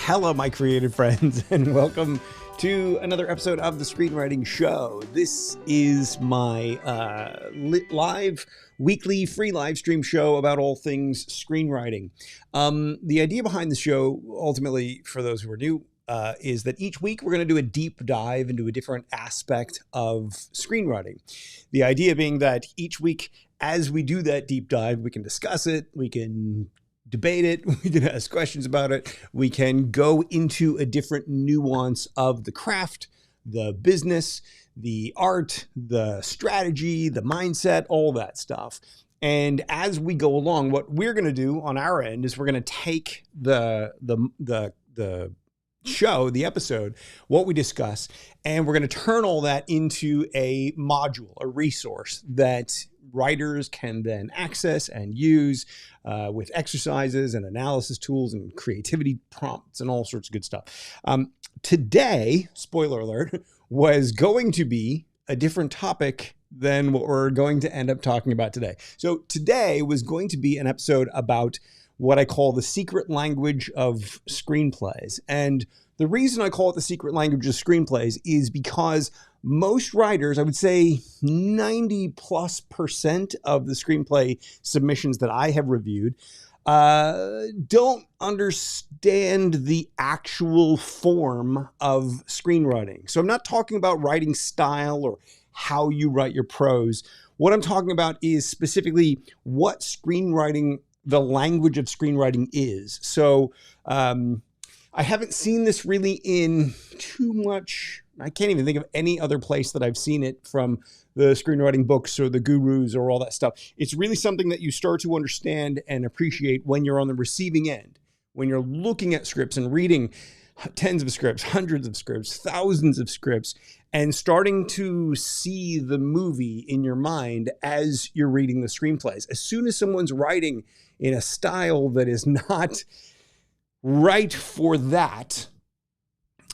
Hello, my creative friends, and welcome to another episode of the Screenwriting Show. This is my live weekly free live stream show about all things screenwriting. The idea behind the show, ultimately, for those who are new, is that each week we're going to do a deep dive into a different aspect of screenwriting. The idea being that each week, as we do that deep dive, we can discuss it, we can debate it, we can ask questions about it, we can go into a different nuance of the craft, the business, the art, the strategy, the mindset, all that stuff. And as we go along, what we're going to do on our end is we're going to take the show, the episode, what we discuss, and we're going to turn all that into a module, a resource that writers can then access and use with exercises and analysis tools and creativity prompts and all sorts of good stuff. Today, spoiler alert, was going to be a different topic than what we're going to end up talking about today. So today was going to be an episode about what I call the secret language of screenplays. And the reason I call it the secret language of screenplays is because most writers, I would say 90+% of the screenplay submissions that I have reviewed, don't understand the actual form of screenwriting. So I'm not talking about writing style or how you write your prose. What I'm talking about is specifically what screenwriting, the language of screenwriting is. So I haven't seen this really in too much. I can't even think of any other place that I've seen it from the screenwriting books or the gurus or all that stuff. It's really something that you start to understand and appreciate when you're on the receiving end, when you're looking at scripts and reading tens of scripts, hundreds of scripts, thousands of scripts, and starting to see the movie in your mind as you're reading the screenplays. As soon as someone's writing in a style that is not right for that,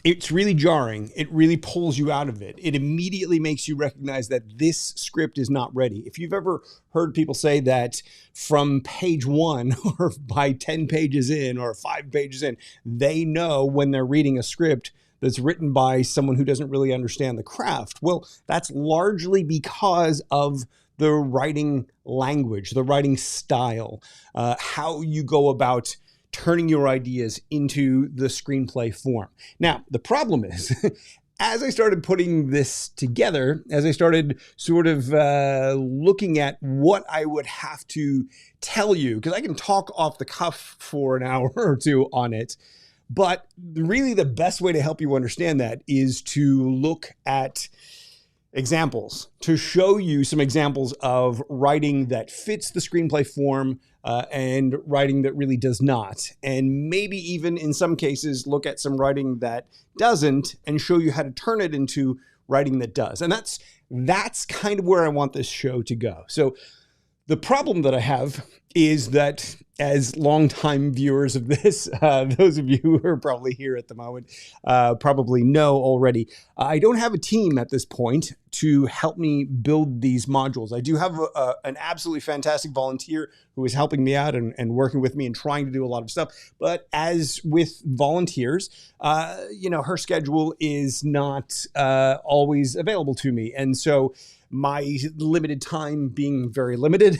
it's really jarring. It really pulls you out of it. It immediately makes you recognize that this script is not ready. If you've ever heard people say that from page 1 or by 10 pages in or 5 pages in, they know when they're reading a script that's written by someone who doesn't really understand the craft. Well, that's largely because of the writing language, the writing style, how you go about turning your ideas into the screenplay form. Now, the problem is, as I started putting this together, as I started sort of looking at what I would have to tell you, because I can talk off the cuff for an hour or two on it, but really the best way to help you understand that is to look at examples, to show you some examples of writing that fits the screenplay form and writing that really does not. And maybe even in some cases, look at some writing that doesn't and show you how to turn it into writing that does. And that's kind of where I want this show to go. So the problem that I have is that as longtime viewers of this, those of you who are probably here at the moment probably know already, I don't have a team at this point to help me build these modules. I do have an absolutely fantastic volunteer who is helping me out and working with me and trying to do a lot of stuff. But as with volunteers, her schedule is not always available to me. And so my limited time being very limited,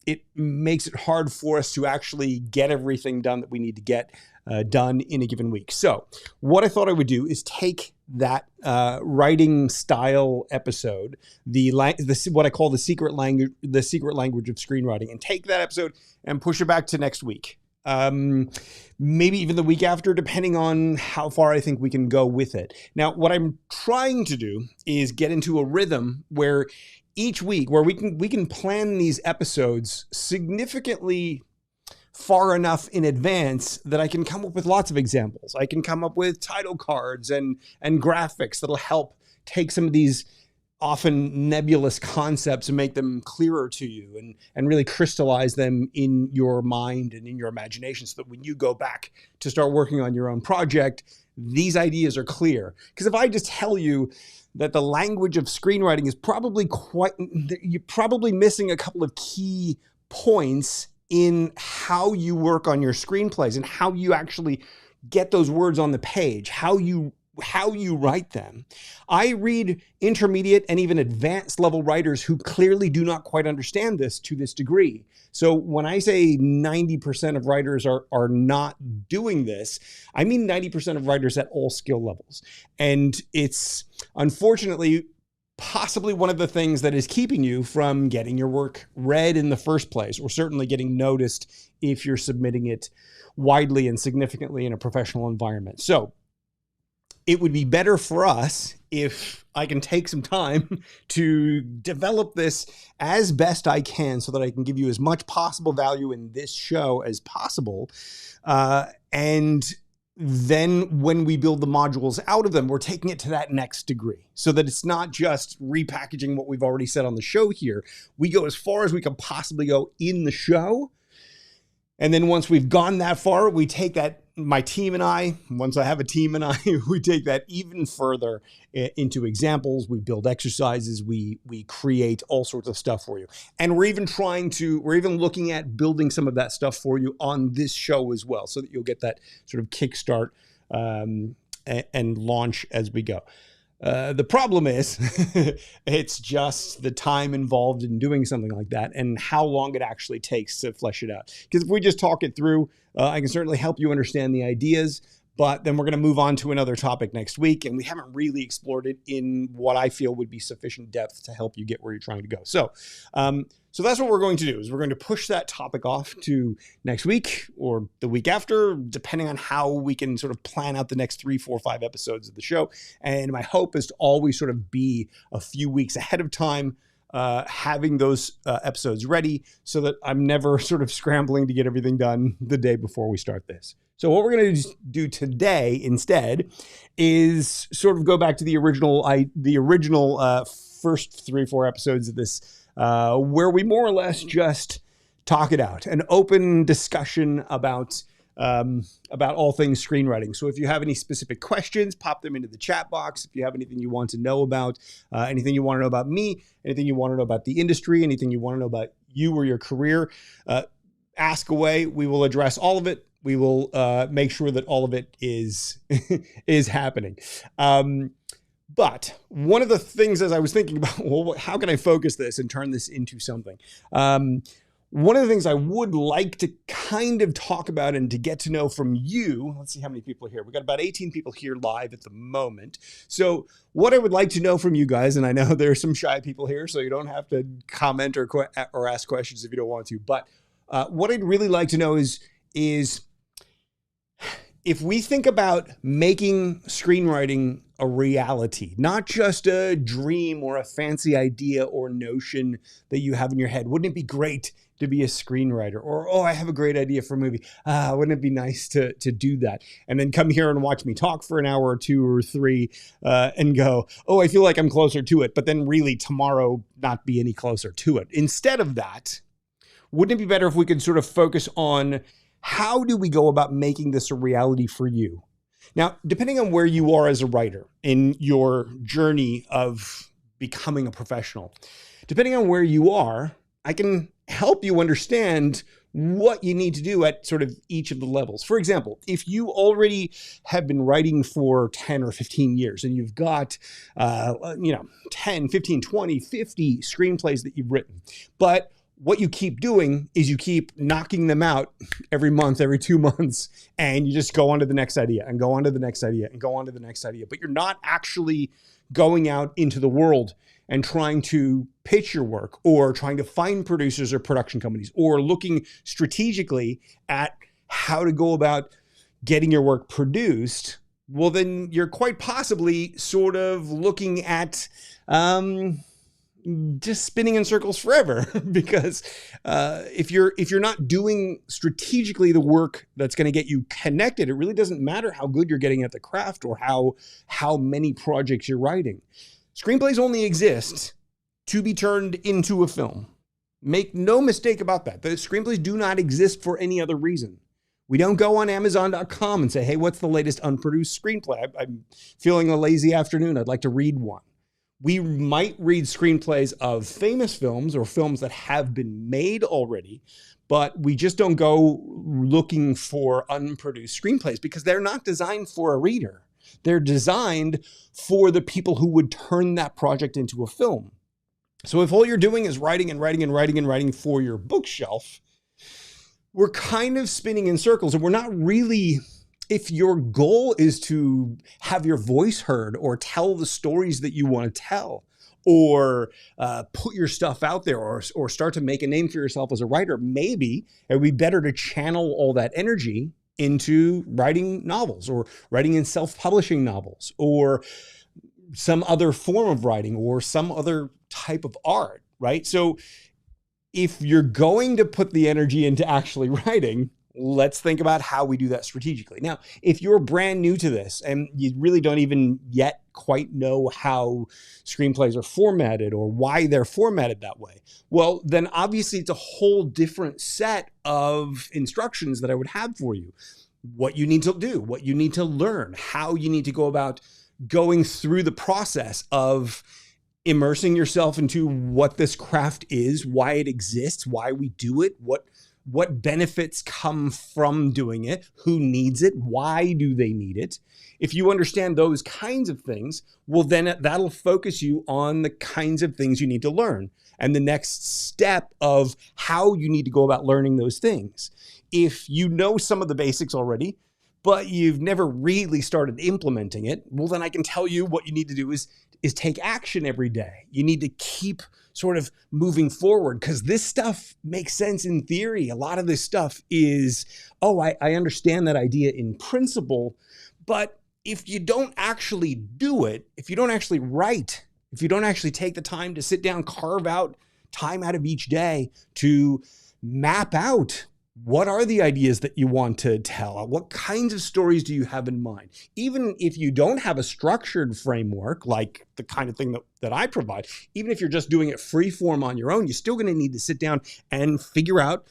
it makes it hard for us to actually get everything done that we need to get done in a given week. So what I thought I would do is take that writing style episode, what I call the secret language of screenwriting, and take that episode and push it back to next week. Maybe even the week after, depending on how far I think we can go with it. Now, what I'm trying to do is get into a rhythm where each week, where we can plan these episodes significantly far enough in advance that I can come up with lots of examples. I can come up with title cards and graphics that'll help take some of these often nebulous concepts and make them clearer to you and really crystallize them in your mind and in your imagination so that when you go back to start working on your own project, these ideas are clear. Because if I just tell you that the language of screenwriting is you're probably missing a couple of key points in how you work on your screenplays and how you actually get those words on the page, how you write them. I read intermediate and even advanced level writers who clearly do not quite understand this to this degree. So when I say 90% of writers are not doing this, I mean 90% of writers at all skill levels. And it's unfortunately possibly one of the things that is keeping you from getting your work read in the first place, or certainly getting noticed if you're submitting it widely and significantly in a professional environment. So it would be better for us if I can take some time to develop this as best I can so that I can give you as much possible value in this show as possible. And then when we build the modules out of them, we're taking it to that next degree so that it's not just repackaging what we've already said on the show here. We go as far as we can possibly go in the show. And then once we've gone that far, we take that, my team and I, once I have a team and I, we take that even further into examples. We build exercises. We create all sorts of stuff for you. And we're even looking at building some of that stuff for you on this show as well, so that you'll get that sort of kickstart and launch as we go. The problem is it's just the time involved in doing something like that and how long it actually takes to flesh it out. Because if we just talk it through, I can certainly help you understand the ideas, but then we're going to move on to another topic next week, and we haven't really explored it in what I feel would be sufficient depth to help you get where you're trying to go. So that's what we're going to do, is we're going to push that topic off to next week or the week after, depending on how we can sort of plan out the next 3, 4, 5 episodes of the show. And my hope is to always sort of be a few weeks ahead of time, having those episodes ready so that I'm never sort of scrambling to get everything done the day before we start this. So what we're going to do today instead is sort of go back to the original first 3 or 4 episodes of this, where we more or less just talk it out, an open discussion about all things screenwriting. So if you have any specific questions, pop them into the chat box. If you have anything you want to know about, anything you want to know about me, anything you want to know about the industry, anything you want to know about you or your career, ask away. We will address all of it. We will make sure that all of it is happening. But one of the things, as I was thinking about, well, how can I focus this and turn this into something? One of the things I would like to kind of talk about and to get to know from you, let's see how many people are here. We've got about 18 people here live at the moment. So what I would like to know from you guys, and I know there are some shy people here, so you don't have to comment or ask questions if you don't want to, but what I'd really like to know is if we think about making screenwriting a reality, not just a dream or a fancy idea or notion that you have in your head, wouldn't it be great to be a screenwriter? Or, oh, I have a great idea for a movie. Wouldn't it be nice to do that? And then come here and watch me talk for an hour or 2 or 3 and go, oh, I feel like I'm closer to it, but then really tomorrow not be any closer to it. Instead of that, wouldn't it be better if we could sort of focus on how do we go about making this a reality for you? Now, depending on where you are as a writer in your journey of becoming a professional, depending on where you are, I can help you understand what you need to do at sort of each of the levels. For example, if you already have been writing for 10 or 15 years and you've got, 10, 15, 20, 50 screenplays that you've written, but what you keep doing is you keep knocking them out every month, every 2 months, and you just go on to the next idea and go on to the next idea and go on to the next idea. But you're not actually going out into the world and trying to pitch your work or trying to find producers or production companies or looking strategically at how to go about getting your work produced. Well, then you're quite possibly sort of looking at just spinning in circles forever, because if you're not doing strategically the work that's going to get you connected, it really doesn't matter how good you're getting at the craft or how many projects you're writing. Screenplays only exist to be turned into a film. Make no mistake about that. The screenplays do not exist for any other reason. We don't go on Amazon.com and say, hey, what's the latest unproduced screenplay? I'm feeling a lazy afternoon. I'd like to read one. We might read screenplays of famous films or films that have been made already, but we just don't go looking for unproduced screenplays because they're not designed for a reader. They're designed for the people who would turn that project into a film. So if all you're doing is writing and writing and writing and writing for your bookshelf, we're kind of spinning in circles, and we're not really, if your goal is to have your voice heard or tell the stories that you want to tell, or put your stuff out there, or start to make a name for yourself as a writer, maybe it would be better to channel all that energy into writing novels or writing in self-publishing novels or some other form of writing or some other type of art, right? So if you're going to put the energy into actually writing, let's think about how we do that strategically. Now, if you're brand new to this and you really don't even yet quite know how screenplays are formatted or why they're formatted that way, well, then obviously it's a whole different set of instructions that I would have for you. What you need to do, what you need to learn, how you need to go about going through the process of immersing yourself into what this craft is, why it exists, why we do it, what benefits come from doing it, who needs it, why do they need it. If you understand those kinds of things, well, then that'll focus you on the kinds of things you need to learn and the next step of how you need to go about learning those things. If you know some of the basics already, but you've never really started implementing it, well, then I can tell you what you need to do is take action every day. You need to keep sort of moving forward because this stuff makes sense in theory. A lot of this stuff is, I understand that idea in principle, but if you don't actually do it, if you don't actually write, if you don't actually take the time to sit down, carve out time out of each day to map out what are the ideas that you want to tell? What kinds of stories do you have in mind? Even if you don't have a structured framework, like the kind of thing that I provide, even if you're just doing it free form on your own, you're still going to need to sit down and figure out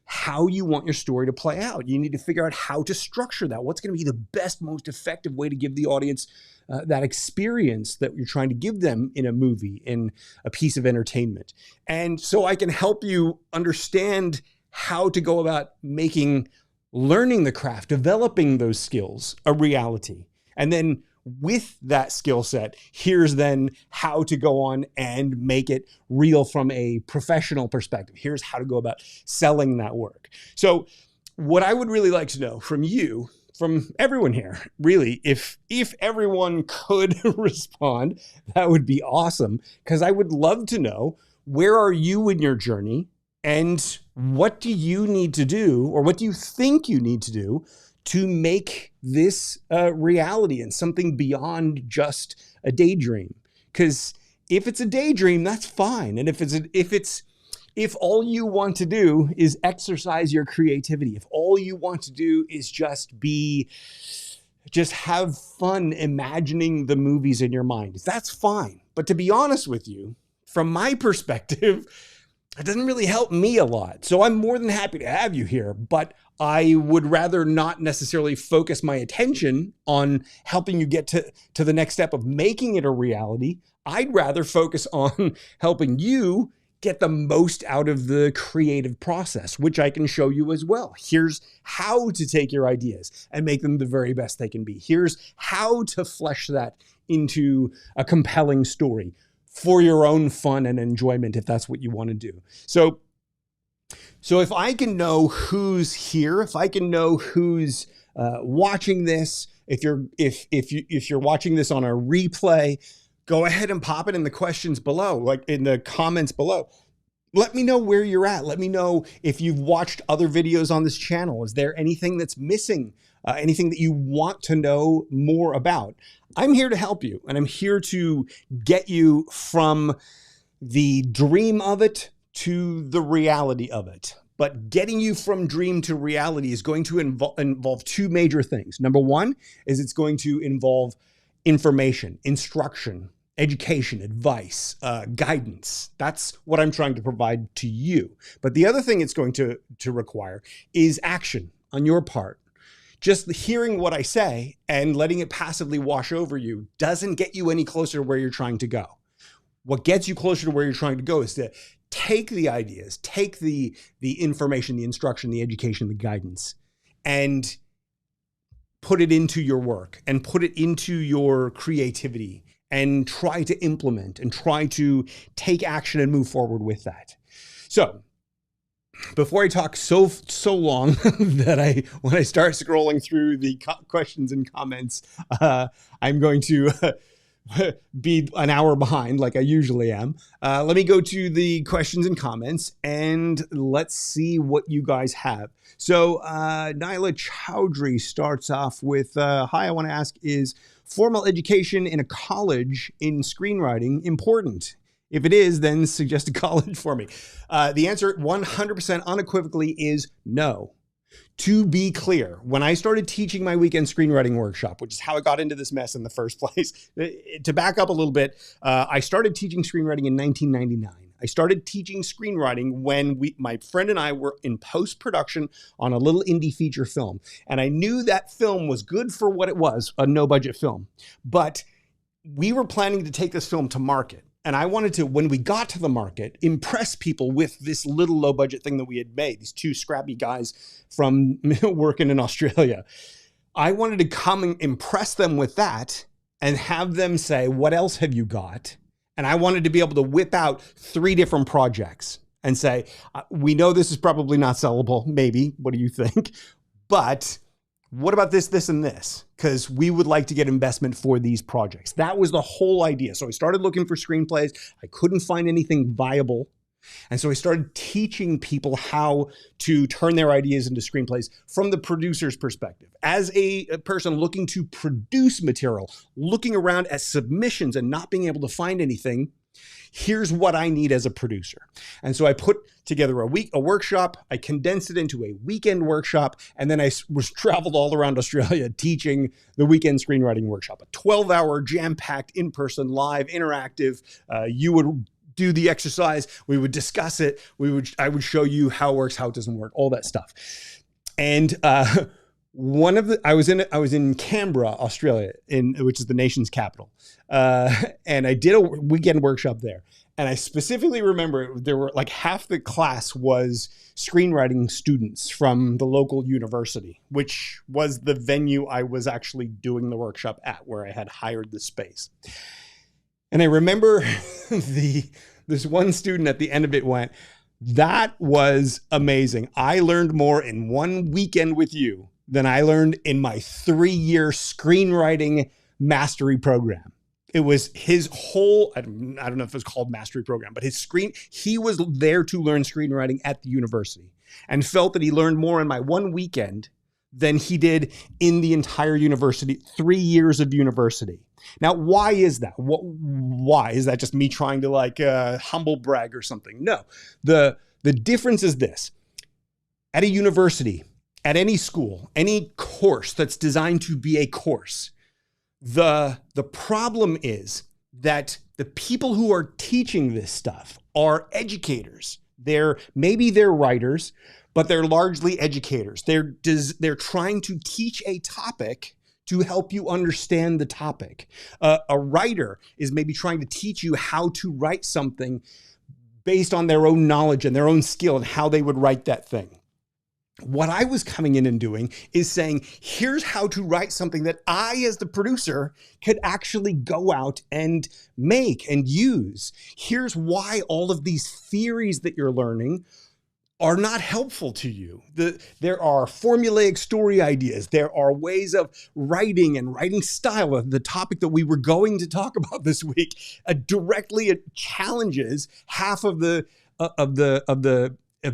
how you want your story to play out. You need to figure out how to structure that. What's going to be the best, most effective way to give the audience that experience that you're trying to give them in a movie, in a piece of entertainment. And so I can help you understand how to go about learning the craft, developing those skills, a reality. And then with that skill set, here's then how to go on and make it real from a professional perspective. Here's how to go about selling that work. So what I would really like to know from you, from everyone here, really, if everyone could respond, that would be awesome, because I would love to know, where are you in your journey? And what do you need to do, or what do you think you need to do to make this a reality and something beyond just a daydream? Because if it's a daydream, that's fine. And if all you want to do is exercise your creativity, if all you want to do is just have fun imagining the movies in your mind, that's fine. But to be honest with you, from my perspective, it doesn't really help me a lot. So I'm more than happy to have you here, but I would rather not necessarily focus my attention on helping you get to the next step of making it a reality. I'd rather focus on helping you get the most out of the creative process, which I can show you as well. Here's how to take your ideas and make them the very best they can be. Here's how to flesh that into a compelling story for your own fun and enjoyment, if that's what you want to do. So if I can know who's here, if I can know who's watching this, if you're watching this on a replay, go ahead and pop it in the questions below, like in the comments below. Let me know where you're at. Let me know if you've watched other videos on this channel. Is there anything that's missing? Anything that you want to know more about? I'm here to help you, and I'm here to get you from the dream of it to the reality of it. But getting you from dream to reality is going to involve two major things. Number one is it's going to involve information, instruction, education, advice, guidance. That's what I'm trying to provide to you. But the other thing it's going to require is action on your part. Just hearing what I say and letting it passively wash over you doesn't get you any closer to where you're trying to go. what gets you closer to where you're trying to go is to take the ideas, take the information, the instruction, the education, the guidance, and put it into your work and put it into your creativity and try to implement and try to take action and move forward with that. So before I talk so long that when I start scrolling through the questions and comments, I'm going to be an hour behind like I usually am. Let me go to the questions and comments and let's see what you guys have. So Naila Chowdhury starts off with, hi, I want to ask, is formal education in a college in screenwriting important? If it is, then suggest a college for me. The answer 100% unequivocally is no. To be clear, when I started teaching my weekend screenwriting workshop, which is how I got into this mess in the first place, to back up a little bit, I started teaching screenwriting in 1999. I started teaching screenwriting when my friend and I were in post-production on a little indie feature film. And I knew that film was good for what it was, a no-budget film. But we were planning to take this film to market. And I wanted to, when we got to the market, impress people with this little low budget thing that we had made, these two scrappy guys from working in Australia. I wanted to come and impress them with that and have them say, what else have you got? And I wanted to be able to whip out 3 different projects and say, we know this is probably not sellable. Maybe. What do you think? But what about this, this, and this? Because we would like to get investment for these projects. That was the whole idea. So I started looking for screenplays. I couldn't find anything viable. And so I started teaching people how to turn their ideas into screenplays from the producer's perspective. As a person looking to produce material, looking around at submissions and not being able to find anything, here's what I need as a producer. And so I put together a workshop, I condensed it into a weekend workshop, and then I was traveled all around Australia teaching the weekend screenwriting workshop, a 12-hour jam-packed in-person live interactive. You would do the exercise, we would discuss it, I would show you how it works, how it doesn't work, all that stuff. And I was in Canberra, Australia, which is the nation's capital. And I did a weekend workshop there. And I specifically remember there were like half the class was screenwriting students from the local university, which was the venue I was actually doing the workshop at, where I had hired the space. And I remember this one student at the end of it went, that was amazing. I learned more in one weekend with you than I learned in my 3-year screenwriting mastery program. It was his whole, I don't know if it was called mastery program, but he was there to learn screenwriting at the university and felt that he learned more in my one weekend than he did in the entire university, 3 years of university. Now, why is that? Why is that just me trying to humble brag or something? No, the difference is this. At a university, at any school, any course that's designed to be a course, the problem is that the people who are teaching this stuff are educators. Maybe they're writers, but they're largely educators. They're trying to teach a topic to help you understand the topic. A writer is maybe trying to teach you how to write something based on their own knowledge and their own skill and how they would write that thing. What I was coming in and doing is saying, here's how to write something that I, as the producer, could actually go out and make and use. Here's why all of these theories that you're learning are not helpful to you. There are formulaic story ideas. There are ways of writing and writing style. The topic that we were going to talk about this week directly challenges half of the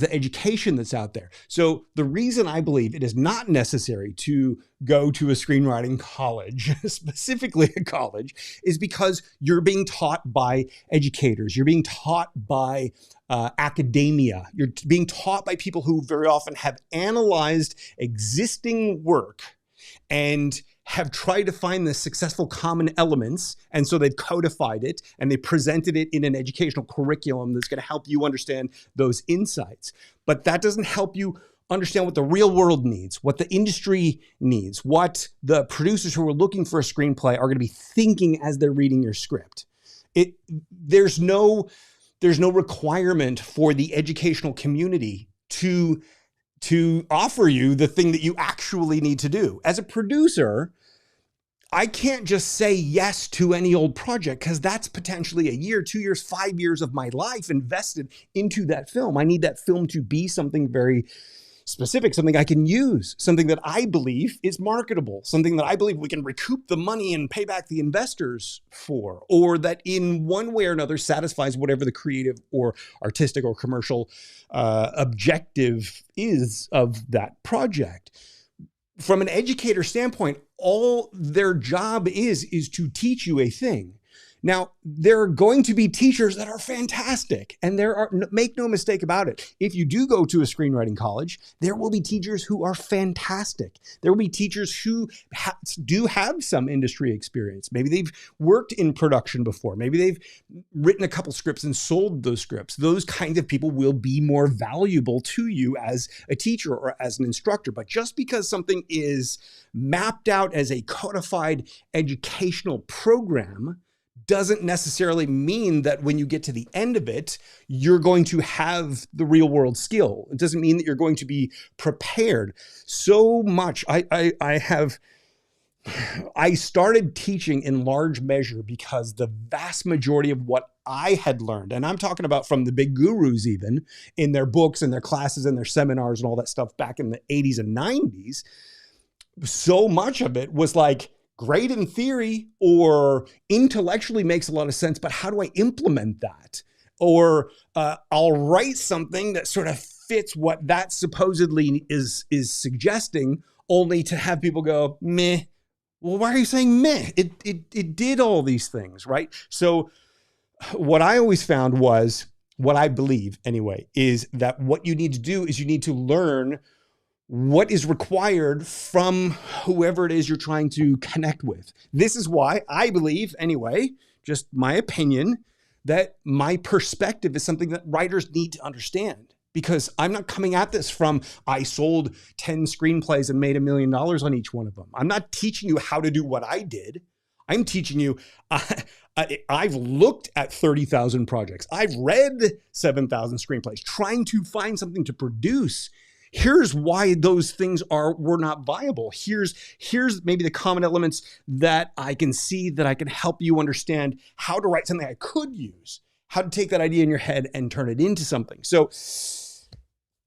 education that's out there. So the reason I believe it is not necessary to go to a screenwriting college, specifically a college, is because you're being taught by educators. You're being taught by academia. You're being taught by people who very often have analyzed existing work and have tried to find the successful common elements. And so they've codified it and they presented it in an educational curriculum that's going to help you understand those insights. But that doesn't help you understand what the real world needs, what the industry needs, what the producers who are looking for a screenplay are going to be thinking as they're reading your script. There's no requirement for the educational community to offer you the thing that you actually need to do. As a producer, I can't just say yes to any old project, because that's potentially a year, 2 years, 5 years of my life invested into that film. I need that film to be something very specific, something I can use, something that I believe is marketable, something that I believe we can recoup the money and pay back the investors for, or that in one way or another satisfies whatever the creative or artistic or commercial objective is of that project. From an educator standpoint, all their job is to teach you a thing. Now, there are going to be teachers that are fantastic, and make no mistake about it. If you do go to a screenwriting college, there will be teachers who are fantastic. There will be teachers who do have some industry experience. Maybe they've worked in production before. Maybe they've written a couple scripts and sold those scripts. Those kinds of people will be more valuable to you as a teacher or as an instructor. But just because something is mapped out as a codified educational program doesn't necessarily mean that when you get to the end of it, you're going to have the real world skill. It doesn't mean that you're going to be prepared. So much. I started teaching in large measure because the vast majority of what I had learned, and I'm talking about from the big gurus even, in their books and their classes and their seminars and all that stuff back in the 80s and 90s, so much of it was like, great in theory or intellectually makes a lot of sense, but how do I implement that? Or I'll write something that sort of fits what that supposedly is suggesting, only to have people go, meh. Well, why are you saying meh? It did all these things, right? So what I always found was, what I believe anyway, is that what you need to do is you need to learn what is required from whoever it is you're trying to connect with. This is why I believe, anyway, just my opinion, that my perspective is something that writers need to understand. Because I'm not coming at this from, I sold 10 screenplays and made $1 million on each one of them. I'm not teaching you how to do what I did. I'm teaching you, I've looked at 30,000 projects. I've read 7,000 screenplays, trying to find something to produce. Here's why those things were not viable. Here's maybe the common elements that I can see that I can help you understand how to write something I could use, how to take that idea in your head and turn it into something. So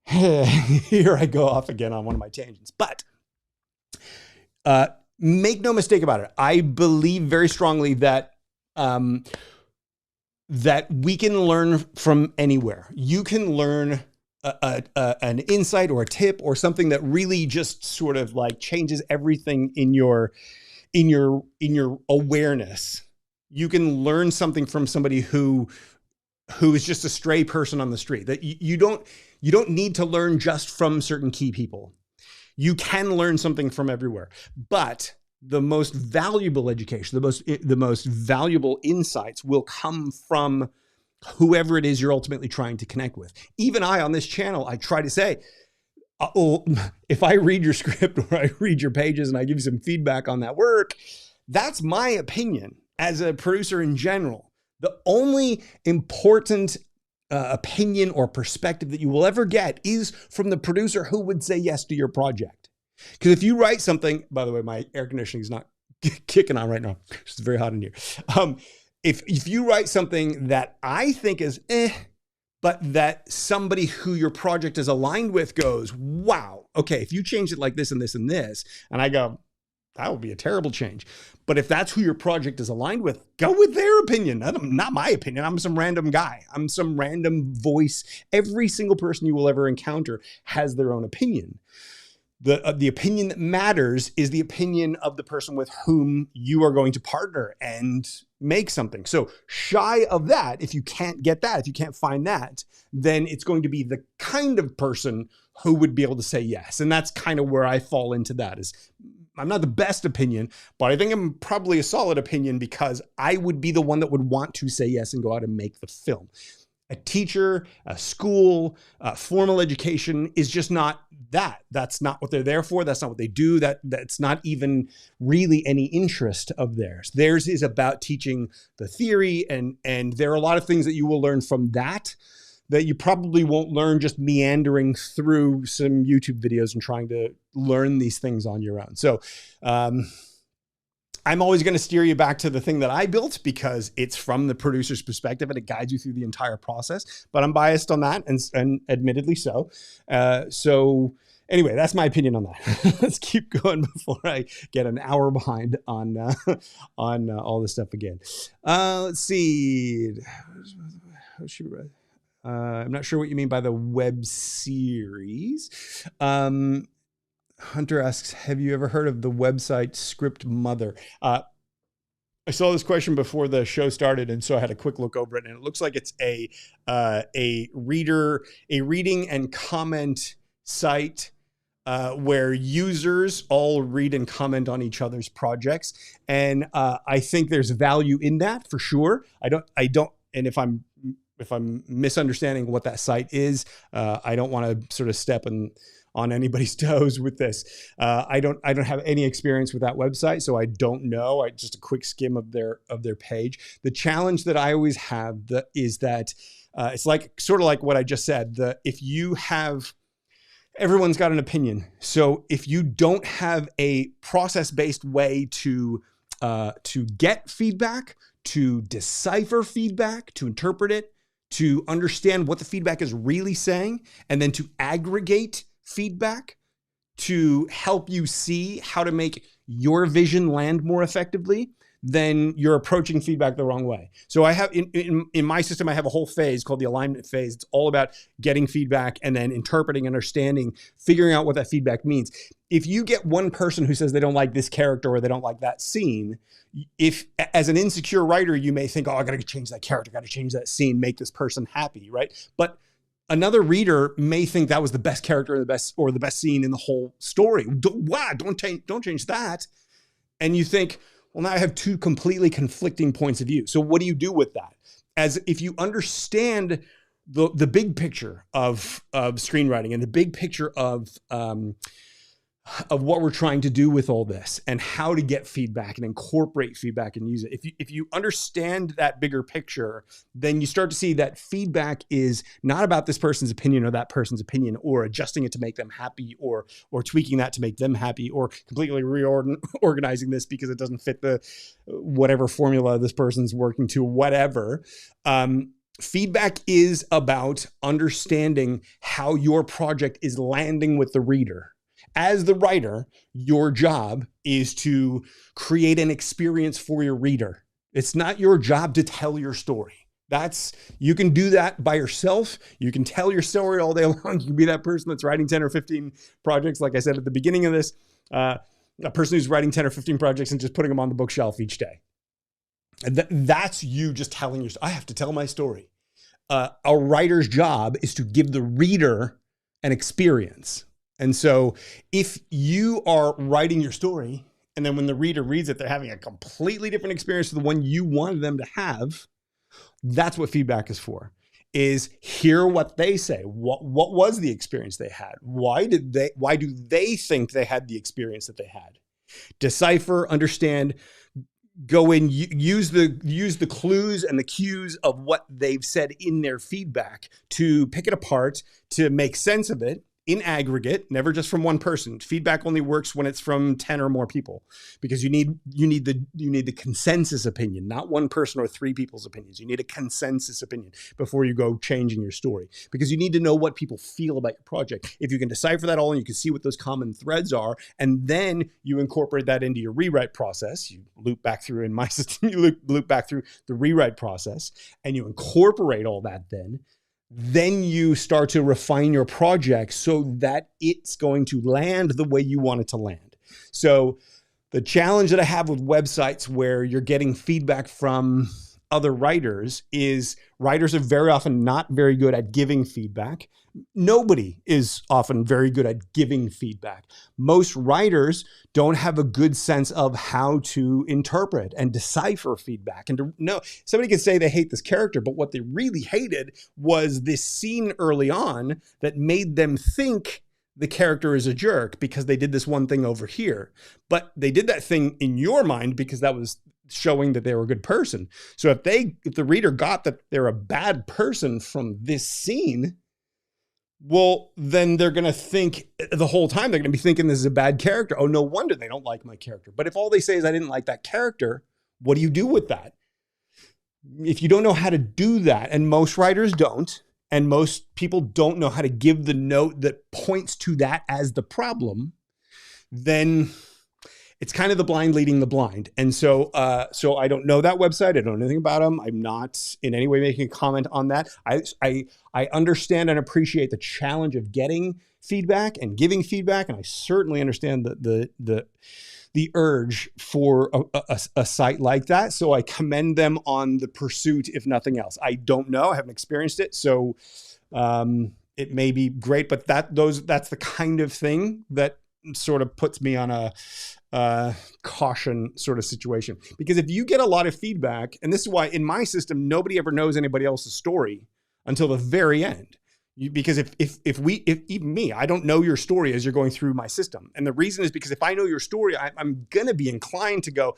here I go off again on one of my tangents, but make no mistake about it. I believe very strongly that that we can learn from anywhere. You can learn an insight or a tip or something that really just sort of like changes everything in your awareness. You can learn something from somebody who is just a stray person on the street. That you don't need to learn just from certain key people. You can learn something from everywhere. But the most valuable education, the most valuable insights will come from whoever it is you're ultimately trying to connect with. Even I, on this channel, I try to say, if I read your script or I read your pages and I give you some feedback on that work, that's my opinion as a producer in general. The only important opinion or perspective that you will ever get is from the producer who would say yes to your project. Because if you write something, by the way, my air conditioning is not kicking on right now. It's very hot in here. If you write something that I think is but that somebody who your project is aligned with goes, wow, okay, if you change it like this and this and this, and I go, that would be a terrible change. But if that's who your project is aligned with, go with their opinion. Not my opinion. I'm some random guy. I'm some random voice. Every single person you will ever encounter has their own opinion. The opinion that matters is the opinion of the person with whom you are going to partner and make something. So shy of that, if you can't get that, if you can't find that, then it's going to be the kind of person who would be able to say yes. And that's kind of where I fall into that. Is I'm not the best opinion, but I think I'm probably a solid opinion because I would be the one that would want to say yes and go out and make the film. A teacher, a school, formal education is just not That's not what they're there for. That's not what they do. That's not even really any interest of theirs. Theirs is about teaching the theory, and there are a lot of things that you will learn from that you probably won't learn just meandering through some YouTube videos and trying to learn these things on your own. So I'm always going to steer you back to the thing that I built because it's from the producer's perspective and it guides you through the entire process. But I'm biased on that, and admittedly so. So anyway, that's my opinion on that. Let's keep going before I get an hour behind on all this stuff again. Let's see. I'm not sure what you mean by the web series. Hunter asks, have you ever heard of the website Script Mother? I saw this question before the show started, and so I had a quick look over it, and it looks like it's a reading and comment site where users all read and comment on each other's projects. And I think there's value in that for sure. I don't, and if I'm misunderstanding what that site is, I don't want to sort of step on anybody's toes with this. I don't have any experience with that website, so I don't know. Just a quick skim of their page. The challenge that I always have is that it's like sort of like what I just said. If you have, everyone's got an opinion. So if you don't have a process-based way to get feedback, to decipher feedback, to interpret it, to understand what the feedback is really saying, and then to aggregate feedback to help you see how to make your vision land more effectively, then you're approaching feedback the wrong way. So I have in my system, I have a whole phase called the alignment phase. It's all about getting feedback and then interpreting, understanding, figuring out what that feedback means. If you get one person who says they don't like this character or they don't like that scene, if as an insecure writer, you may think, oh, I got to change that character, got to change that scene, make this person happy, right? But another reader may think that was the best character or the best scene in the whole story. Don't change that. And you think, well, now I have two completely conflicting points of view. So what do you do with that? As if you understand the big picture of screenwriting and the big picture of what we're trying to do with all this and how to get feedback and incorporate feedback and use it. If you understand that bigger picture, then you start to see that feedback is not about this person's opinion or that person's opinion, or adjusting it to make them happy, or tweaking that to make them happy, or completely reorganizing this because it doesn't fit the whatever formula this person's working to, whatever. Feedback is about understanding how your project is landing with the reader. As the writer, your job is to create an experience for your reader. It's not your job to tell your story. You can do that by yourself. You can tell your story all day long. You can be that person that's writing 10 or 15 projects. Like I said at the beginning of this, a person who's writing 10 or 15 projects and just putting them on the bookshelf each day. That's you just telling your story. I have to tell my story. A writer's job is to give the reader an experience. And so if you are writing your story and then when the reader reads it, they're having a completely different experience to the one you wanted them to have, that's what feedback is for, is hear what they say. What was the experience they had? Why do they think they had the experience that they had? Decipher, understand, go in, use the clues and the cues of what they've said in their feedback to pick it apart, to make sense of it in aggregate, never just from one person. Feedback only works when it's from 10 or more people, because you need the consensus opinion, not one person or three people's opinions. You need a consensus opinion before you go changing your story, because you need to know what people feel about your project. If you can decipher that all and you can see what those common threads are, and then you incorporate that into your rewrite process, you loop back through, in my system, you loop back through the rewrite process, and you incorporate all that, then you start to refine your project so that it's going to land the way you want it to land. So the challenge that I have with websites where you're getting feedback from other writers is writers are very often not very good at giving feedback. Nobody is often very good at giving feedback. Most writers don't have a good sense of how to interpret and decipher feedback. And to know, somebody can say they hate this character, but what they really hated was this scene early on that made them think the character is a jerk because they did this one thing over here, but they did that thing in your mind because that was showing that they were a good person. So if the reader got that they're a bad person from this scene, well, then they're going to think the whole time, they're going to be thinking this is a bad character. Oh, no wonder they don't like my character. But if all they say is I didn't like that character, what do you do with that? If you don't know how to do that, and most writers don't, and most people don't know how to give the note that points to that as the problem, then it's kind of the blind leading the blind. And so I don't know that website. I don't know anything about them. I'm not in any way making a comment on that. I understand and appreciate the challenge of getting feedback and giving feedback. And I certainly understand the urge for a site like that. So I commend them on the pursuit, if nothing else. I don't know. I haven't experienced it. So it may be great, but that's the kind of thing that sort of puts me on a caution sort of situation. Because if you get a lot of feedback, and this is why in my system, nobody ever knows anybody else's story until the very end. Because if even me, I don't know your story as you're going through my system. And the reason is because if I know your story, I'm going to be inclined to go,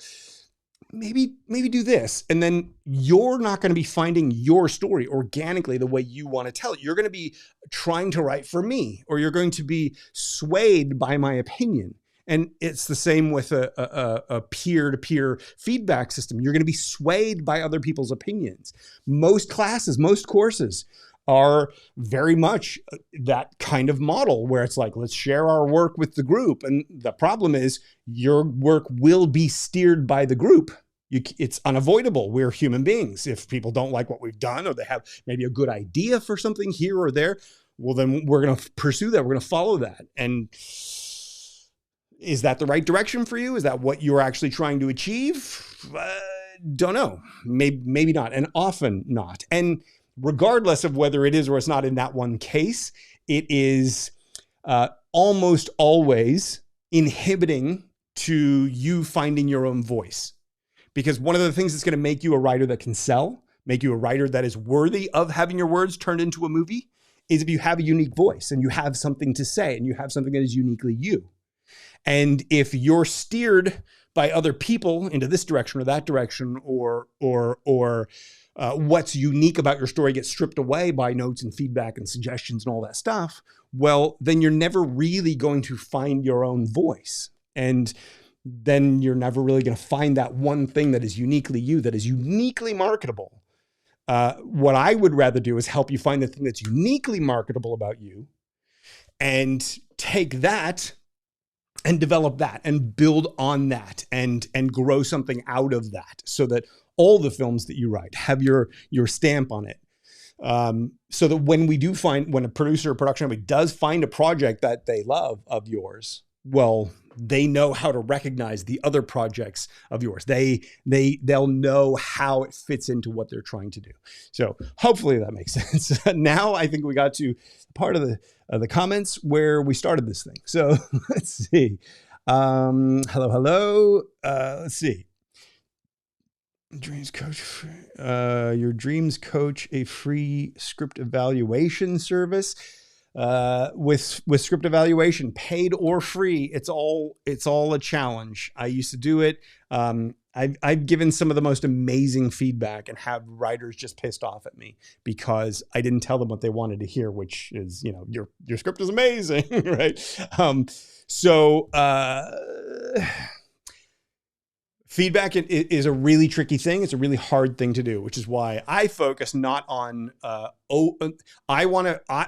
maybe do this. And then you're not going to be finding your story organically the way you want to tell it. You're going to be trying to write for me, or you're going to be swayed by my opinion. And it's the same with a peer-to-peer feedback system. You're going to be swayed by other people's opinions. Most classes, most courses are very much that kind of model where it's like, let's share our work with the group. And the problem is your work will be steered by the group. It's unavoidable. We're human beings. If people don't like what we've done, or they have maybe a good idea for something here or there, well, then we're going to pursue that. We're going to follow that. And is that the right direction for you? Is that what you're actually trying to achieve? Don't know. Maybe not. And often not. And regardless of whether it is or it's not in that one case, it is almost always inhibiting to you finding your own voice. Because one of the things that's going to make you a writer that can sell, make you a writer that is worthy of having your words turned into a movie, is if you have a unique voice and you have something to say and you have something that is uniquely you. And if you're steered by other people into this direction or that direction, or what's unique about your story gets stripped away by notes and feedback and suggestions and all that stuff, well, then you're never really going to find your own voice. And then you're never really going to find that one thing that is uniquely you, that is uniquely marketable. What I would rather do is help you find the thing that's uniquely marketable about you and take that and develop that and build on that and grow something out of that, so that all the films that you write have your stamp on it. So that when a producer or production company does find a project that they love of yours, well, they know how to recognize the other projects of yours. They'll know how it fits into what they're trying to do. So hopefully that makes sense. Now I think we got to part of the comments where we started this thing. So let's see. Hello. Let's see. Dreams Coach, your Dreams Coach, a free script evaluation service. With script evaluation, paid or free, it's all a challenge. I used to do it. I've given some of the most amazing feedback and have writers just pissed off at me because I didn't tell them what they wanted to hear, which is, your script is amazing, right? Feedback is a really tricky thing. It's a really hard thing to do, which is why I focus not on,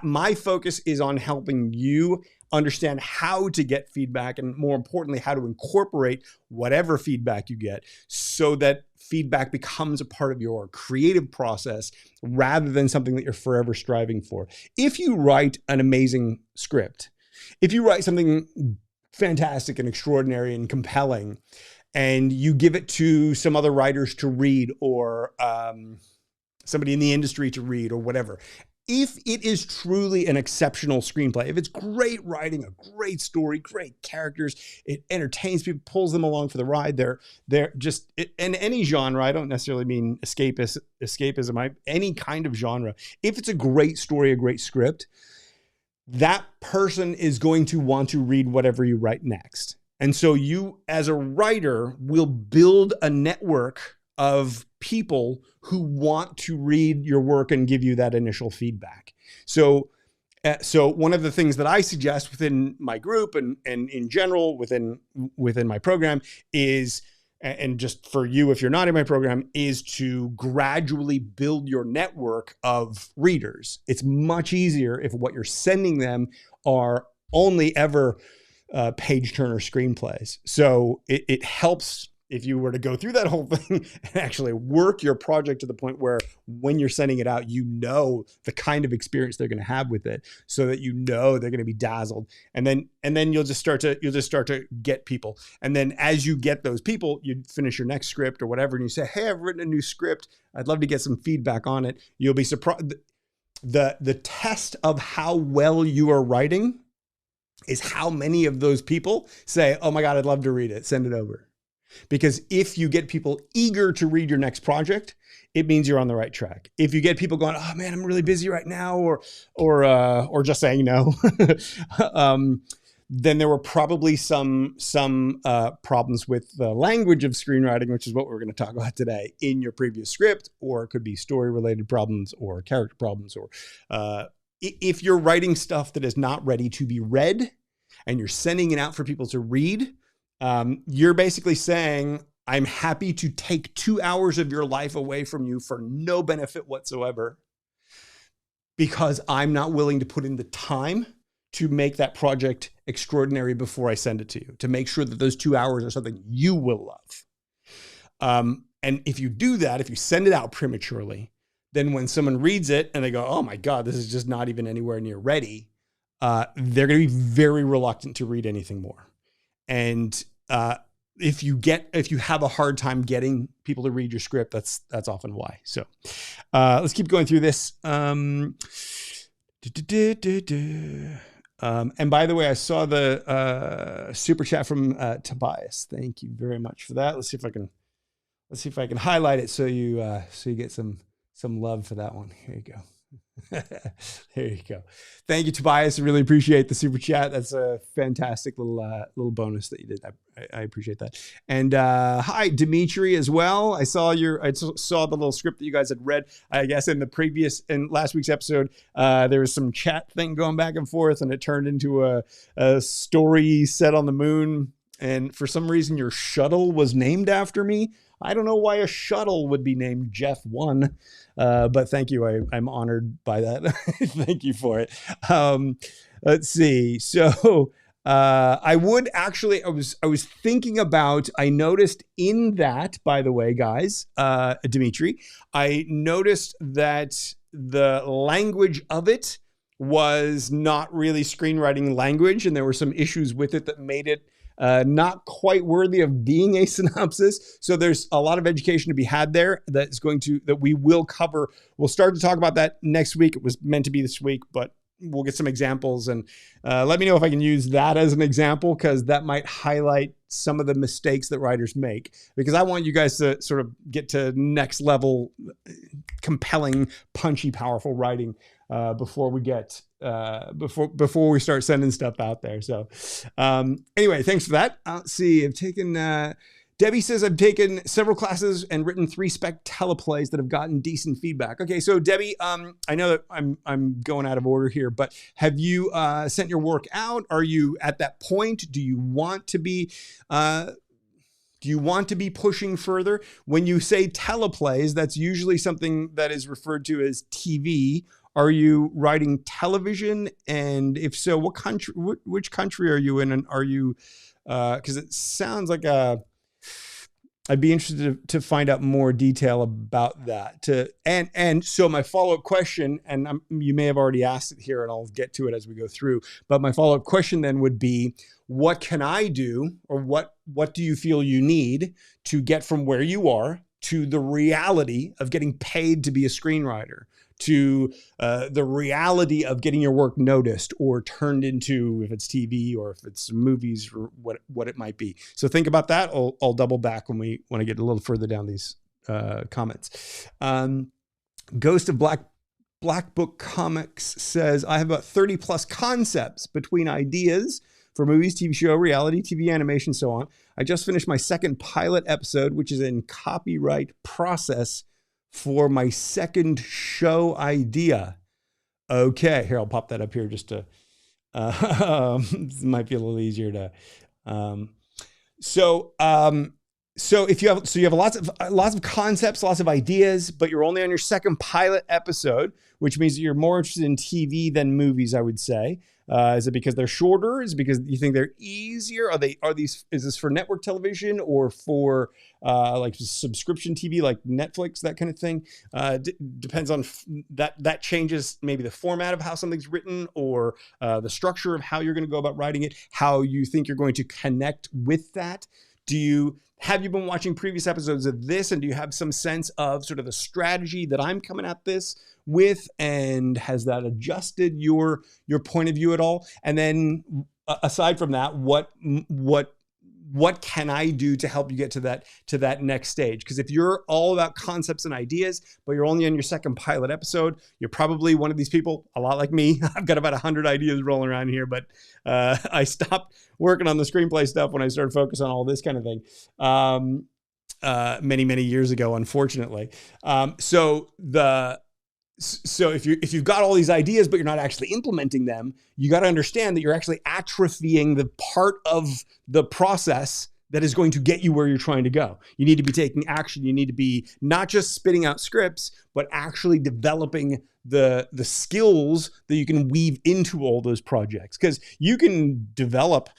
my focus is on helping you understand how to get feedback, and more importantly, how to incorporate whatever feedback you get so that feedback becomes a part of your creative process rather than something that you're forever striving for. If you write an amazing script, if you write something fantastic and extraordinary and compelling, and you give it to some other writers to read, or somebody in the industry to read, or whatever, if it is truly an exceptional screenplay, if it's great writing, a great story, great characters, it entertains people, pulls them along for the ride, they're just, in any genre, I don't necessarily mean escapism, any kind of genre, if it's a great story, a great script, that person is going to want to read whatever you write next. And so you, as a writer, will build a network of people who want to read your work and give you that initial feedback. So one of the things that I suggest within my group and in general within my program is, and just for you, if you're not in my program, is to gradually build your network of readers. It's much easier if what you're sending them are only ever page turner screenplays. So it helps if you were to go through that whole thing and actually work your project to the point where when you're sending it out, you know the kind of experience they're going to have with it, so that you know they're going to be dazzled. And then you'll just start to get people. And then as you get those people, you finish your next script or whatever, and you say, hey, I've written a new script. I'd love to get some feedback on it. You'll be surprised. The test of how well you are writing is how many of those people say, oh my God, I'd love to read it. Send it over. Because if you get people eager to read your next project, it means you're on the right track. If you get people going, oh man, I'm really busy right now, or just saying no, then there were probably some problems with the language of screenwriting, which is what we're going to talk about today, in your previous script, or it could be story related problems or character problems, or if you're writing stuff that is not ready to be read and you're sending it out for people to read, you're basically saying, I'm happy to take 2 hours of your life away from you for no benefit whatsoever, because I'm not willing to put in the time to make that project extraordinary before I send it to you, to make sure that those 2 hours are something you will love. And if you do that, if you send it out prematurely, then when someone reads it and they go, oh my God, this is just not even anywhere near ready, they're going to be very reluctant to read anything more. And if you have a hard time getting people to read your script, that's often why. So let's keep going through this. And by the way, I saw the super chat from Tobias. Thank you very much for that. Let's see if I can highlight it so you get some love for that one. Here you go. There you go. Thank you, Tobias. I really appreciate the super chat. That's a fantastic little bonus that you did. I appreciate that. And hi, Dimitri, as well. I saw the little script that you guys had read. I guess in last week's episode, there was some chat thing going back and forth, and it turned into a story set on the moon. And for some reason, your shuttle was named after me. I don't know why a shuttle would be named Jeff 1, but thank you. I'm honored by that. Thank you for it. Let's see. So I was thinking about, I noticed in that, by the way, guys, Dimitri, I noticed that the language of it was not really screenwriting language, and there were some issues with it that made it not quite worthy of being a synopsis. So there's a lot of education to be had there that we will cover. We'll start to talk about that next week. It was meant to be this week, but we'll get some examples, and let me know if I can use that as an example, because that might highlight some of the mistakes that writers make, because I want you guys to sort of get to next level, compelling, punchy, powerful writing before we get before we start sending stuff out there. So anyway, thanks for that. Let's see. Debbie says, I've taken several classes and written 3 spec teleplays that have gotten decent feedback. Okay, so Debbie, I know that I'm going out of order here, but have you sent your work out? Are you at that point? Do you want to be pushing further? When you say teleplays, that's usually something that is referred to as TV. Are you writing television? And if so, what country? Which country are you in? And are you? Because it sounds like I'd be interested to find out more detail about that. And so my follow-up question, and you may have already asked it here, and I'll get to it as we go through. But my follow-up question then would be, what can I do, or what do you feel you need to get from where you are to the reality of getting paid to be a screenwriter, to the reality of getting your work noticed or turned into, if it's TV or if it's movies or what it might be. So think about that. I'll double back when I get a little further down these comments. Ghost of Black Black Book Comics says, I have about 30 plus concepts between ideas for movies, TV show, reality, TV, animation, so on. I just finished my second pilot episode, which is in copyright process for my second show idea. Okay, here, I'll pop that up here just to, this might be a little easier to, so if you have lots of concepts, lots of ideas, but you're only on your second pilot episode, which means that you're more interested in TV than movies, I would say. Is it because they're shorter? Is it because you think they're easier? Is this for network television or for like subscription TV, like Netflix, that kind of thing? Depends on that changes maybe the format of how something's written, or the structure of how you're going to go about writing it, how you think you're going to connect with that. Have you been watching previous episodes of this, and do you have some sense of sort of the strategy that I'm coming at this with, and has that adjusted your point of view at all? And then aside from that, what can I do to help you get to that next stage? Because if you're all about concepts and ideas, but you're only on your second pilot episode, you're probably one of these people, a lot like me. I've got about 100 ideas rolling around here, but I stopped working on the screenplay stuff when I started focusing on all this kind of thing many years ago, unfortunately. So if you've got all these ideas, but you're not actually implementing them, you got to understand that you're actually atrophying the part of the process that is going to get you where you're trying to go. You need to be taking action. You need to be not just spitting out scripts, but actually developing the skills that you can weave into all those projects. Because you can develop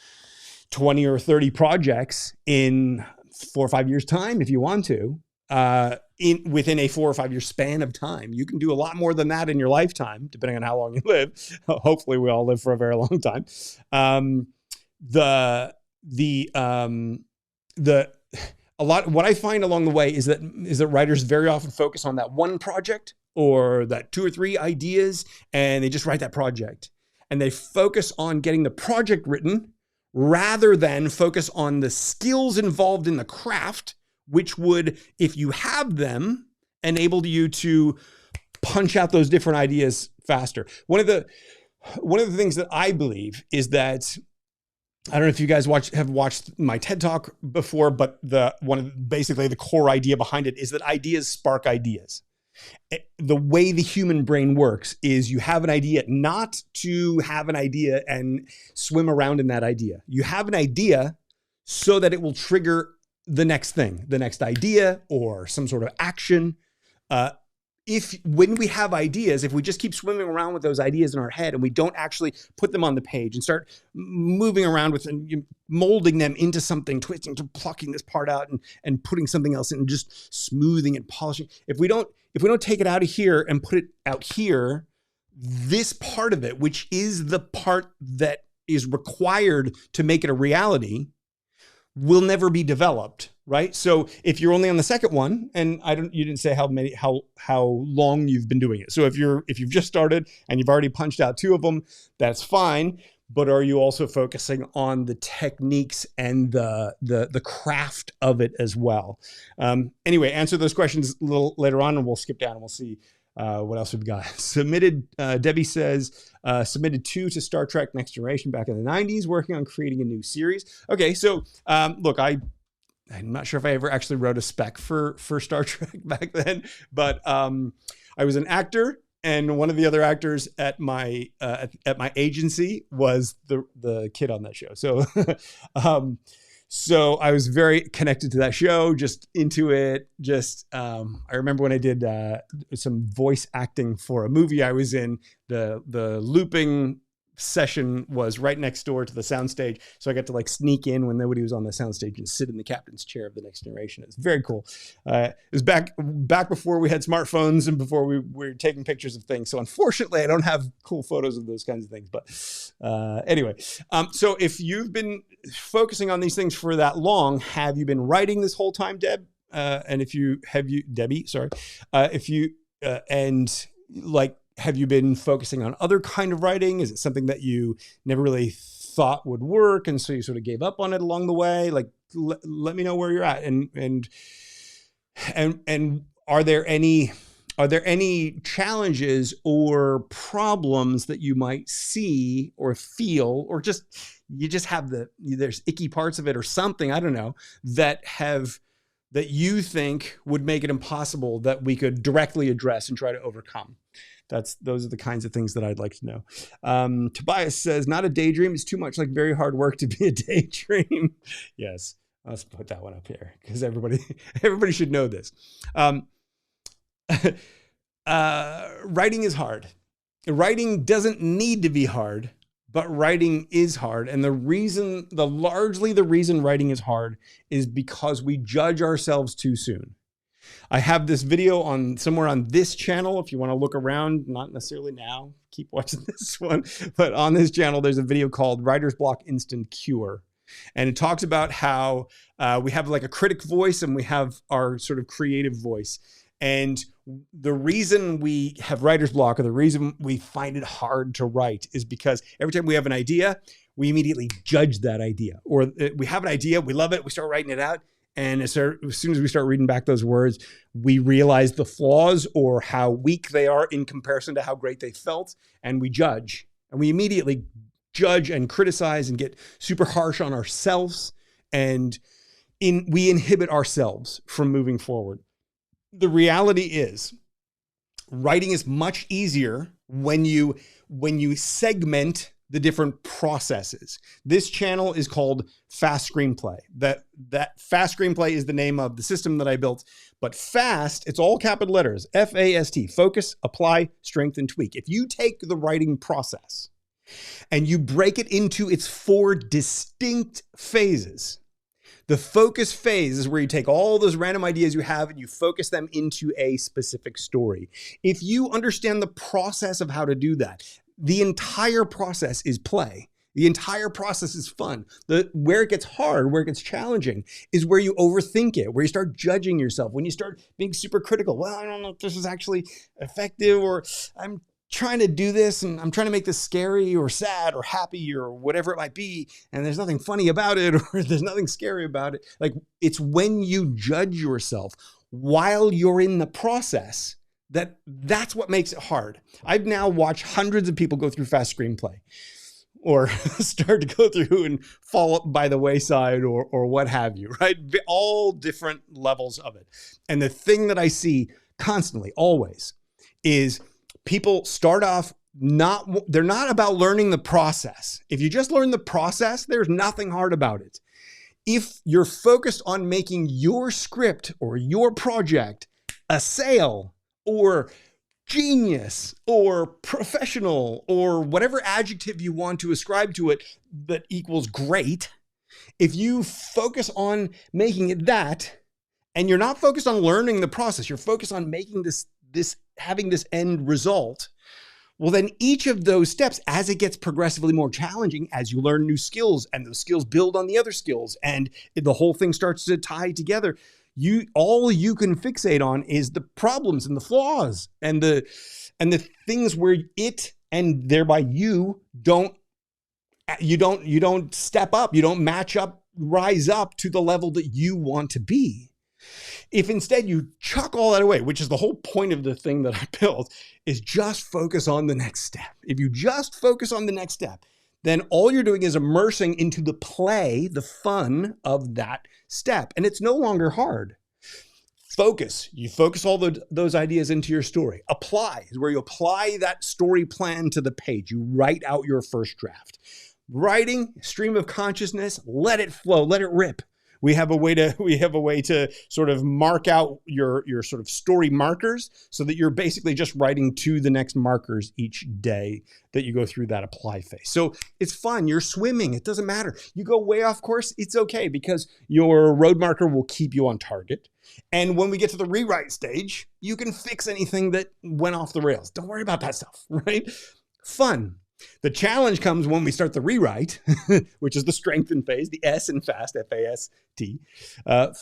20 or 30 projects in 4 or 5 years' time if you want to. Within a 4 or 5 year span of time. You can do a lot more than that in your lifetime, depending on how long you live. Hopefully we all live for a very long time. What I find along the way is that writers very often focus on that one project or that 2 or 3 ideas, and they just write that project, and they focus on getting the project written rather than focus on the skills involved in the craft, which would, if you have them, enable you to punch out those different ideas faster. One of the things that I believe is that, I don't know if you guys have watched my TED Talk before, but basically the core idea behind it is that ideas spark ideas. The way the human brain works is you have an idea, not to have an idea and swim around in that idea. You have an idea so that it will trigger the next thing, the next idea or some sort of action. When we have ideas, if we just keep swimming around with those ideas in our head and we don't actually put them on the page and start moving around with and molding them into something, twisting, plucking this part out and putting something else in and just smoothing and polishing. If we don't take it out of here and put it out here, this part of it, which is the part that is required to make it a reality, will never be developed, right? So if you're only on the second one, and you didn't say how long you've been doing it. So if you've just started and you've already punched out 2 of them, that's fine. But are you also focusing on the techniques and the craft of it as well? Anyway, answer those questions a little later on, and we'll skip down and we'll see what else we've got. Debbie says, submitted 2 to Star Trek Next Generation back in the 90s, working on creating a new series. Okay, so look, I'm not sure if I ever actually wrote a spec for Star Trek back then, but I was an actor, and one of the other actors at my agency was the kid on that show. So so I was very connected to that show, just into it. I remember when I did some voice acting for a movie I was in, the looping session was right next door to the soundstage. So I got to sneak in when nobody was on the soundstage and sit in the captain's chair of the Next Generation. It's very cool. It was back before we had smartphones and before we were taking pictures of things. So unfortunately, I don't have cool photos of those kinds of things. But anyway, so if you've been focusing on these things for that long, have you been writing this whole time, Deb? And Debbie, sorry. Have you been focusing on other kind of writing? Is it something that you never really thought would work, and so you sort of gave up on it along the way? Let me know where you're at, and are there any Are there any challenges or problems that you might see or feel, or just you just have there's icky parts of it or something, I don't know, that you think would make it impossible that we could directly address and try to overcome? Those are the kinds of things that I'd like to know. Tobias says, not a daydream. It's too much like very hard work to be a daydream. Yes, let's put that one up here because everybody should know this. Writing is hard. Writing doesn't need to be hard, but writing is hard. And largely the reason writing is hard is because we judge ourselves too soon. I have this video somewhere on this channel. If you want to look around, not necessarily now, keep watching this one, but on this channel, there's a video called Writer's Block Instant Cure. And it talks about how we have like a critic voice and we have our sort of creative voice. And the reason we have writer's block, or the reason we find it hard to write, is because every time we have an idea, we immediately judge that idea. Or we have an idea, we love it, we start writing it out. And as soon as we start reading back those words, we realize the flaws or how weak they are in comparison to how great they felt. And we judge. And we immediately judge and criticize and get super harsh on ourselves. And we inhibit ourselves from moving forward. The reality is, writing is much easier when you segment the different processes. This channel is called Fast Screenplay. That Fast Screenplay is the name of the system that I built. But fast, it's all capital letters, F-A-S-T, focus, apply, strengthen, tweak. If you take the writing process and you break it into its 4 distinct phases, the focus phase is where you take all those random ideas you have and you focus them into a specific story. If you understand the process of how to do that, the entire process is play. The entire process is fun. Where it gets hard, where it gets challenging, is where you overthink it, where you start judging yourself, when you start being super critical. Well, I don't know if this is actually effective, or I'm trying to do this and I'm trying to make this scary or sad or happy or whatever it might be, and there's nothing funny about it, or there's nothing scary about it. Like, it's when you judge yourself while you're in the process that's what makes it hard. I've now watched hundreds of people go through Fast Screenplay, or start to go through and fall up by the wayside, or what have you, right? All different levels of it. And the thing that I see constantly, always, is people start off they're not about learning the process. If you just learn the process, there's nothing hard about it. If you're focused on making your script or your project a sale, or genius, or professional, or whatever adjective you want to ascribe to it that equals great, if you focus on making it that, and you're not focused on learning the process, you're focused on making having this end result, well, then each of those steps, as it gets progressively more challenging, as you learn new skills and those skills build on the other skills, and the whole thing starts to tie together, all you can fixate on is the problems and the flaws and the things where it, and thereby you don't step up, you don't match up, rise up to the level that you want to be. If instead you chuck all that away, which is the whole point of the thing that I built, is just focus on the next step. If you just focus on the next step, then all you're doing is immersing into the play, the fun of that step. And it's no longer hard. Focus. You focus all those ideas into your story. Apply is where you apply that story plan to the page. You write out your first draft. Writing, stream of consciousness, let it flow, let it rip. We have a way to sort of mark out your sort of story markers, so that you're basically just writing to the next markers each day that you go through that apply phase. So it's fun. You're swimming. It doesn't matter. You go way off course. It's okay, because your road marker will keep you on target. And when we get to the rewrite stage, you can fix anything that went off the rails. Don't worry about that stuff, right? Fun. The challenge comes when we start the rewrite, which is the strengthen phase, the S in fast, F-A-S-T.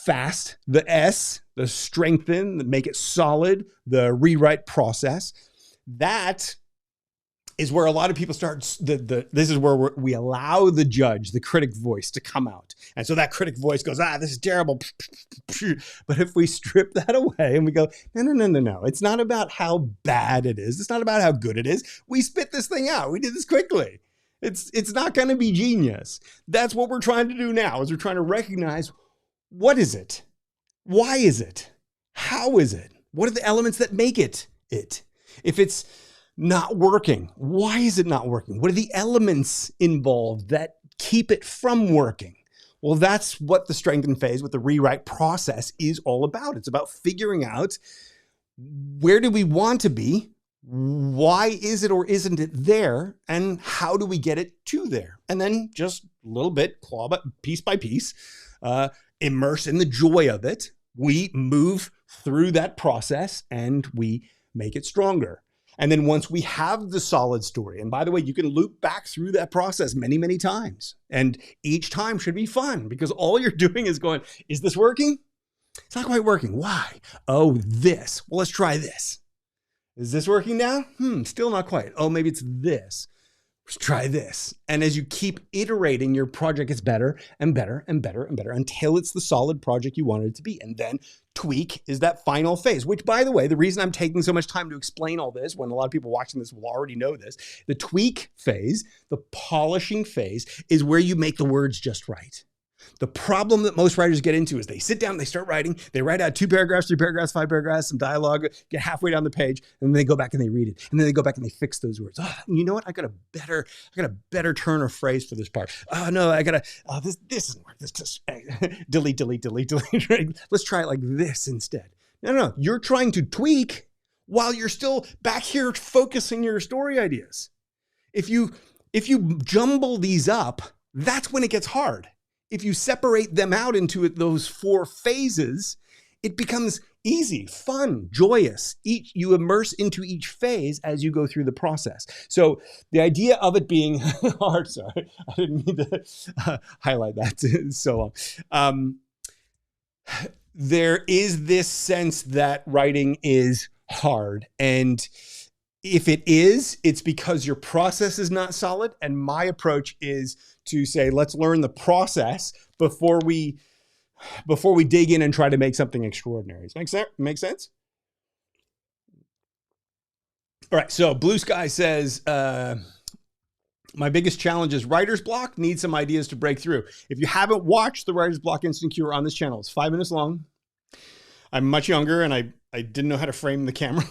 Fast, the S, the strengthen, the make it solid, the rewrite process. That is where a lot of people start. This is where we allow the judge, the critic voice, to come out. And so that critic voice goes, this is terrible. But if we strip that away and we go, no. It's not about how bad it is. It's not about how good it is. We spit this thing out. We did this quickly. It's not going to be genius. That's what we're trying to do now, is we're trying to recognize, what is it? Why is it? How is it? What are the elements that make it? If it's not working, why is it not working? What are the elements involved that keep it from working? Well, that's what the strengthen phase, what the rewrite process is all about. It's about figuring out, where do we want to be? Why is it or isn't it there? And how do we get it to there? And then just a little bit, piece by piece, immerse in the joy of it. We move through that process and we make it stronger. And then once we have the solid story, and by the way, you can loop back through that process many, many times. And each time should be fun, because all you're doing is going, is this working? It's not quite working. Why? Oh, this. Well, let's try this. Is this working now? Still not quite. Oh, maybe it's this. Let's try this. And as you keep iterating, your project gets better and better and better and better until it's the solid project you wanted it to be. And then tweak is that final phase, which, by the way, the reason I'm taking so much time to explain all this, when a lot of people watching this will already know this, the tweak phase, the polishing phase, is where you make the words just right. The problem that most writers get into is they sit down, they start writing, they write out 2 paragraphs, 3 paragraphs, 5 paragraphs, some dialogue, get halfway down the page, and then they go back and they read it. And then they go back and they fix those words. You know what? I got a better turn of phrase for this part. This doesn't work. This just delete. Let's try it like this instead. No. You're trying to tweak while you're still back here focusing your story ideas. If you jumble these up, that's when it gets hard. If you separate them out into those 4 phases, it becomes easy, fun, joyous. You immerse into each phase as you go through the process. So the idea of it being hard, sorry, I didn't mean to highlight that so long. There is this sense that writing is hard. And if it is, it's because your process is not solid. And my approach is to say, let's learn the process before we dig in and try to make something extraordinary. Does that make sense? All right. So Blue Sky says, my biggest challenge is writer's block. Need some ideas to break through. If you haven't watched the Writer's Block Instant Cure on this channel, it's 5 minutes long. I'm much younger and I didn't know how to frame the camera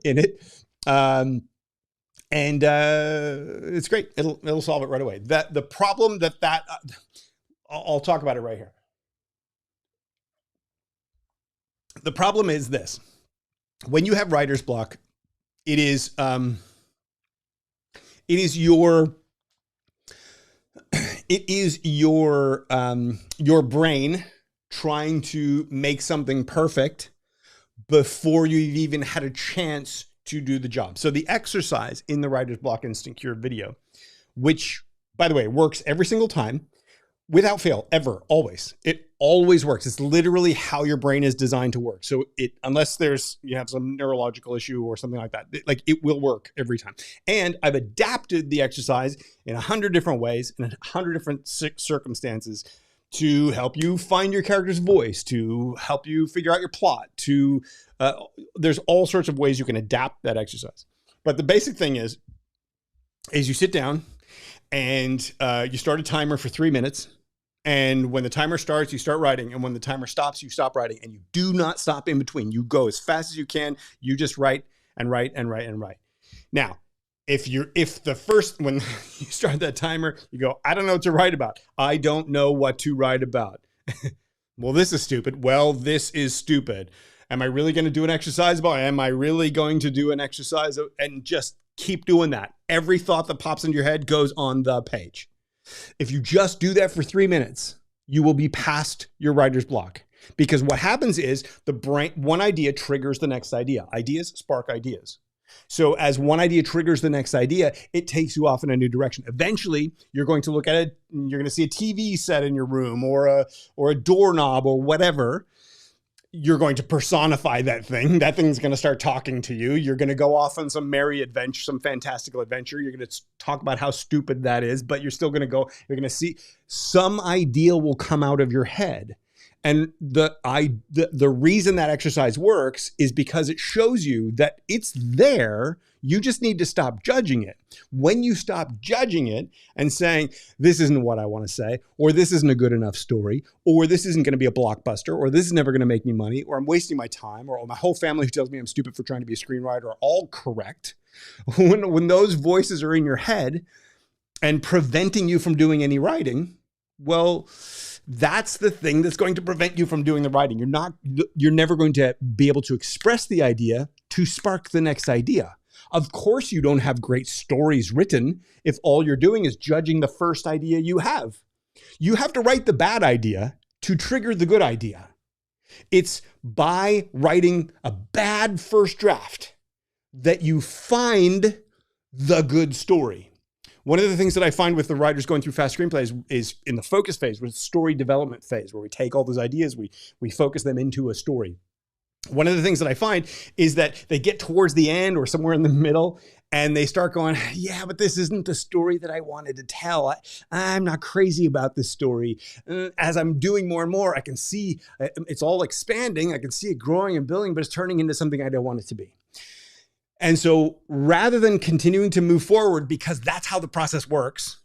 in it. And it's great. It'll solve it right away. The problem I'll talk about it right here. The problem is this: when you have writer's block, it is your brain trying to make something perfect before you've even had a chance to do the job. So the exercise in the Writer's Block Instant Cure video, which, by the way, works every single time without fail, ever, always. It always works. It's literally how your brain is designed to work. So unless you have some neurological issue or something like that, it will work every time. And I've adapted the exercise in 100 different ways, in 100 different circumstances, to help you find your character's voice, to help you figure out your plot, there's all sorts of ways you can adapt that exercise. But the basic thing is you sit down and you start a timer for 3 minutes. And when the timer starts, you start writing. And when the timer stops, you stop writing. And you do not stop in between. You go as fast as you can. You just write and write and write and write. Now, when you start that timer, you go, I don't know what to write about. I don't know what to write about. Well, this is stupid. Well, this is stupid. Am I really going to do an exercise about it? Am I really going to do an exercise? And just keep doing that. Every thought that pops into your head goes on the page. If you just do that for 3 minutes, you will be past your writer's block. Because what happens is the brain, one idea triggers the next idea. Ideas spark ideas. So as one idea triggers the next idea, it takes you off in a new direction. Eventually, you're going to look at it, and you're going to see a TV set in your room or a doorknob or whatever. you're going to personify that thing. That thing's going to start talking to you. You're going to go off on some merry adventure, some fantastical adventure. You're going to talk about how stupid that is, but you're still going to go, you're going to see some idea will come out of your head. And the reason that exercise works is because it shows you that it's there. You just need to stop judging it. When you stop judging it and saying, this isn't what I want to say, or this isn't a good enough story, or this isn't going to be a blockbuster, or this is never going to make me money, or I'm wasting my time, or my whole family who tells me I'm stupid for trying to be a screenwriter are all correct. When those voices are in your head and preventing you from doing any writing, well, that's the thing that's going to prevent you from doing the writing. You're never going to be able to express the idea to spark the next idea. Of course, you don't have great stories written if all you're doing is judging the first idea you have. You have to write the bad idea to trigger the good idea. It's by writing a bad first draft that you find the good story. One of the things that I find with the writers going through fast screenplays is in the focus phase, with story development phase, where we take all those ideas, we focus them into a story. One of the things that I find is that they get towards the end or somewhere in the middle and they start going, yeah, but this isn't the story that I wanted to tell. I'm not crazy about this story. As I'm doing more and more, I can see it's all expanding. I can see it growing and building, but it's turning into something I don't want it to be. And so rather than continuing to move forward, because that's how the process works,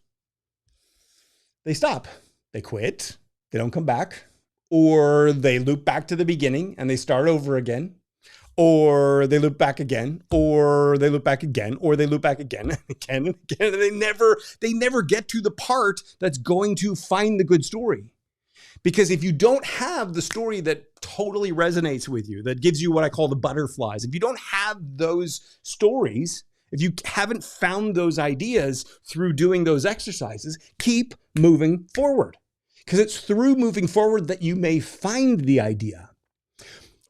they stop, they quit, they don't come back, or they loop back to the beginning and they start over again, or they loop back again, or they loop back again, or they loop back again and again and again. And they never get to the part that's going to find the good story. Because if you don't have the story that totally resonates with you, that gives you what I call the butterflies, if you don't have those stories, if you haven't found those ideas through doing those exercises, keep moving forward. Because it's through moving forward that you may find the idea.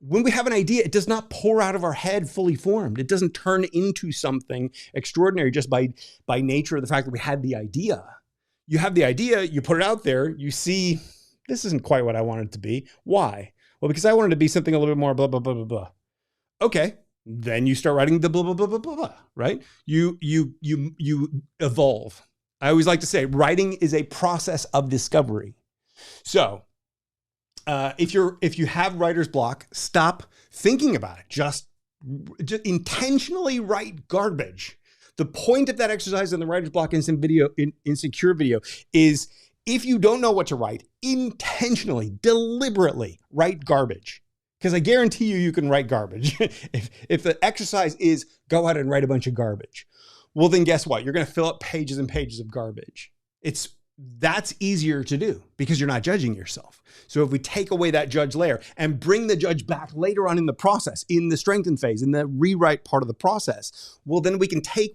When we have an idea, it does not pour out of our head fully formed. It doesn't turn into something extraordinary just by nature of the fact that we had the idea. You have the idea, you put it out there, you see, this isn't quite what I wanted it to be. Why? Well, because I wanted it to be something a little bit more blah, blah, blah, blah, blah. Okay. Then you start writing the blah, blah, blah, blah, blah, blah, right? You evolve. I always like to say writing is a process of discovery. So if you have writer's block, stop thinking about it. Just intentionally write garbage. The point of that exercise in the writer's block insecure video is, if you don't know what to write, intentionally, deliberately write garbage. Because I guarantee you can write garbage. If the exercise is go out and write a bunch of garbage, well, then guess what? You're going to fill up pages and pages of garbage. That's easier to do because you're not judging yourself. So if we take away that judge layer and bring the judge back later on in the process, in the strengthen phase, in the rewrite part of the process, well, then we can take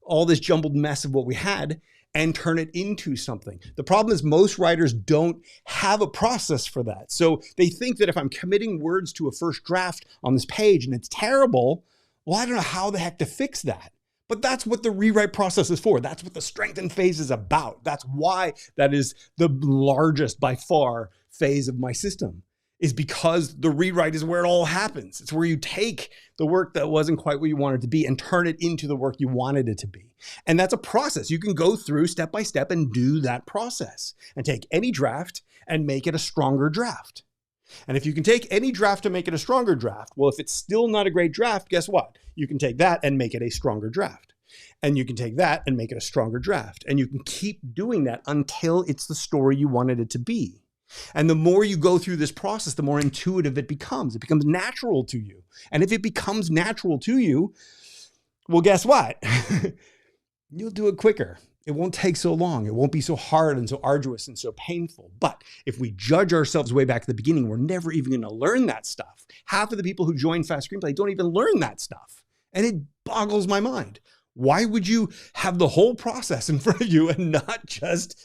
all this jumbled mess of what we had and turn it into something. The problem is most writers don't have a process for that. So they think that if I'm committing words to a first draft on this page and it's terrible, well, I don't know how the heck to fix that. But that's what the rewrite process is for. That's what the strengthen phase is about. That's why that is the largest by far phase of my system, is because the rewrite is where it all happens. It's where you take the work that wasn't quite what you wanted it to be and turn it into the work you wanted it to be. And that's a process. You can go through step by step and do that process and take any draft and make it a stronger draft. And if you can take any draft to make it a stronger draft, well, if it's still not a great draft, guess what? You can take that and make it a stronger draft. And you can take that and make it a stronger draft. And you can keep doing that until it's the story you wanted it to be. And the more you go through this process, the more intuitive it becomes. It becomes natural to you. And if it becomes natural to you, well, guess what? You'll do it quicker. It won't take so long. It won't be so hard and so arduous and so painful. But if we judge ourselves way back at the beginning, we're never even going to learn that stuff. Half of the people who join Fast Screenplay don't even learn that stuff. And it boggles my mind. Why would you have the whole process in front of you and not just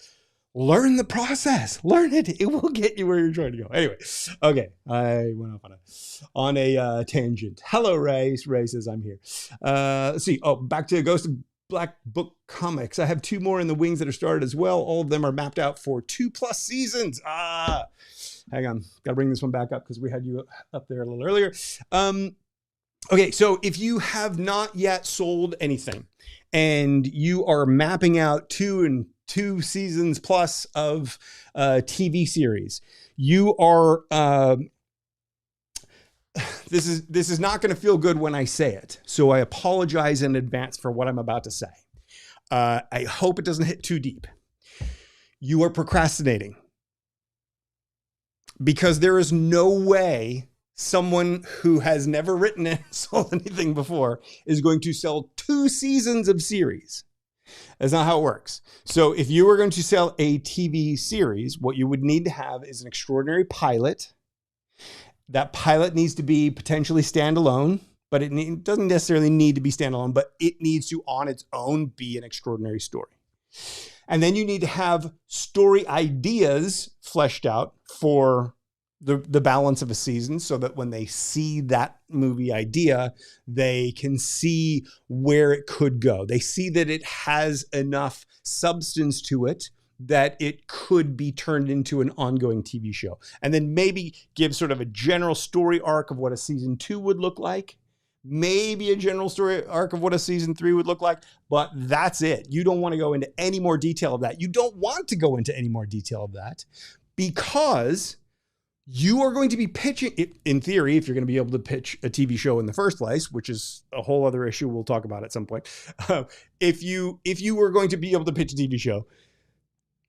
learn the process? Learn it. It will get you where you're trying to go. Anyway, okay. I went off on a tangent. Hello, Ray. Ray says I'm here. Let's see. Oh, back to Ghost of Black Book comics. I have 2 more in the wings that are started as well. All of them are mapped out for 2+ seasons. Hang on. Got to bring this one back up because we had you up there a little earlier. Okay, so if you have not yet sold anything and you are mapping out 2 seasons plus of TV series, you are, this is not going to feel good when I say it. So I apologize in advance for what I'm about to say. I hope it doesn't hit too deep. You are procrastinating because there is no way someone who has never written and sold anything before is going to sell 2 seasons of series. That's not how it works. So if you were going to sell a TV series, what you would need to have is an extraordinary pilot. That pilot needs to be potentially standalone, but it doesn't necessarily need to be standalone, but it needs to on its own be an extraordinary story. And then you need to have story ideas fleshed out for the balance of a season so that when they see that movie idea, they can see where it could go. They see that it has enough substance to it that it could be turned into an ongoing TV show. And then maybe give sort of a general story arc of what a season 2 would look like. Maybe a general story arc of what a season 3 would look like, but that's it. You don't want to go into any more detail of that. You don't want to go into any more detail of that because you are going to be pitching, in theory, if you're going to be able to pitch a TV show in the first place, which is a whole other issue we'll talk about at some point. If you were going to be able to pitch a TV show,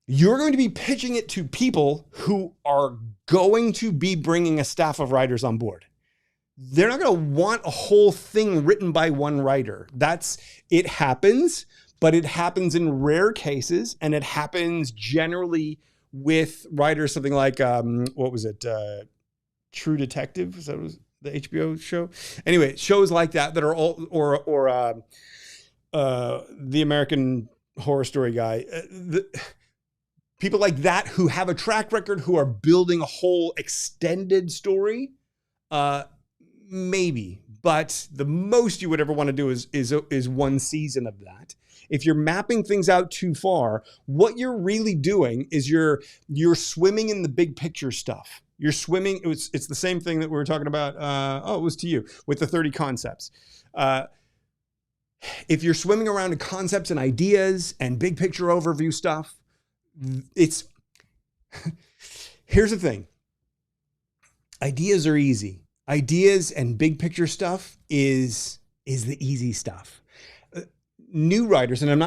you're going to be pitching it to people who are going to be bringing a staff of writers on board. They're not going to want a whole thing written by one writer. It happens, but it happens in rare cases, and it happens generally with writers, something like, what was it? True Detective? That was the HBO show. Anyway, shows like that are all, or the American Horror Story guy, people like that who have a track record, who are building a whole extended story. Maybe, but the most you would ever want to do is 1 season of that. If you're mapping things out too far, what you're really doing is you're swimming in the big picture stuff. You're swimming. It's the same thing that we were talking about. It was to you with the 30 concepts. If you're swimming around in concepts and ideas and big picture overview stuff, here's the thing. Ideas are easy. Ideas and big picture stuff is the easy stuff. New writers, and I'm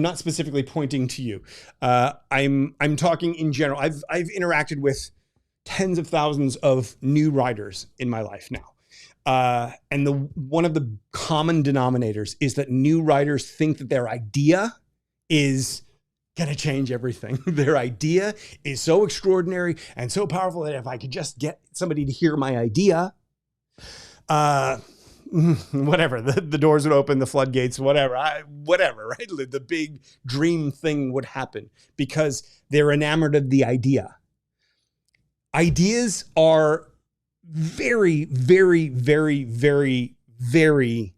not specifically pointing to you. I'm talking in general. I've interacted with tens of thousands of new writers in my life now. And one of the common denominators is that new writers think that their idea is going to change everything. Their idea is so extraordinary and so powerful that if I could just get somebody to hear my idea, whatever, the doors would open, the floodgates, whatever, right? The big dream thing would happen because they're enamored of the idea. Ideas are very, very, very, very, very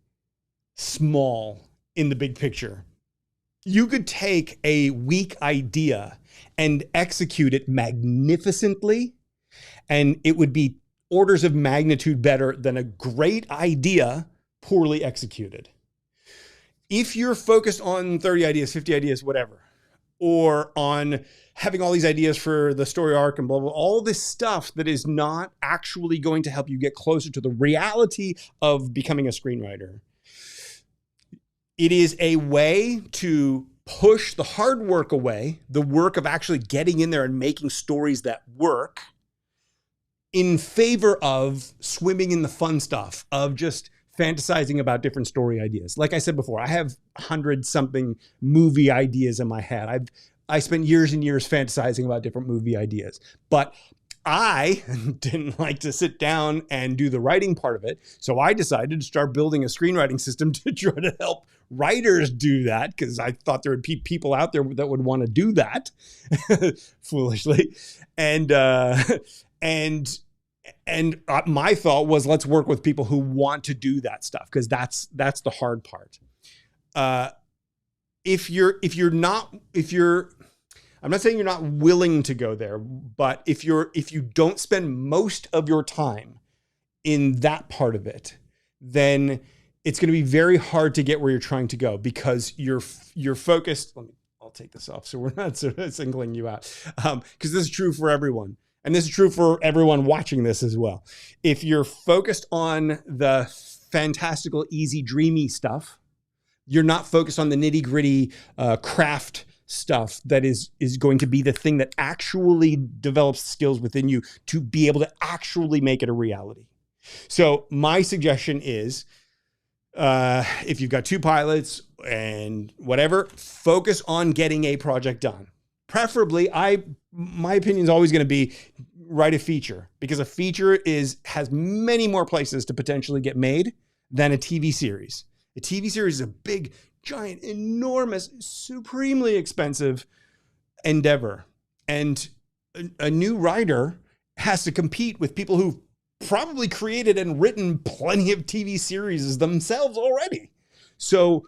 small in the big picture. You could take a weak idea and execute it magnificently, and it would be orders of magnitude better than a great idea poorly executed. If you're focused on 30 ideas, 50 ideas, whatever, or on having all these ideas for the story arc and blah, blah, all this stuff that is not actually going to help you get closer to the reality of becoming a screenwriter, it is a way to push the hard work away, the work of actually getting in there and making stories that work, in favor of swimming in the fun stuff of just fantasizing about different story ideas. Like I said before, I have 100-something movie ideas in my head. I spent years and years fantasizing about different movie ideas, but I didn't like to sit down and do the writing part of it. So I decided to start building a screenwriting system to try to help writers do that, because I thought there would be people out there that would want to do that foolishly. And my thought was, let's work with people who want to do that stuff, because that's the hard part. I'm not saying you're not willing to go there, but if you don't spend most of your time in that part of it, then it's going to be very hard to get where you're trying to go because you're focused. I'll take this off so we're not sort of singling you out, because this is true for everyone. And this is true for everyone watching this as well. If you're focused on the fantastical, easy, dreamy stuff, you're not focused on the nitty gritty craft stuff that is going to be the thing that actually develops skills within you to be able to actually make it a reality. So my suggestion is, if you've got 2 pilots and whatever, focus on getting a project done. Preferably, my opinion is always going to be write a feature, because a feature has many more places to potentially get made than a TV series. A TV series is a big, giant, enormous, supremely expensive endeavor. And a new writer has to compete with people who've probably created and written plenty of TV series themselves already. So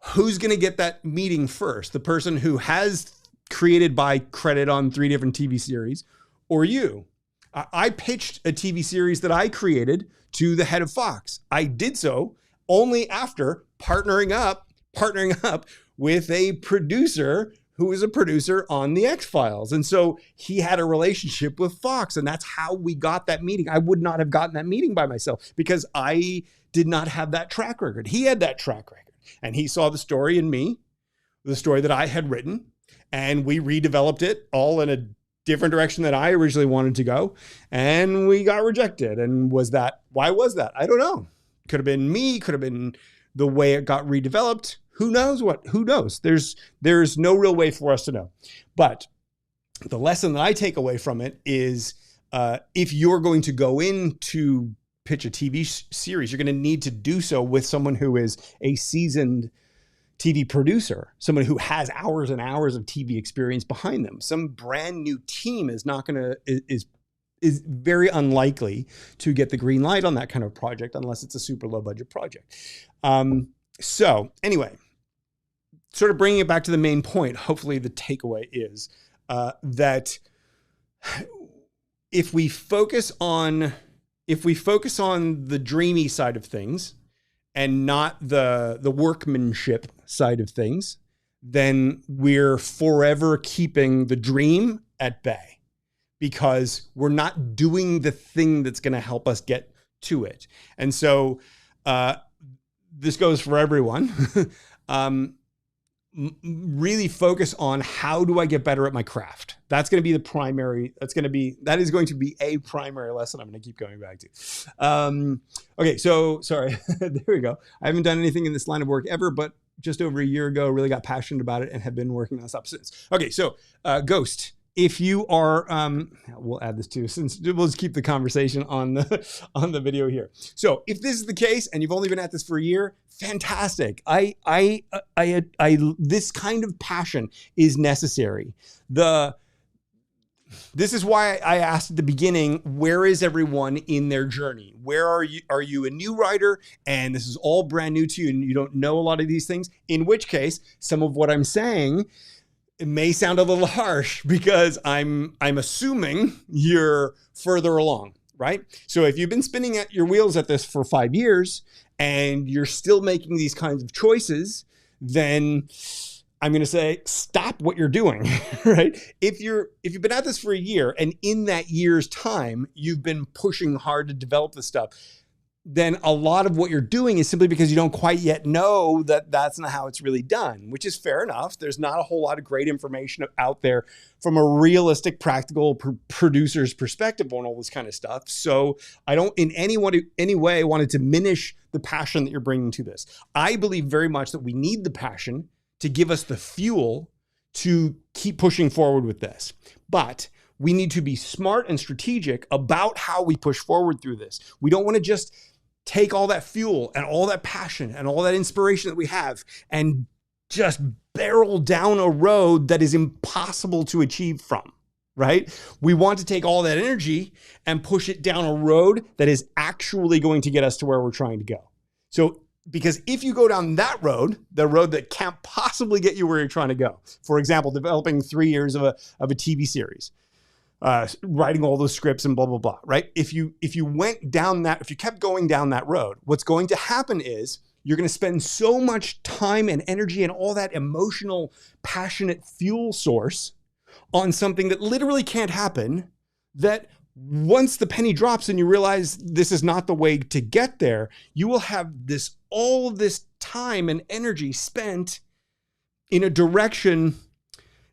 who's going to get that meeting first? The person who has created by credit on 3 different TV series, or you? I pitched a TV series that I created to the head of Fox. I did so only after partnering up with a producer who is a producer on the X-Files. And so he had a relationship with Fox, and that's how we got that meeting. I would not have gotten that meeting by myself because I did not have that track record. He had that track record, and he saw the story in me, the story that I had written, and we redeveloped it all in a different direction than I originally wanted to go. And we got rejected. And why was that? I don't know. Could have been me, could have been the way it got redeveloped. Who knows what? Who knows? There's no real way for us to know. But the lesson that I take away from it is, if you're going to go in to pitch a TV series, you're going to need to do so with someone who is a seasoned TV producer, someone who has hours and hours of TV experience behind them. Some brand new team is very unlikely to get the green light on that kind of project unless it's a super low budget project. So anyway, sort of bringing it back to the main point, hopefully the takeaway is that if we focus on the dreamy side of things and not the workmanship side of things, then we're forever keeping the dream at bay because we're not doing the thing that's going to help us get to it. And so this goes for everyone. Really focus on how do I get better at my craft. That is going to be a primary lesson I'm going to keep going back to. Okay, so sorry, there we go. I haven't done anything in this line of work ever, but just over a year ago, really got passionate about it and have been working on this up since. Okay, so Ghost, if you are, we'll add this too, since we'll just keep the conversation on the video here. So if this is the case and you've only been at this for a year, fantastic. This kind of passion is necessary. This is why I asked at the beginning, where is everyone in their journey? Where are you? Are you a new writer and this is all brand new to you and you don't know a lot of these things? In which case, some of what I'm saying, it may sound a little harsh because I'm assuming you're further along, right? So if you've been spinning at your wheels at this for 5 years and you're still making these kinds of choices, then I'm going to say, stop what you're doing, right? If you've been at this for a year and in that year's time, you've been pushing hard to develop this stuff, then a lot of what you're doing is simply because you don't quite yet know that that's not how it's really done, which is fair enough. There's not a whole lot of great information out there from a realistic, practical producer's perspective on all this kind of stuff. So I don't in any way want to diminish the passion that you're bringing to this. I believe very much that we need the passion to give us the fuel to keep pushing forward with this. But we need to be smart and strategic about how we push forward through this. We don't want to just take all that fuel and all that passion and all that inspiration that we have and just barrel down a road that is impossible to achieve from, right? We want to take all that energy and push it down a road that is actually going to get us to where we're trying to go. So Because if you go down that road, the road that can't possibly get you where you're trying to go, for example, developing 3 years of a TV series, writing all those scripts and blah, blah, blah, right? If you kept going down that road, what's going to happen is you're going to spend so much time and energy and all that emotional, passionate fuel source on something that literally can't happen, that once the penny drops and you realize this is not the way to get there, you will have all this time and energy spent in a direction.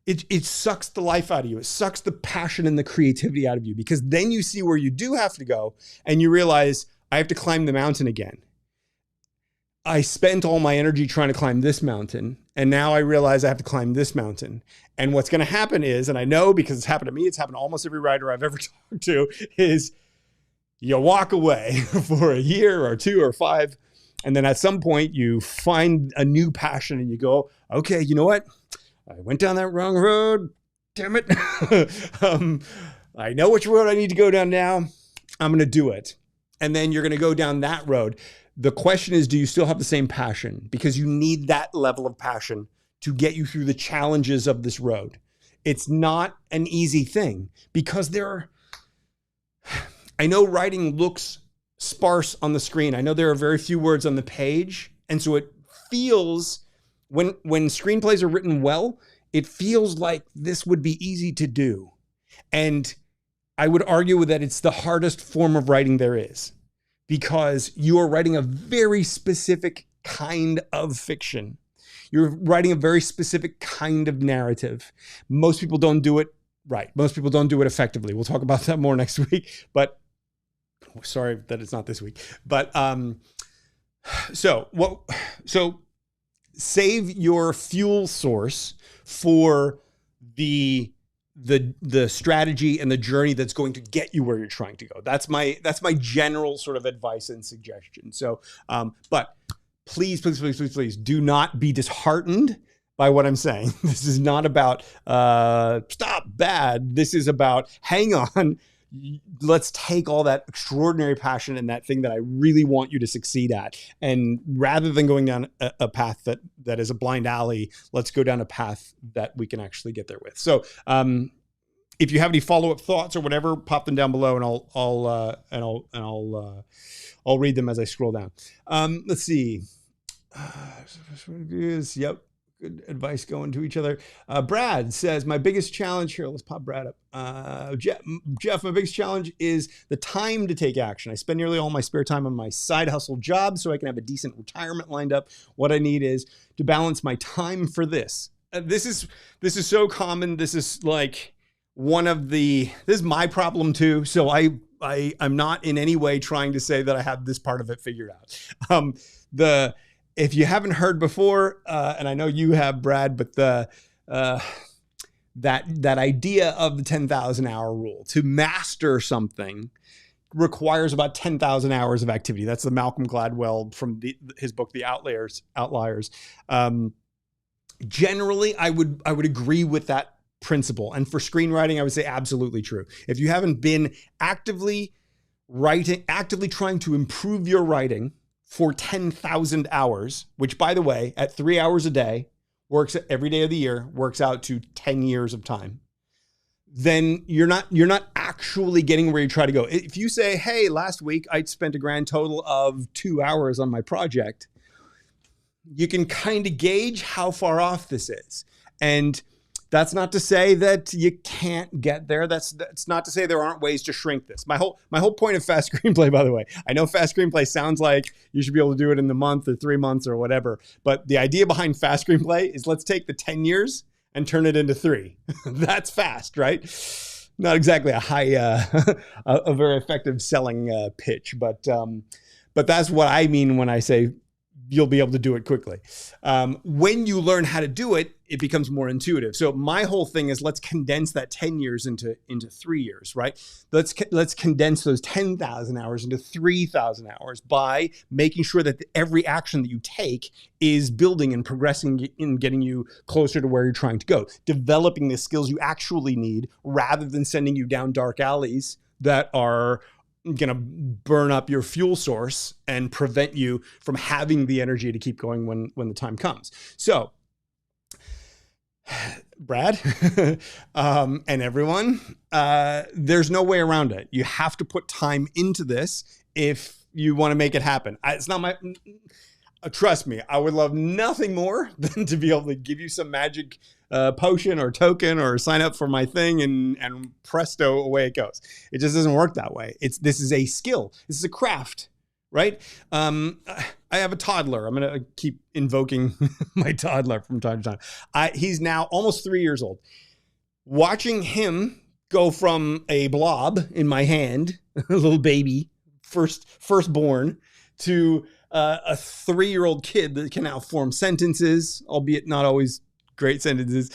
It sucks the life out of you. It sucks the passion and the creativity out of you, because then you see where you do have to go and you realize, I have to climb the mountain again. I spent all my energy trying to climb this mountain, and now I realize I have to climb this mountain. And what's going to happen is, and I know because it's happened to me, it's happened to almost every writer I've ever talked to, is you walk away for a year or 2 or 5, and then at some point you find a new passion and you go, okay, you know what? I went down that wrong road. Damn it. I know which road I need to go down now. I'm going to do it. And then you're going to go down that road. The question is, do you still have the same passion? Because you need that level of passion to get you through the challenges of this road. It's not an easy thing, because I know writing looks sparse on the screen. I know there are very few words on the page. And so it feels, when screenplays are written well, it feels like this would be easy to do. And I would argue that it's the hardest form of writing there is, because you are writing a very specific kind of fiction. You're writing a very specific kind of narrative. Most people don't do it right. Most people don't do it effectively. We'll talk about that more next week, but sorry that it's not this week. But so save your fuel source for the strategy and the journey that's going to get you where you're trying to go. That's my general sort of advice and suggestion. So, but please do not be disheartened by what I'm saying. This is not about stop bad. This is about hang on. Let's take all that extraordinary passion and that thing that I really want you to succeed at. And rather than going down a path that is a blind alley, let's go down a path that we can actually get there with. So if you have any follow-up thoughts or whatever, pop them down below, and I'll read them as I scroll down. Let's see. Yep. Good advice going to each other. Brad says, my biggest challenge here, let's pop Brad up. Jeff, my biggest challenge is the time to take action. I spend nearly all my spare time on my side hustle job so I can have a decent retirement lined up. What I need is to balance my time for this. This is so common. This is like this is my problem too. So I'm not in any way trying to say that I have this part of it figured out. If you haven't heard before, and I know you have, Brad, but that idea of the 10,000 hour rule, to master something requires about 10,000 hours of activity. That's the Malcolm Gladwell from his book, The Outliers. Generally, I would agree with that principle. And for screenwriting, I would say absolutely true. If you haven't been actively trying to improve your writing for 10,000 hours, which, by the way, at 3 hours a day, works every day of the year, works out to 10 years of time, then you're not actually getting where you try to go. If you say, hey, last week I spent a grand total of 2 hours on my project, you can kind of gauge how far off this is. And that's not to say that you can't get there. That's not to say there aren't ways to shrink this. My whole point of fast screenplay, by the way, I know fast screenplay sounds like you should be able to do it in the month or 3 months or whatever. But the idea behind fast screenplay is, let's take the 10 years and turn it into 3. That's fast, right? Not exactly a very effective selling pitch, but that's what I mean when I say you'll be able to do it quickly. When you learn how to do it, it becomes more intuitive. So my whole thing is, let's condense that 10 years into 3 years, right? Let's condense those 10,000 hours into 3,000 hours by making sure that every action that you take is building and progressing and getting you closer to where you're trying to go. Developing the skills you actually need, rather than sending you down dark alleys that are going to burn up your fuel source and prevent you from having the energy to keep going when the time comes. So, Brad, and everyone, there's no way around it. You have to put time into this if you want to make it happen. It's not my, trust me, I would love nothing more than to be able to give you some magic potion or token or sign up for my thing and presto, away it goes. It just doesn't work that way. This is a skill. This is a craft, right? I have a toddler. I'm going to keep invoking my toddler from time to time. He's now almost 3 years old. Watching him go from a blob in my hand, a little baby, firstborn, to a 3-year-old kid that can now form sentences, albeit not always great sentences.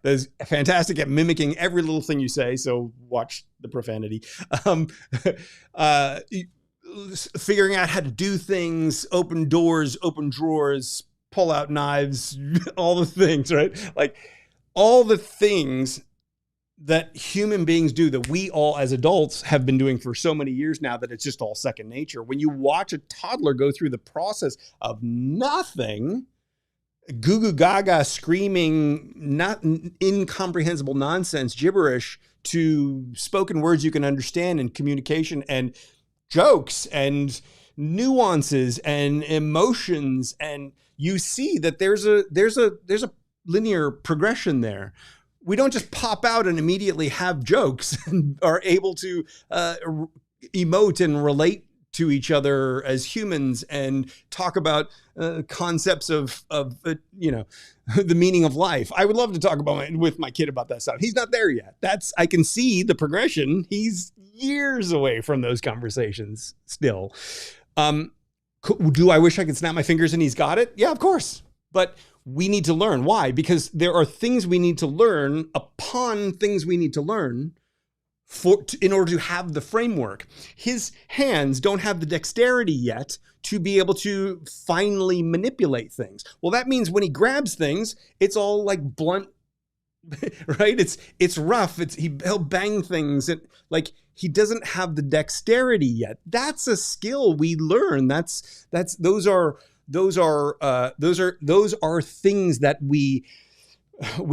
That's fantastic at mimicking every little thing you say. So watch the profanity. Figuring out how to do things, open doors, open drawers, pull out knives, all the things, right? Like all the things that human beings do that we all as adults have been doing for so many years now that it's just all second nature. When you watch a toddler go through the process of nothing, goo goo gaga, screaming, not incomprehensible nonsense, gibberish, to spoken words you can understand and communication and jokes and nuances and emotions, and you see that there's a linear progression there. We don't just pop out and immediately have jokes and are able to emote and relate to each other as humans and talk about concepts of the meaning of life. I would love to talk with my kid about that stuff. He's not there yet. I can see the progression. He's years away from those conversations still. Do I wish I could snap my fingers and he's got it? Yeah, of course. But we need to learn. Why? Because there are things we need to learn upon things we need to learn in order to have the framework. His hands don't have the dexterity yet to be able to finely manipulate things. Well, that means when he grabs things, it's all like blunt, right? It's rough. He'll bang things, and like he doesn't have the dexterity yet. That's a skill we learn. Those are things that we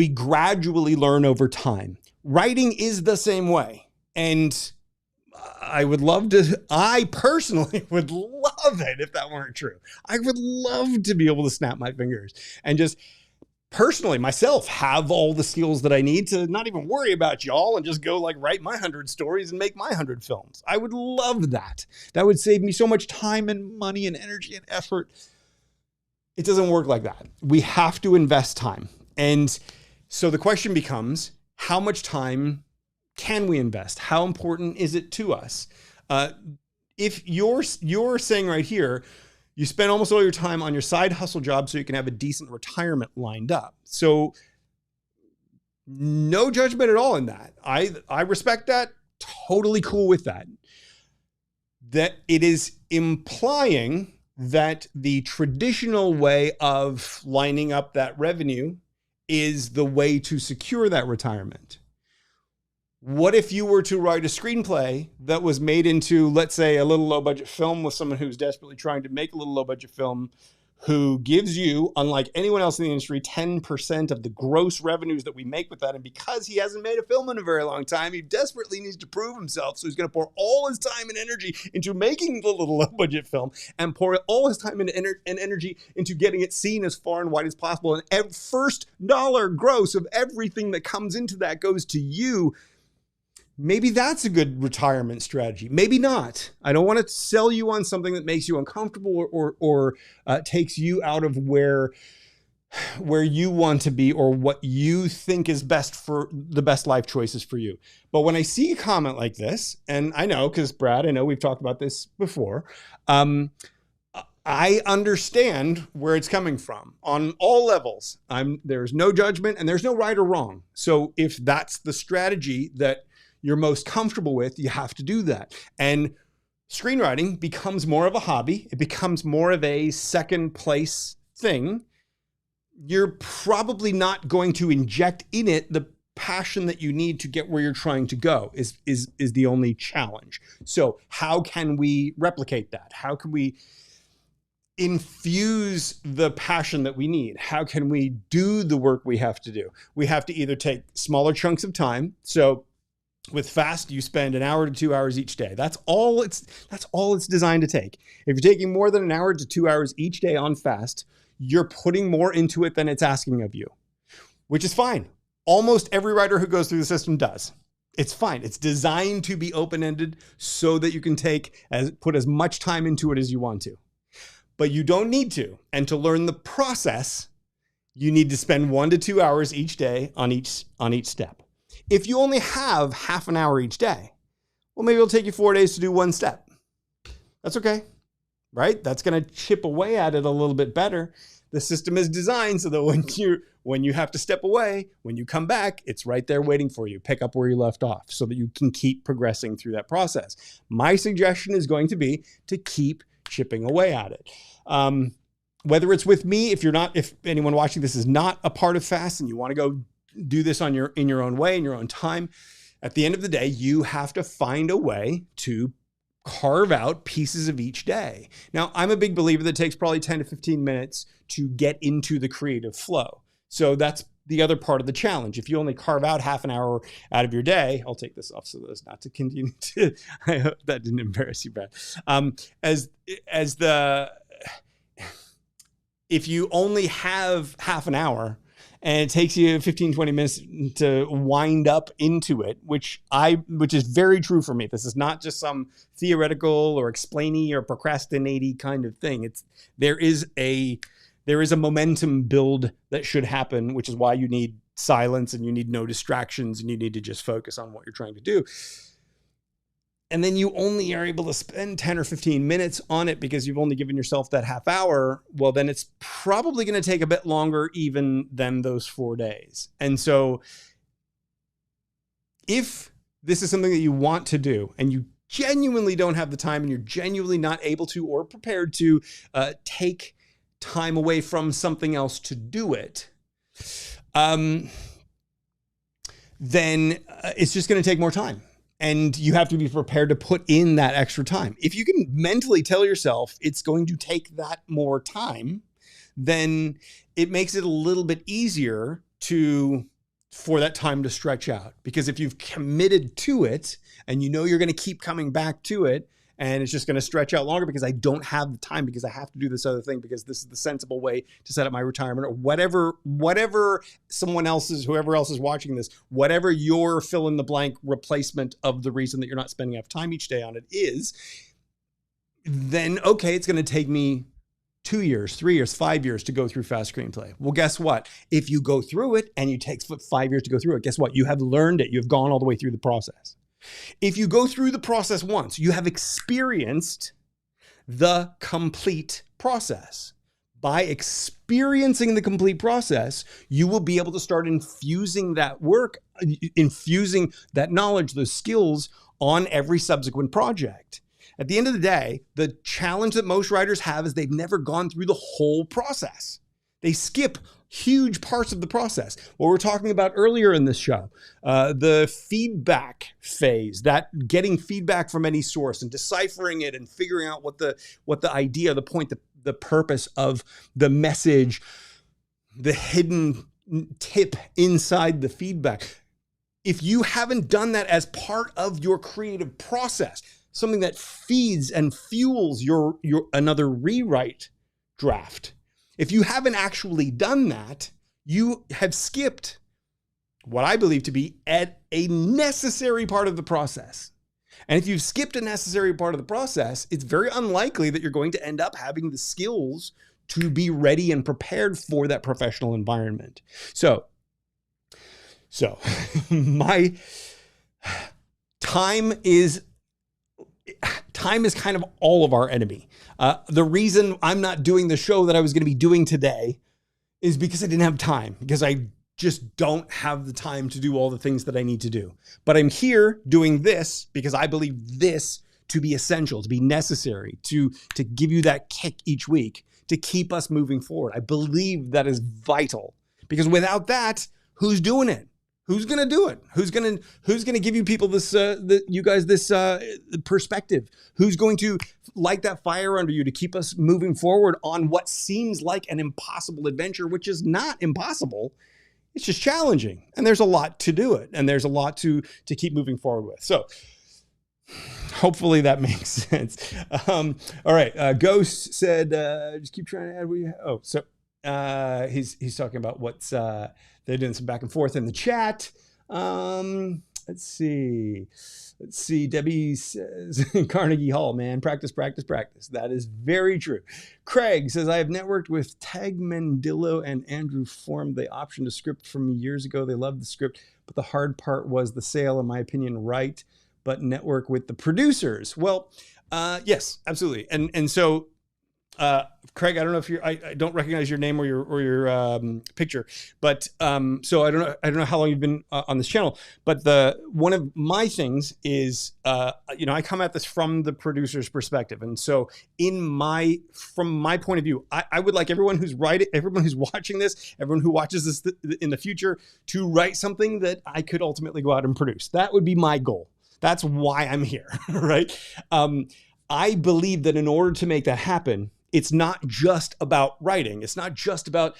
gradually learn over time. Writing is the same way. And I personally would love it if that weren't true. I would love to be able to snap my fingers and just personally myself have all the skills that I need to not even worry about y'all and just go like write my 100 stories and make my 100 films. I would love that. That would save me so much time and money and energy and effort. It doesn't work like that. We have to invest time. And so the question becomes, how much time can we invest? How important is it to us? If you're saying right here, you spend almost all your time on your side hustle job so you can have a decent retirement lined up. So no judgment at all in that. I respect that. Totally cool with that. That it is implying that the traditional way of lining up that revenue is the way to secure that retirement. What if you were to write a screenplay that was made into, let's say, a little low budget film with someone who's desperately trying to make a little low budget film, who gives you, unlike anyone else in the industry, 10% of the gross revenues that we make with that. And because he hasn't made a film in a very long time, he desperately needs to prove himself. So he's going to pour all his time and energy into making the little low budget film and pour all his time and energy into getting it seen as far and wide as possible. And every first dollar gross of everything that comes into that goes to you. Maybe that's a good retirement strategy. Maybe not. I don't want to sell you on something that makes you uncomfortable or takes you out of where you want to be or what you think is best for the best life choices for you. But when I see a comment like this, and I know, because Brad, I know we've talked about this before, I understand where it's coming from on all levels. There's no judgment and there's no right or wrong. So if that's the strategy that you're most comfortable with, you have to do that. And screenwriting becomes more of a hobby. It becomes more of a second place thing. You're probably not going to inject in it the passion that you need to get where you're trying to go is the only challenge. So how can we replicate that? How can we infuse the passion that we need? How can we do the work we have to do? We have to either take smaller chunks of time. So with FAST, you spend an hour to 2 hours each day. That's all it's designed to take. If you're taking more than an hour to 2 hours each day on FAST, you're putting more into it than it's asking of you, which is fine. Almost every writer who goes through the system does. It's fine. It's designed to be open-ended so that you can put as much time into it as you want to. But you don't need to. And to learn the process, you need to spend 1 to 2 hours each day on each step. If you only have half an hour each day, well, maybe it'll take you 4 days to do one step. That's okay, right? That's going to chip away at it a little bit better. The system is designed so that when you have to step away, when you come back, it's right there waiting for you. Pick up where you left off so that you can keep progressing through that process. My suggestion is going to be to keep chipping away at it. Whether it's with me, if anyone watching this is not a part of FAST and you want to go do this in your own way, in your own time, at the end of the day, you have to find a way to carve out pieces of each day. Now, I'm a big believer that it takes probably 10 to 15 minutes to get into the creative flow. So that's the other part of the challenge. If you only carve out half an hour out of your day, I'll take this off so as not to continue to, I hope that didn't embarrass you, Brad. If you only have half an hour and it takes you 15, 20 minutes to wind up into it, which is very true for me. This is not just some theoretical or explainy or procrastinating kind of thing. There is a momentum build that should happen, which is why you need silence and you need no distractions and you need to just focus on what you're trying to do. And then you only are able to spend 10 or 15 minutes on it because you've only given yourself that half hour. Well, then it's probably going to take a bit longer even than those 4 days. And so if this is something that you want to do and you genuinely don't have the time and you're genuinely not able to or prepared to take time away from something else to do it, then it's just going to take more time. And you have to be prepared to put in that extra time. If you can mentally tell yourself it's going to take that more time, then it makes it a little bit easier for that time to stretch out. Because if you've committed to it and you know you're going to keep coming back to it, and it's just going to stretch out longer because I don't have the time because I have to do this other thing because this is the sensible way to set up my retirement, or whatever whoever else is watching this, whatever your fill in the blank replacement of the reason that you're not spending enough time each day on it is, then okay, it's going to take me 2 years, 3 years, 5 years to go through Fast Screenplay. Well, guess what? If you go through it and you take 5 years to go through it, guess what? You have learned it. You've gone all the way through the process. If you go through the process once, you have experienced the complete process. By experiencing the complete process, you will be able to start infusing that work, infusing that knowledge, those skills on every subsequent project. At the end of the day, the challenge that most writers have is they've never gone through the whole process. They skip huge parts of the process. What we're talking about earlier in this show, the feedback phase, that getting feedback from any source and deciphering it and figuring out what the idea, the point, the purpose of the message, the hidden tip inside the feedback. If you haven't done that as part of your creative process, something that feeds and fuels your another rewrite draft, if you haven't actually done that, you have skipped what I believe to be a necessary part of the process. And if you've skipped a necessary part of the process, it's very unlikely that you're going to end up having the skills to be ready and prepared for that professional environment. So my time is kind of all of our enemy. The reason I'm not doing the show that I was going to be doing today is because I didn't have time, because I just don't have the time to do all the things that I need to do. But I'm here doing this because I believe this to be essential, to be necessary, to give you that kick each week, to keep us moving forward. I believe that is vital, because without that, who's doing it? Who's going to do it? Who's going to give you people this, perspective? Who's going to light that fire under you to keep us moving forward on what seems like an impossible adventure, which is not impossible. It's just challenging, and there's a lot to do it, and there's a lot to keep moving forward with. So hopefully that makes sense. All right. Ghost said, just keep trying to add. He's talking about what's, they're doing some back and forth in the chat. Let's see. Debbie says, Carnegie Hall, man, practice. That is very true. Craig says, I have networked with Tag Mendillo and Andrew Form. They optioned a script from me years ago. They loved the script, but the hard part was the sale, in my opinion, right? But network with the producers. Well, yes, absolutely. And so, Craig, I don't know if I don't recognize your name or your picture, but so I don't know how long you've been on this channel, but one of my things is, I come at this from the producer's perspective. And so from my point of view, I would like everyone who's watching this, everyone who watches this in the future, to write something that I could ultimately go out and produce. That would be my goal. That's why I'm here, right? I believe that in order to make that happen, it's not just about writing. It's not just about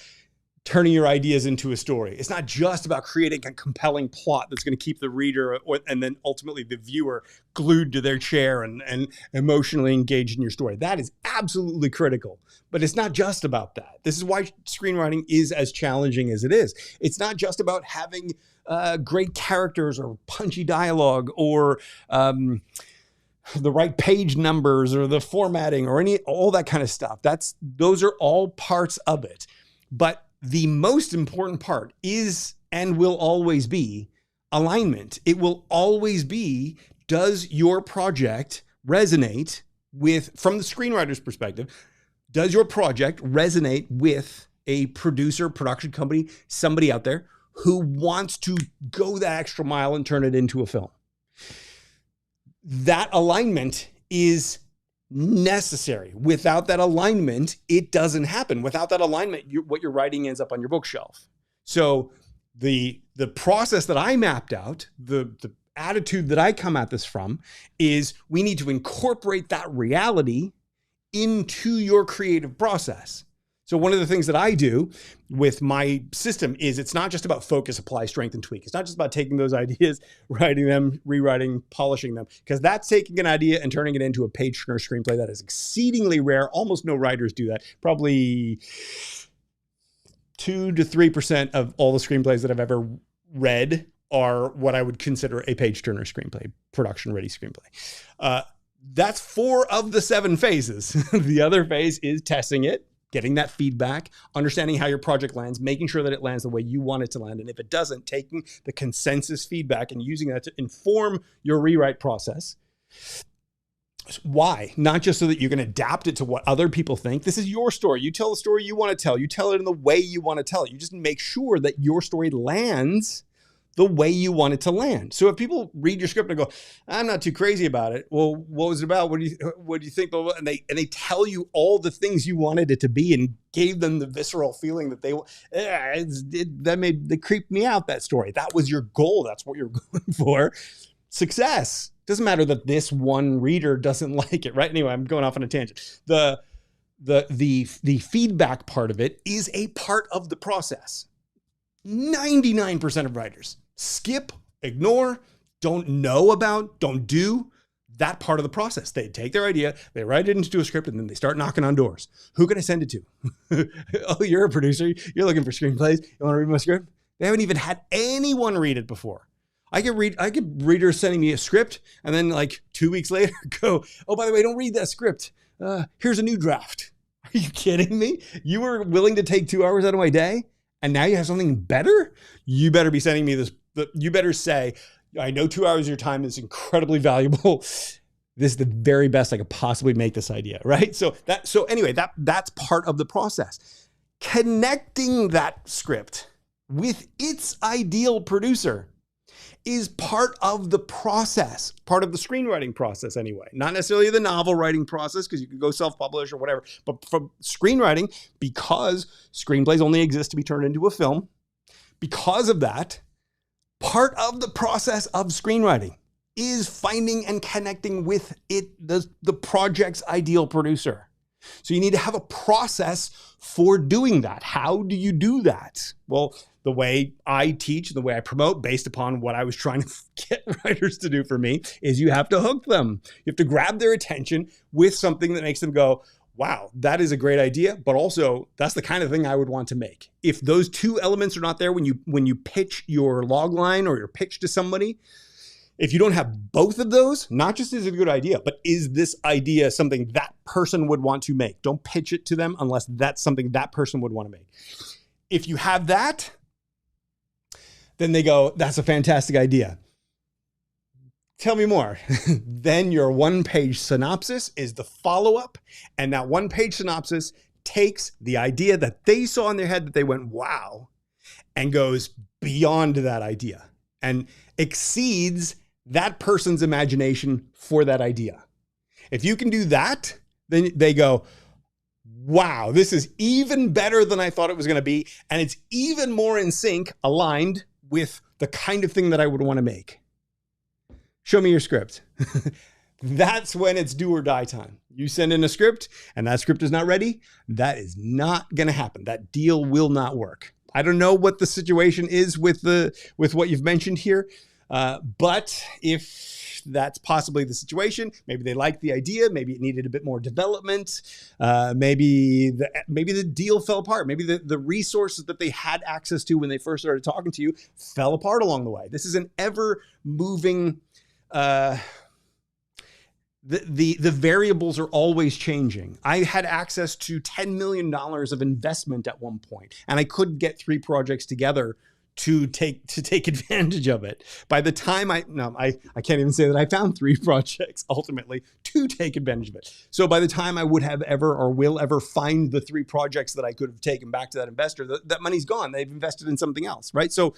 turning your ideas into a story. It's not just about creating a compelling plot that's going to keep the reader and then ultimately the viewer glued to their chair and emotionally engaged in your story. That is absolutely critical, but it's not just about that. This is why screenwriting is as challenging as it is. It's not just about having great characters or punchy dialogue or the right page numbers or the formatting or all that kind of stuff. Those are all parts of it. But the most important part is and will always be alignment. It will always be, does your project resonate from the screenwriter's perspective, does your project resonate with a producer, production company, somebody out there who wants to go that extra mile and turn it into a film? That alignment is necessary. Without that alignment, it doesn't happen. Without that alignment, what you're writing ends up on your bookshelf. So the process that I mapped out, the attitude that I come at this from, is we need to incorporate that reality into your creative process. So one of the things that I do with my system is it's not just about focus, apply, strength, and tweak. It's not just about taking those ideas, writing them, rewriting, polishing them, because that's taking an idea and turning it into a page-turner screenplay. That is exceedingly rare. Almost no writers do that. Probably 2 to 3% of all the screenplays that I've ever read are what I would consider a page-turner screenplay, production-ready screenplay. That's 4 of the 7 phases. The other phase is testing it, getting that feedback, understanding how your project lands, making sure that it lands the way you want it to land. And if it doesn't, taking the consensus feedback and using that to inform your rewrite process. Why? Not just so that you can adapt it to what other people think. This is your story. You tell the story you want to tell. You tell it in the way you want to tell it. You just make sure that your story lands the way you want it to land. So if people read your script and go, I'm not too crazy about it. Well, what was it about? What do you think? And they tell you all the things you wanted it to be and gave them the visceral feeling that they creeped me out, that story. That was your goal. That's what you're going for. Success. Doesn't matter that this one reader doesn't like it, right? Anyway, I'm going off on a tangent. The feedback part of it is a part of the process. 99% of writers skip, ignore, don't know about, don't do that part of the process. They take their idea, they write it into a script, and then they start knocking on doors. Who can I send it to? Oh, you're a producer. You're looking for screenplays. You want to read my script? They haven't even had anyone read it before. I get readers sending me a script, and then like 2 weeks later go, oh, by the way, don't read that script. Here's a new draft. Are you kidding me? You were willing to take 2 hours out of my day, and now you have something better? You better be sending me this. You better say, I know 2 hours of your time is incredibly valuable. This is the very best I could possibly make this idea, right? So anyway, that's part of the process. Connecting that script with its ideal producer is part of the process, part of the screenwriting process anyway. Not necessarily the novel writing process, because you could go self-publish or whatever, but from screenwriting, because screenplays only exist to be turned into a film, because of that, Part of the process of screenwriting is finding and connecting with the project's ideal producer. So you need to have a process for doing that. How do you do that? Well, the way I teach, the way I promote based upon what I was trying to get writers to do for me is you have to hook them. You have to grab their attention with something that makes them go, wow, that is a great idea, but also that's the kind of thing I would want to make. If those two elements are not there when you pitch your log line or your pitch to somebody, if you don't have both of those, not just is it a good idea, but is this idea something that person would want to make? Don't pitch it to them unless that's something that person would want to make. If you have that, then they go, that's a fantastic idea. Tell me more. Then your one-page synopsis is the follow-up, and that one-page synopsis takes the idea that they saw in their head that they went, wow, and goes beyond that idea and exceeds that person's imagination for that idea. If you can do that, then they go, wow, this is even better than I thought it was going to be. And it's even more in sync, aligned with the kind of thing that I would want to make. Show me your script. That's when it's do or die time. You send in a script and that script is not ready. That is not going to happen. That deal will not work. I don't know what the situation is with what you've mentioned here. But if that's possibly the situation, maybe they liked the idea, maybe it needed a bit more development, maybe the deal fell apart, maybe the resources that they had access to when they first started talking to you fell apart along the way. This is an ever-moving, the variables are always changing. I had access to $10 million of investment at one point, and I couldn't get 3 projects together to take advantage of it. By the time I can't even say that I found 3 projects ultimately to take advantage of it. So by the time I would have ever or will ever find the 3 projects that I could have taken back to that investor, that money's gone. They've invested in something else, right? So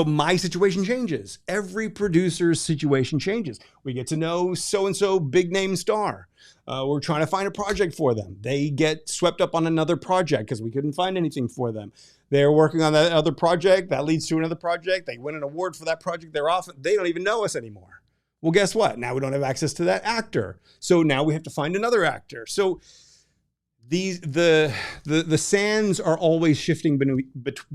my situation changes. Every producer's situation changes. We get to know so-and-so big name star. We're trying to find a project for them. They get swept up on another project because we couldn't find anything for them. They're working on that other project. That leads to another project. They win an award for that project. They're off. They don't even know us anymore. Well, guess what? Now we don't have access to that actor. So now we have to find another actor. So the sands are always shifting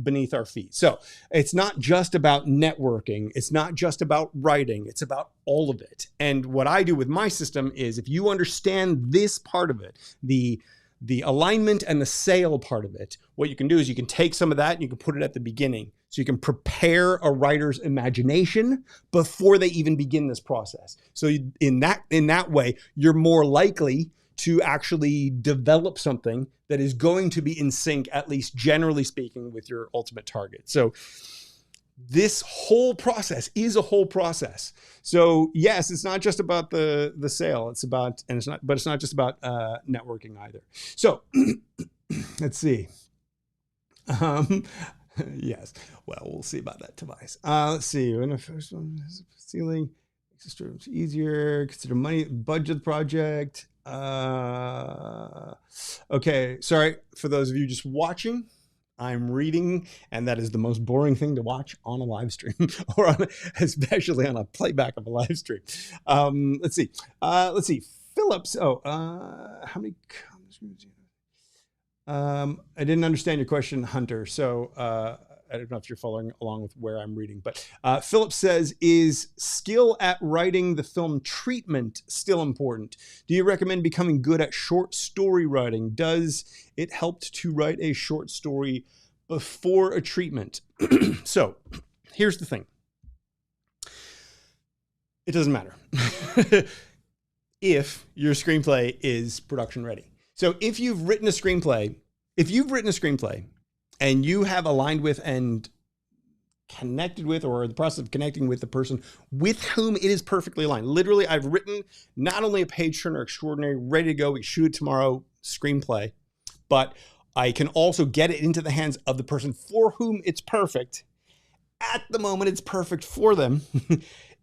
beneath our feet. So it's not just about networking. It's not just about writing. It's about all of it. And what I do with my system is if you understand this part of it, the alignment and the sale part of it, what you can do is you can take some of that and you can put it at the beginning. So you can prepare a writer's imagination before they even begin this process. So in that way, you're more likely to actually develop something that is going to be in sync, at least generally speaking, with your ultimate target. So this whole process is a whole process. So yes, it's not just about the sale. It's not just about networking either. So let's see. Yes. Well, we'll see about that, Tobias. Let's see. In the first one, ceiling makes it easier. Consider money, budget project. Okay. Sorry for those of you just watching. I'm reading, and that is the most boring thing to watch on a live stream, or especially on a playback of a live stream. Let's see. Phillips. How many comments? I didn't understand your question, Hunter. So I don't know if you're following along with where I'm reading, but Phillips says, is skill at writing the film treatment still important? Do you recommend becoming good at short story writing? Does it help to write a short story before a treatment? So here's the thing. It doesn't matter if your screenplay is production ready. So if you've written a screenplay, and you have aligned with and connected with, or in the process of connecting with the person with whom it is perfectly aligned. Literally, I've written not only a page turner extraordinary, ready to go, we shoot it tomorrow screenplay, but I can also get it into the hands of the person for whom it's perfect. At the moment, it's perfect for them.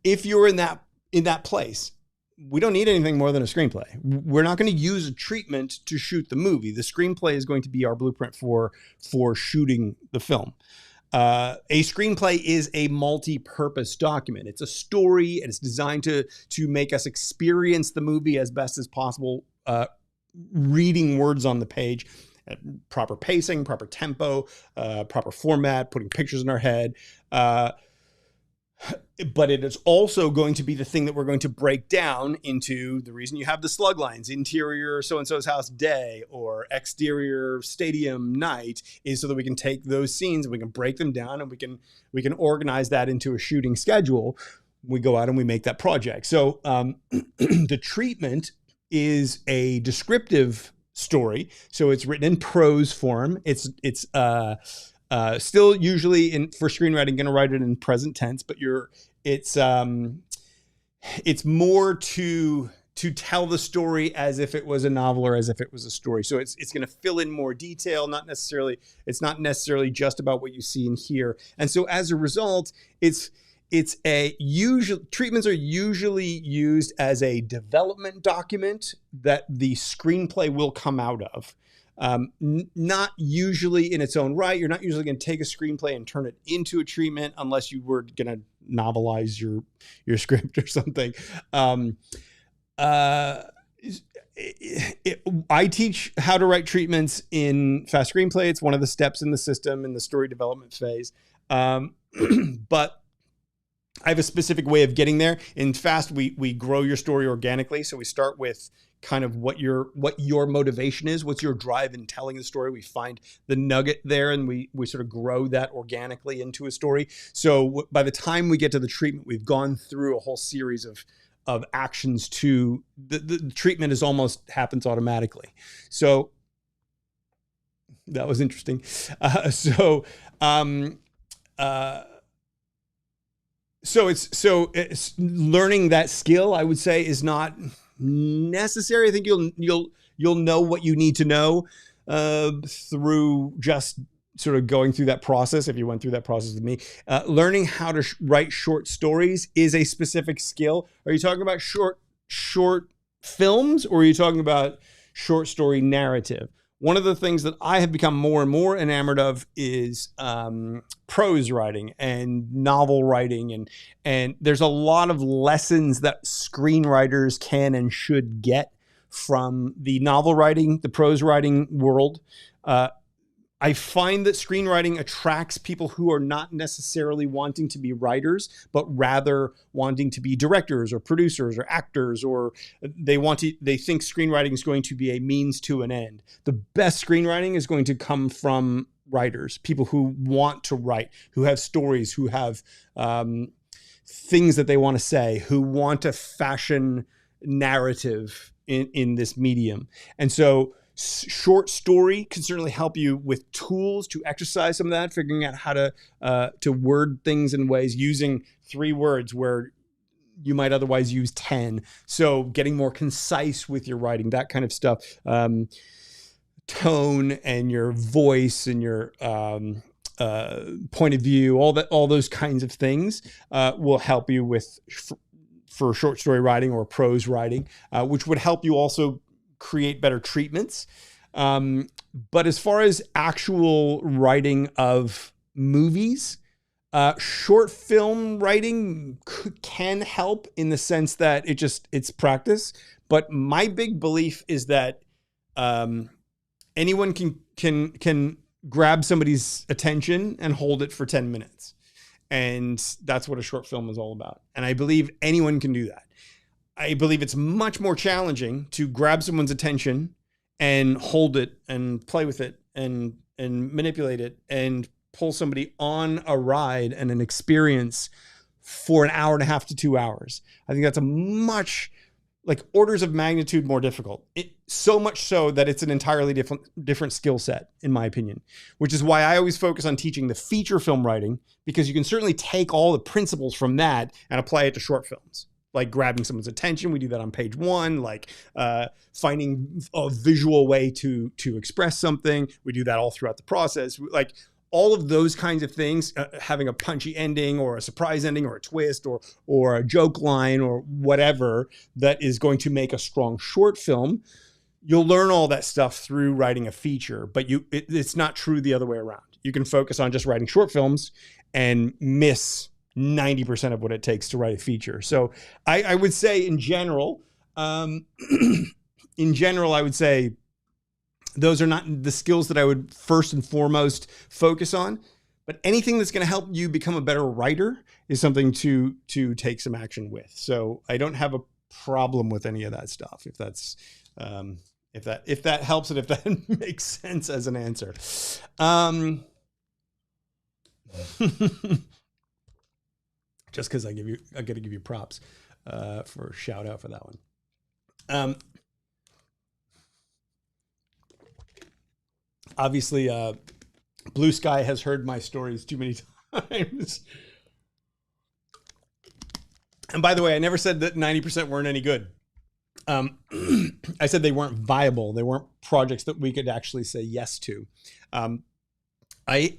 If you're in that place, we don't need anything more than a screenplay. We're not going to use a treatment to shoot the movie. The screenplay is going to be our blueprint for shooting the film. A screenplay is a multi-purpose document. It's a story, and it's designed to make us experience the movie as best as possible, reading words on the page, proper pacing, proper tempo, proper format, putting pictures in our head. But it is also going to be the thing that we're going to break down into the reason you have the slug lines, interior so-and-so's house day or exterior stadium night, is so that we can take those scenes and we can break them down and we can organize that into a shooting schedule. We go out and we make that project. So the treatment is a descriptive story. So it's written in prose form. It's still usually for screenwriting going to write it in present tense, but it's more to tell the story as if it was a novel or as if it was a story. So it's going to fill in more detail, it's not necessarily just about what you see and hear. And so as a result, treatments are usually used as a development document that the screenplay will come out of. Not usually in its own right. You're not usually going to take a screenplay and turn it into a treatment unless you were going to novelize your script or something. I teach how to write treatments in Fast Screenplay. It's one of the steps in the system in the story development phase. But I have a specific way of getting there. In Fast, we grow your story organically. So we start with kind of what your motivation is, what's your drive in telling the story. We find the nugget there and we sort of grow that organically into a story. So by the time we get to the treatment, we've gone through a whole series of actions to the treatment happens automatically. So that was interesting. So it's learning that skill, I would say, is not necessary. I think you'll know what you need to know through just sort of going through that process. If you went through that process with me, learning how to write short stories is a specific skill. Are you talking about short films, or are you talking about short story narrative? One of the things that I have become more and more enamored of is prose writing and novel writing. And there's a lot of lessons that screenwriters can and should get from the novel writing, the prose writing world. I find that screenwriting attracts people who are not necessarily wanting to be writers, but rather wanting to be directors or producers or actors, or they think screenwriting is going to be a means to an end. The best screenwriting is going to come from writers, people who want to write, who have stories, who have things that they want to say, who want to fashion narrative in this medium. And so short story can certainly help you with tools to exercise some of that, figuring out how to word things in ways using 3 words where you might otherwise use 10. So getting more concise with your writing, that kind of stuff. Tone and your voice and your point of view, all those kinds of things will help you for short story writing or prose writing, which would help you also create better treatments. But as far as actual writing of movies, short film writing can help in the sense that it's practice. But my big belief is that anyone can grab somebody's attention and hold it for 10 minutes. And that's what a short film is all about. And I believe anyone can do that. I believe it's much more challenging to grab someone's attention and hold it and play with it and manipulate it and pull somebody on a ride and an experience for an hour and a half to 2 hours. I think that's a much, orders of magnitude more difficult. So much so that it's an entirely different skill set, in my opinion, which is why I always focus on teaching the feature film writing, because you can certainly take all the principles from that and apply it to short films. Like grabbing someone's attention. We do that on page 1, finding a visual way to express something. We do that all throughout the process. All of those kinds of things, having a punchy ending or a surprise ending or a twist or a joke line or whatever that is going to make a strong short film. You'll learn all that stuff through writing a feature, but it's not true the other way around. You can focus on just writing short films and miss 90% of what it takes to write a feature. So I would say in general, I would say those are not the skills that I would first and foremost focus on. But anything that's going to help you become a better writer is something to take some action with. So I don't have a problem with any of that stuff. If that's if that helps and if that makes sense as an answer. Just because I got to give you props for a shout out for that one. Obviously, Blue Sky has heard my stories too many times. And by the way, I never said that 90% weren't any good. I said they weren't viable. They weren't projects that we could actually say yes to. I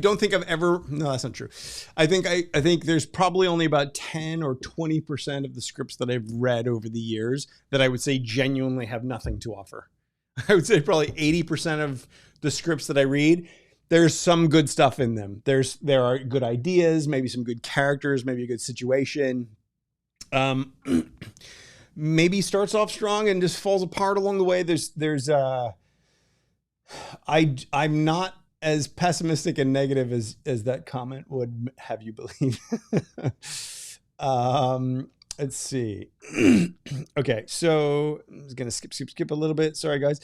don't think I've ever, no, that's not true. I think there's probably only about 10 or 20% of the scripts that I've read over the years that I would say genuinely have nothing to offer. I would say probably 80% of the scripts that I read, there's some good stuff in them. There are good ideas, maybe some good characters, maybe a good situation. Maybe starts off strong and just falls apart along the way. I'm not as pessimistic and negative as that comment would have you believe. Let's see. Okay, so I'm just gonna skip a little bit. Sorry, guys.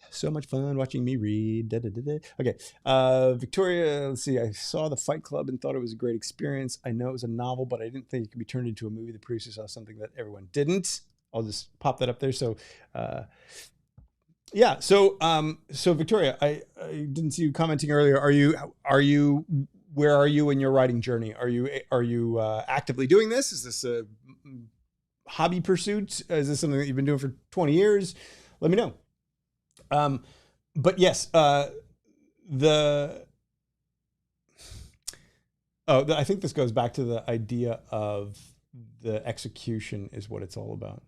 So much fun watching me read. Okay, Victoria, let's see. I saw The Fight Club and thought it was a great experience. I know it was a novel, but I didn't think it could be turned into a movie. The producer saw something that everyone didn't. I'll just pop that up there. So, yeah. So Victoria, I didn't see you commenting earlier. Where are you in your writing journey? Are you actively doing this? Is this a hobby pursuit? Is this something that you've been doing for 20 years? Let me know. But yes, I think this goes back to the idea of the execution is what it's all about.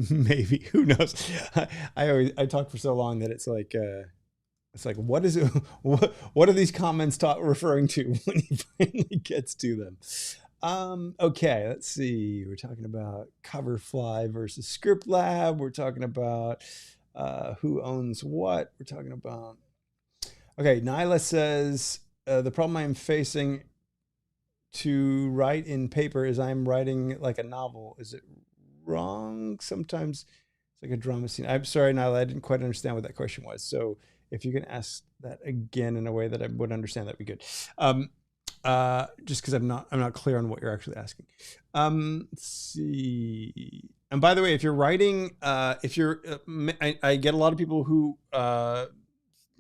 Maybe, who knows? I talk for so long that it's like what is it? What are these comments referring to when he finally gets to them? Okay, let's see. We're talking about Coverfly versus Script Lab. We're talking about who owns what. We're talking about. Okay, Nyla says the problem I'm facing to write in paper is I'm writing like a novel. Is it wrong? Sometimes it's like a drama scene. I'm sorry, Nyla, I didn't quite understand what that question was. So if you can ask that again in a way that I would understand, that'd be good. Just because I'm not clear on what you're actually asking. Let's see. And by the way, if you're writing, I get a lot of people who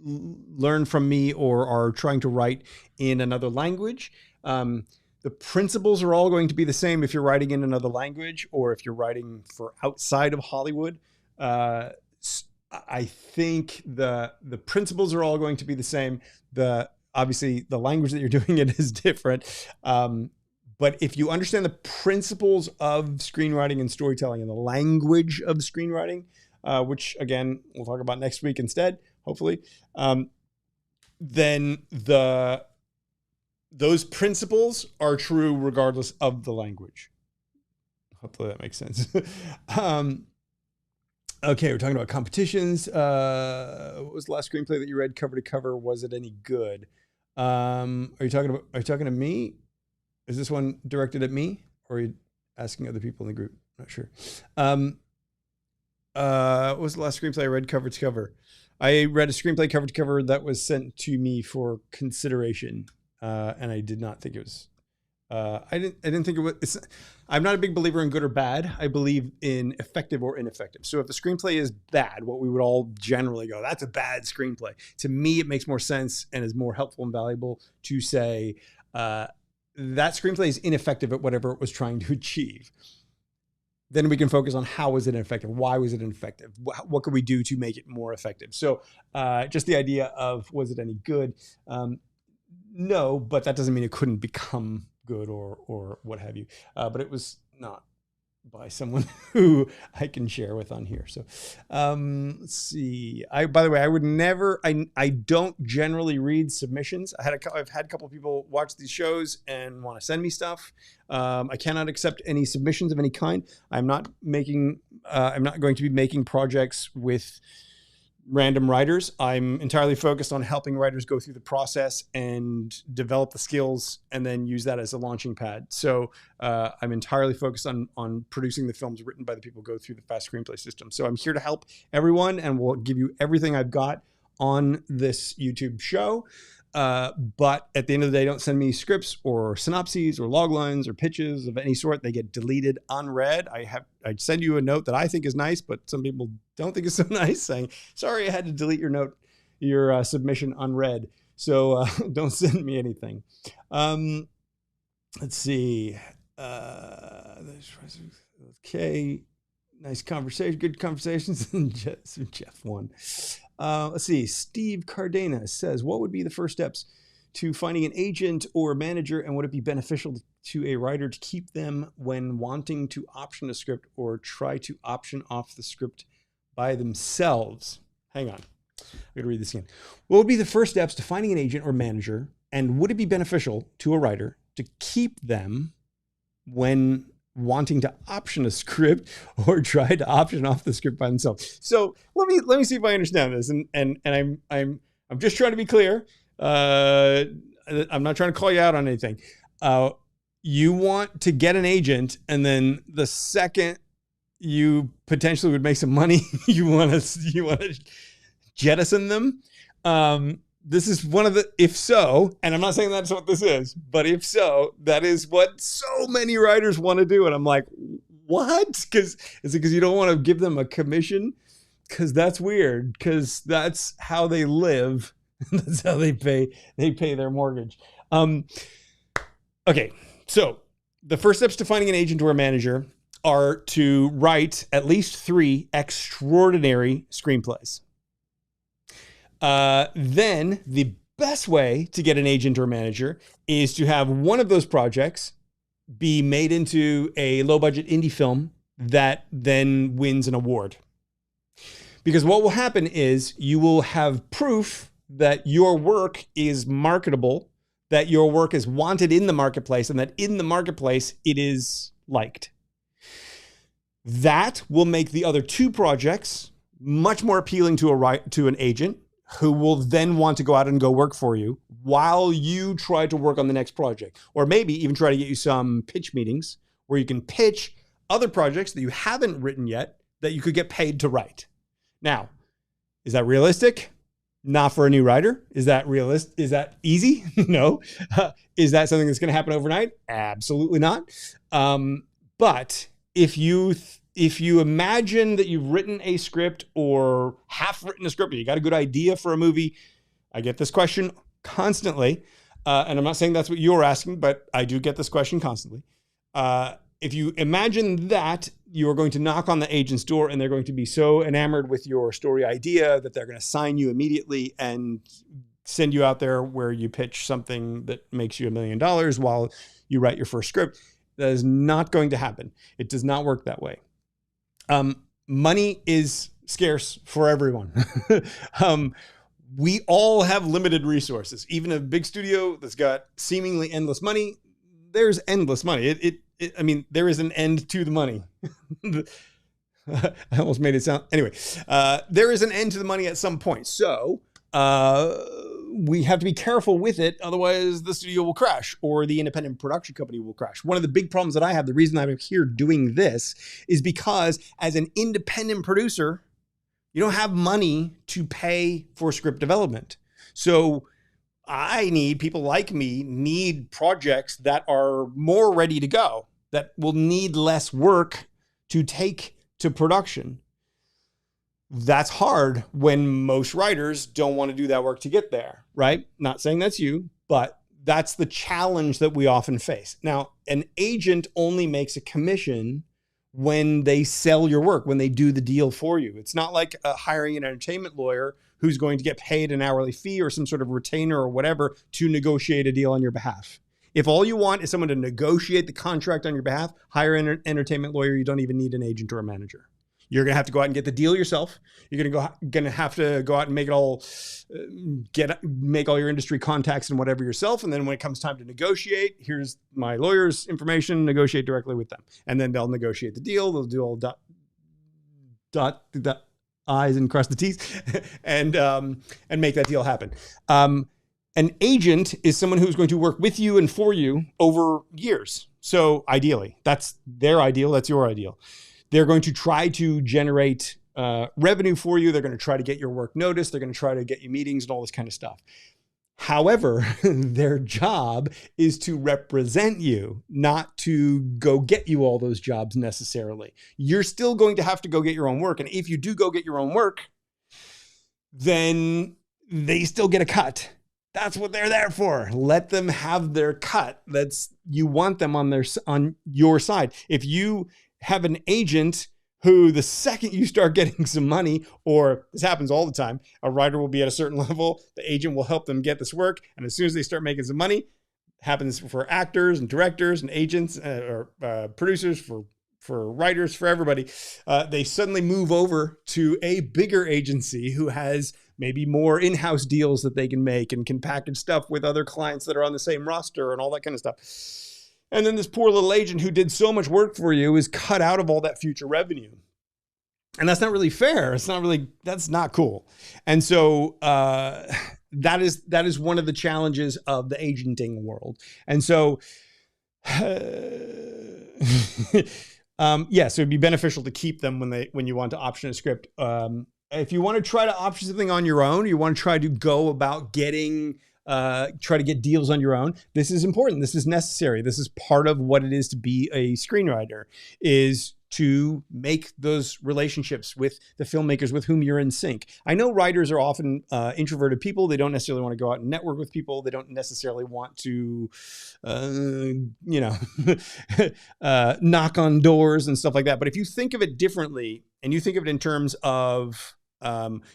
learn from me or are trying to write in another language. The principles are all going to be the same if you're writing in another language or if you're writing for outside of Hollywood. I think the principles are all going to be the same. Obviously the language that you're doing it is different. But if you understand the principles of screenwriting and storytelling and the language of screenwriting, which again, we'll talk about next week instead, hopefully, then those principles are true regardless of the language. Hopefully that makes sense. Okay, we're talking about competitions. What was the last screenplay that you read cover to cover? Was it any good? Are you talking to me? Is this one directed at me, or are you asking other people in the group? Not sure. What was the last screenplay I read cover to cover? I read a screenplay cover to cover that was sent to me for consideration, and I did not think it was. I didn't think it was. I'm not a big believer in good or bad. I believe in effective or ineffective. So if the screenplay is bad, what we would all generally go, that's a bad screenplay. To me, it makes more sense and is more helpful and valuable to say that screenplay is ineffective at whatever it was trying to achieve. Then we can focus on how was it ineffective? Why was it ineffective? What could we do to make it more effective? So just the idea of, was it any good? No, but that doesn't mean it couldn't become good or what have you. But it was not by someone who I can share with on here. So let's see. By the way, I would never, I don't generally read submissions. I've had a couple of people watch these shows and want to send me stuff. I cannot accept any submissions of any kind. I'm not going to be making projects with random writers. I'm entirely focused on helping writers go through the process and develop the skills and then use that as a launching pad. So I'm entirely focused on producing the films written by the people who go through the fast screenplay system. So I'm here to help everyone and will give you everything I've got on this YouTube show. But at the end of the day, don't send me scripts or synopses or log lines or pitches of any sort. They get deleted unread. I'd send you a note that I think is nice, but some people don't think it's so nice, saying, sorry, I had to delete your submission unread. So don't send me anything. Let's see. Okay. Nice conversation. Good conversations. Jeff won. Let's see. Steve Cardenas says, what would be the first steps to finding an agent or manager, and would it be beneficial to a writer to keep them when wanting to option a script or try to option off the script by themselves? Hang on. I'm going to read this again. What would be the first steps to finding an agent or manager, and would it be beneficial to a writer to keep them when wanting to option a script or try to option off the script by themselves? So let me see if I understand this. And I'm just trying to be clear. I'm not trying to call you out on anything. You want to get an agent, and then the second you potentially would make some money, you want to jettison them. This is one of the, if so, and I'm not saying that's what this is, but if so, that is what so many writers want to do. And I'm like, what? Is it because you don't want to give them a commission? Because that's weird, because that's how they live. That's how they pay their mortgage. Okay. So the first steps to finding an agent or a manager are to write at least 3 extraordinary screenplays. Then the best way to get an agent or manager is to have one of those projects be made into a low budget indie film that then wins an award. Because what will happen is you will have proof that your work is marketable, that your work is wanted in the marketplace, and that in the marketplace it is liked. That will make the other 2 projects much more appealing to an agent, who will then want to go out and go work for you while you try to work on the next project. Or maybe even try to get you some pitch meetings where you can pitch other projects that you haven't written yet that you could get paid to write. Now, is that realistic? Not for a new writer. Is that realistic? Is that easy? No. Is that something that's going to happen overnight? Absolutely not. But if you imagine that you've written a script or half written a script, or you got a good idea for a movie, I get this question constantly. And I'm not saying that's what you're asking, but I do get this question constantly. If you imagine that you're going to knock on the agent's door and they're going to be so enamored with your story idea that they're going to sign you immediately and send you out there where you pitch something that makes you $1 million while you write your first script, that is not going to happen. It does not work that way. Money is scarce for everyone. We all have limited resources. Even a big studio that's got seemingly endless money, there's endless money. I mean, there is an end to the money. I almost made it sound, anyway, there is an end to the money at some point. So, we have to be careful with it. Otherwise the studio will crash or the independent production company will crash. One of the big problems that I have, the reason I'm here doing this, is because as an independent producer, you don't have money to pay for script development. So people like me need projects that are more ready to go, that will need less work to take to production. That's hard when most writers don't want to do that work to get there, right? Not saying that's you, but that's the challenge that we often face. Now, an agent only makes a commission when they sell your work, when they do the deal for you. It's not like hiring an entertainment lawyer who's going to get paid an hourly fee or some sort of retainer or whatever to negotiate a deal on your behalf. If all you want is someone to negotiate the contract on your behalf, hire an entertainment lawyer. You don't even need an agent or a manager. You're going to have to go out and get the deal yourself. You're going to have to go out and make it all, make all your industry contacts and whatever yourself. And then when it comes time to negotiate, here's my lawyer's information, negotiate directly with them. And then they'll negotiate the deal. They'll do all dot the I's and cross the T's and make that deal happen. An agent is someone who's going to work with you and for you over years. So ideally, that's their ideal. That's your ideal. They're going to try to generate revenue for you. They're going to try to get your work noticed. They're going to try to get you meetings and all this kind of stuff. However, their job is to represent you, not to go get you all those jobs necessarily. You're still going to have to go get your own work. And if you do go get your own work, then they still get a cut. That's what they're there for. Let them have their cut. You want them on your side. If you have an agent who, the second you start getting some money, or this happens all the time, a writer will be at a certain level, the agent will help them get this work, and as soon as they start making some money, happens for actors and directors and agents or producers, for writers, for everybody, they suddenly move over to a bigger agency who has maybe more in-house deals that they can make and can package stuff with other clients that are on the same roster and all that kind of stuff. And then this poor little agent who did so much work for you is cut out of all that future revenue. And that's not really fair. That's not cool. And so that is one of the challenges of the agenting world. And so, so it'd be beneficial to keep them when you want to option a script. If you want to try to option something on your own, you want to try to go about try to get deals on your own. This is important. This is necessary. This is part of what it is to be a screenwriter, is to make those relationships with the filmmakers with whom you're in sync. I know writers are often introverted people. They don't necessarily want to go out and network with people. They don't necessarily want to, knock on doors and stuff like that. But if you think of it differently, and you think of it in terms of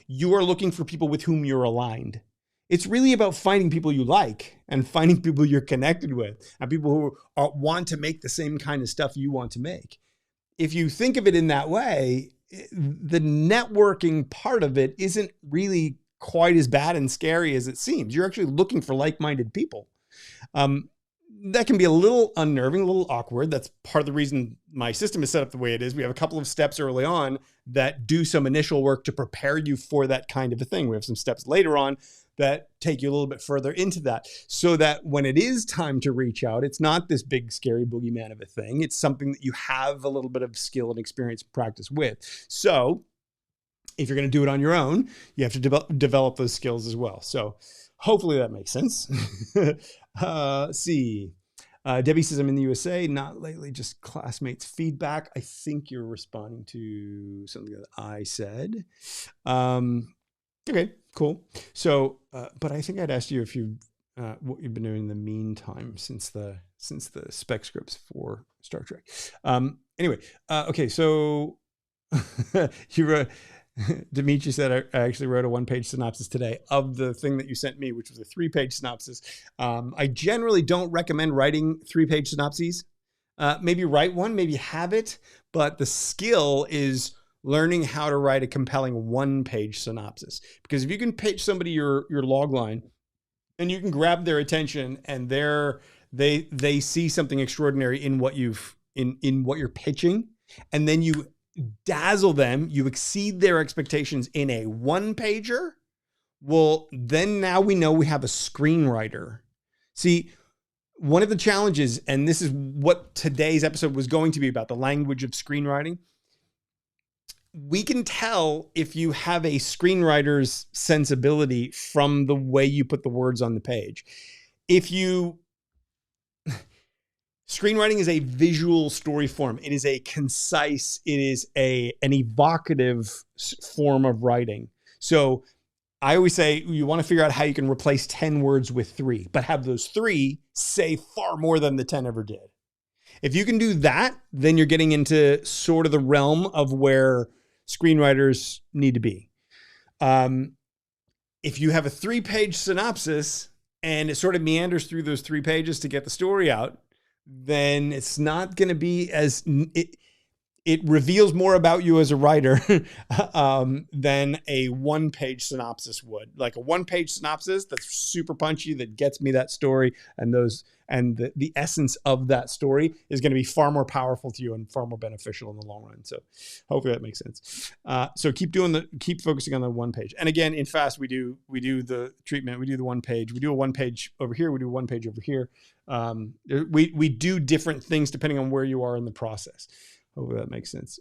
you are looking for people with whom you're aligned, it's really about finding people you like and finding people you're connected with and people who want to make the same kind of stuff you want to make. If you think of it in that way, the networking part of it isn't really quite as bad and scary as it seems. You're actually looking for like-minded people. That can be a little unnerving, a little awkward. That's part of the reason my system is set up the way it is. We have a couple of steps early on that do some initial work to prepare you for that kind of a thing. We have some steps later on that take you a little bit further into that, so that when it is time to reach out, it's not this big scary boogeyman of a thing. It's something that you have a little bit of skill and experience and practice with. So if you're going to do it on your own, you have to develop those skills as well. So hopefully that makes sense. Let's see. Debbie says, I'm in the USA, not lately, just classmates' feedback. I think you're responding to something that I said. Okay, cool. So, but I think I'd asked you if what you've been doing in the meantime since the spec scripts for Star Trek. Anyway, okay, so you wrote, Dimitri said, I actually wrote a 1-page synopsis today of the thing that you sent me, which was a 3-page synopsis. I generally don't recommend writing 3-page synopses. Maybe write one, maybe have it, but the skill is learning how to write a compelling 1-page synopsis. Because if you can pitch somebody your log line and you can grab their attention and they see something extraordinary in what in what you're pitching, and then you dazzle them, you exceed their expectations in a 1-pager, well, then now we know we have a screenwriter. See, one of the challenges, and this is what today's episode was going to be about, the language of screenwriting. We can tell if you have a screenwriter's sensibility from the way you put the words on the page. Screenwriting is a visual story form. It is a concise, it is an evocative form of writing. So I always say you want to figure out how you can replace 10 words with 3, but have those 3 say far more than the 10 ever did. If you can do that, then you're getting into sort of the realm of where screenwriters need to be. If you have a 3-page synopsis and it sort of meanders through those 3 pages to get the story out, then it's not going to be as, it reveals more about you as a writer than a 1-page synopsis would. Like a 1-page synopsis that's super punchy, that gets me that story, and the essence of that story is going to be far more powerful to you and far more beneficial in the long run. So hopefully that makes sense. So keep focusing on the 1 page. And again, in FAST, we do the treatment. We do the 1 page. We do a 1 page over here. We do 1 page over here. We do different things depending on where you are in the process. Hopefully that makes sense.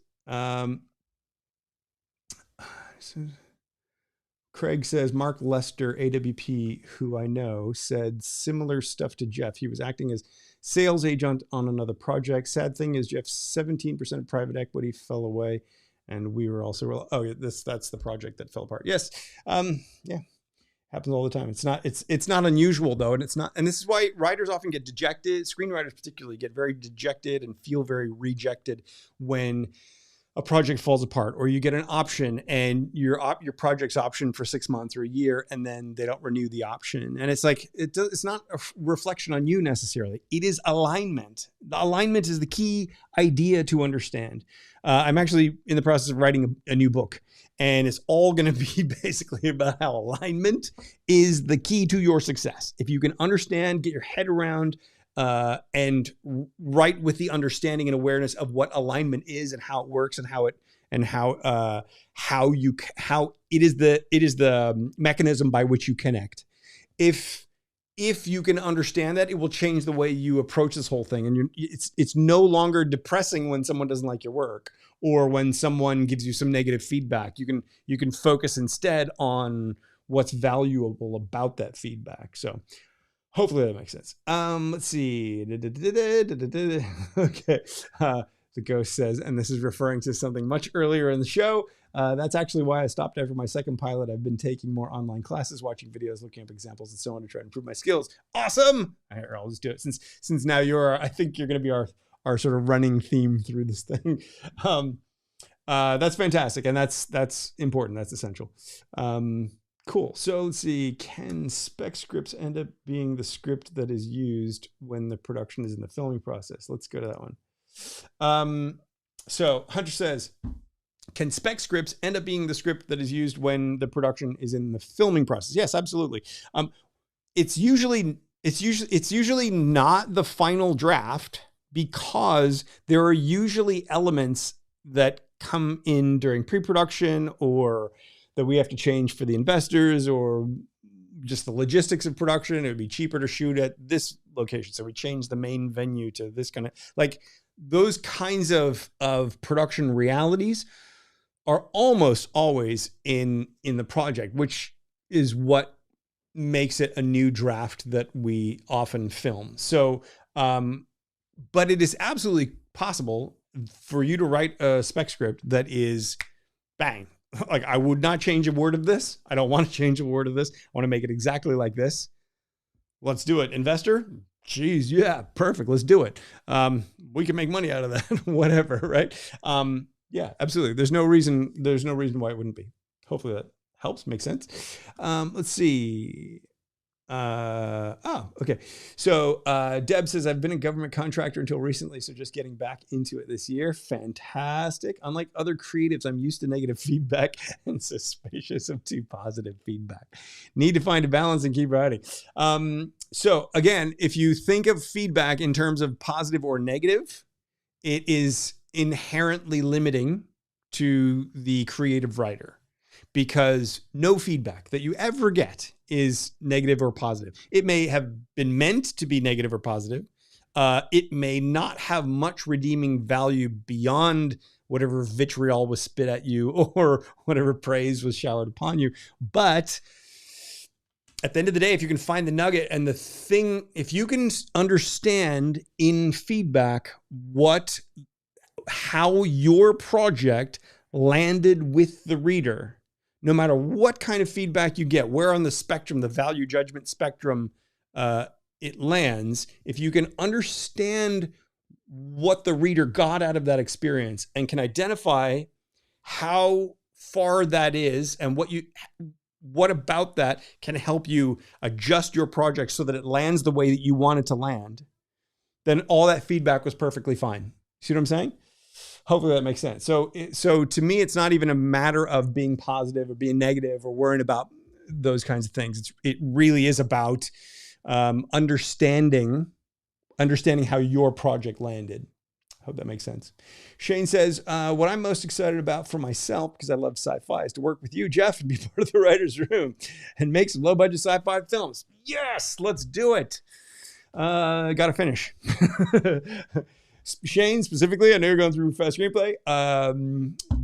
Craig says, Mark Lester, AWP, who I know, said similar stuff to Jeff. He was acting as sales agent on another project. Sad thing is Jeff's 17% of private equity fell away. And we were also, that's the project that fell apart. Yes. Yeah. Happens all the time. It's not unusual though. And this is why writers often get dejected. Screenwriters particularly get very dejected and feel very rejected when a project falls apart, or you get an option and your project's option for 6 months or a year, and then they don't renew the option. And it's like, it's not a reflection on you necessarily. It is alignment. The alignment is the key idea to understand. I'm actually in the process of writing a new book, and it's all going to be basically about how alignment is the key to your success. If you can understand, get your head around, and write with the understanding and awareness of what alignment is and how it works and how it is the mechanism by which you connect. If you can understand that, it will change the way you approach this whole thing. And it's no longer depressing when someone doesn't like your work, or when someone gives you some negative feedback. You can focus instead on what's valuable about that feedback. So hopefully that makes sense. Let's see. Okay. The ghost says, and this is referring to something much earlier in the show. That's actually why I stopped after my second pilot. I've been taking more online classes, watching videos, looking up examples, and so on to try to improve my skills. Awesome. I'll just do it since now I think you're going to be our sort of running theme through this thing. That's fantastic. And that's important. That's essential. Cool. So let's see. Can spec scripts end up being the script that is used when the production is in the filming process? Let's go to that one. So Hunter says, can spec scripts end up being the script that is used when the production is in the filming process? Yes, absolutely. It's usually not the final draft, because there are usually elements that come in during pre-production, or that we have to change for the investors, or just the logistics of production. It would be cheaper to shoot at this location, so we change the main venue to this kind of, like, those kinds of production realities are almost always in the project, which is what makes it a new draft that we often film. So, but it is absolutely possible for you to write a spec script that is bang. Like, I would not change a word of this. I don't want to change a word of this. I want to make it exactly like this. Let's do it. Investor? Geez, yeah, perfect. Let's do it. We can make money out of that, whatever, right? Yeah, absolutely. There's no reason why it wouldn't be. Hopefully that helps, makes sense. Let's see. Okay. So Deb says, I've been a government contractor until recently, so just getting back into it this year. Fantastic. Unlike other creatives, I'm used to negative feedback and suspicious of too positive feedback. Need to find a balance and keep writing. So again, if you think of feedback in terms of positive or negative, it is inherently limiting to the creative writer, because no feedback that you ever get is negative or positive. It may have been meant to be negative or positive. It may not have much redeeming value beyond whatever vitriol was spit at you or whatever praise was showered upon you. But at the end of the day, if you can find the nugget and the thing, if you can understand in feedback how your project landed with the reader, no matter what kind of feedback you get, where on the spectrum, the value judgment spectrum, it lands, if you can understand what the reader got out of that experience and can identify how far that is and what about that can help you adjust your project so that it lands the way that you want it to land, then all that feedback was perfectly fine. See what I'm saying? Hopefully that makes sense. So to me, it's not even a matter of being positive or being negative or worrying about those kinds of things. It really is about understanding how your project landed. Hope that makes sense. Shane says, what I'm most excited about for myself, because I love sci-fi, is to work with you, Jeff, and be part of the writer's room and make some low-budget sci-fi films. Yes, let's do it. Got to finish. Shane, specifically, I know you're going through fast screenplay.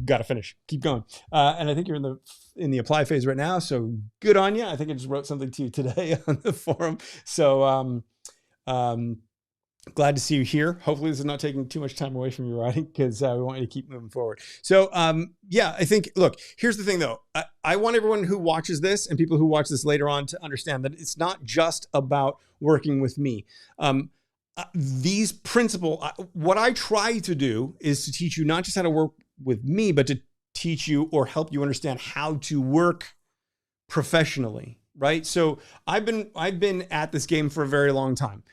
Got to finish. Keep going. And I think you're in the apply phase right now, so good on you. I think I just wrote something to you today on the forum. So glad to see you here. Hopefully this is not taking too much time away from your writing, because we want you to keep moving forward. So yeah, I think, look, here's the thing though. I want everyone who watches this and people who watch this later on to understand that it's not just about working with me. These principles, what I try to do is to teach you not just how to work with me, but to teach you or help you understand how to work professionally, right? So I've been at this game for a very long time.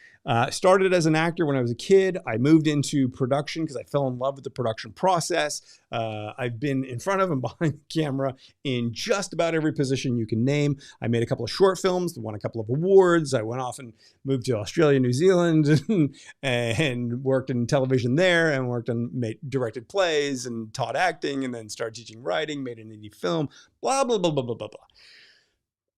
Started as an actor when I was a kid. I moved into production because I fell in love with the production process. I've been in front of and behind the camera in just about every position you can name. I made a couple of short films, won a couple of awards. I went off and moved to Australia, New Zealand, and worked in television there, and directed plays and taught acting, and then started teaching writing, made an indie film, blah, blah, blah, blah, blah, blah, blah.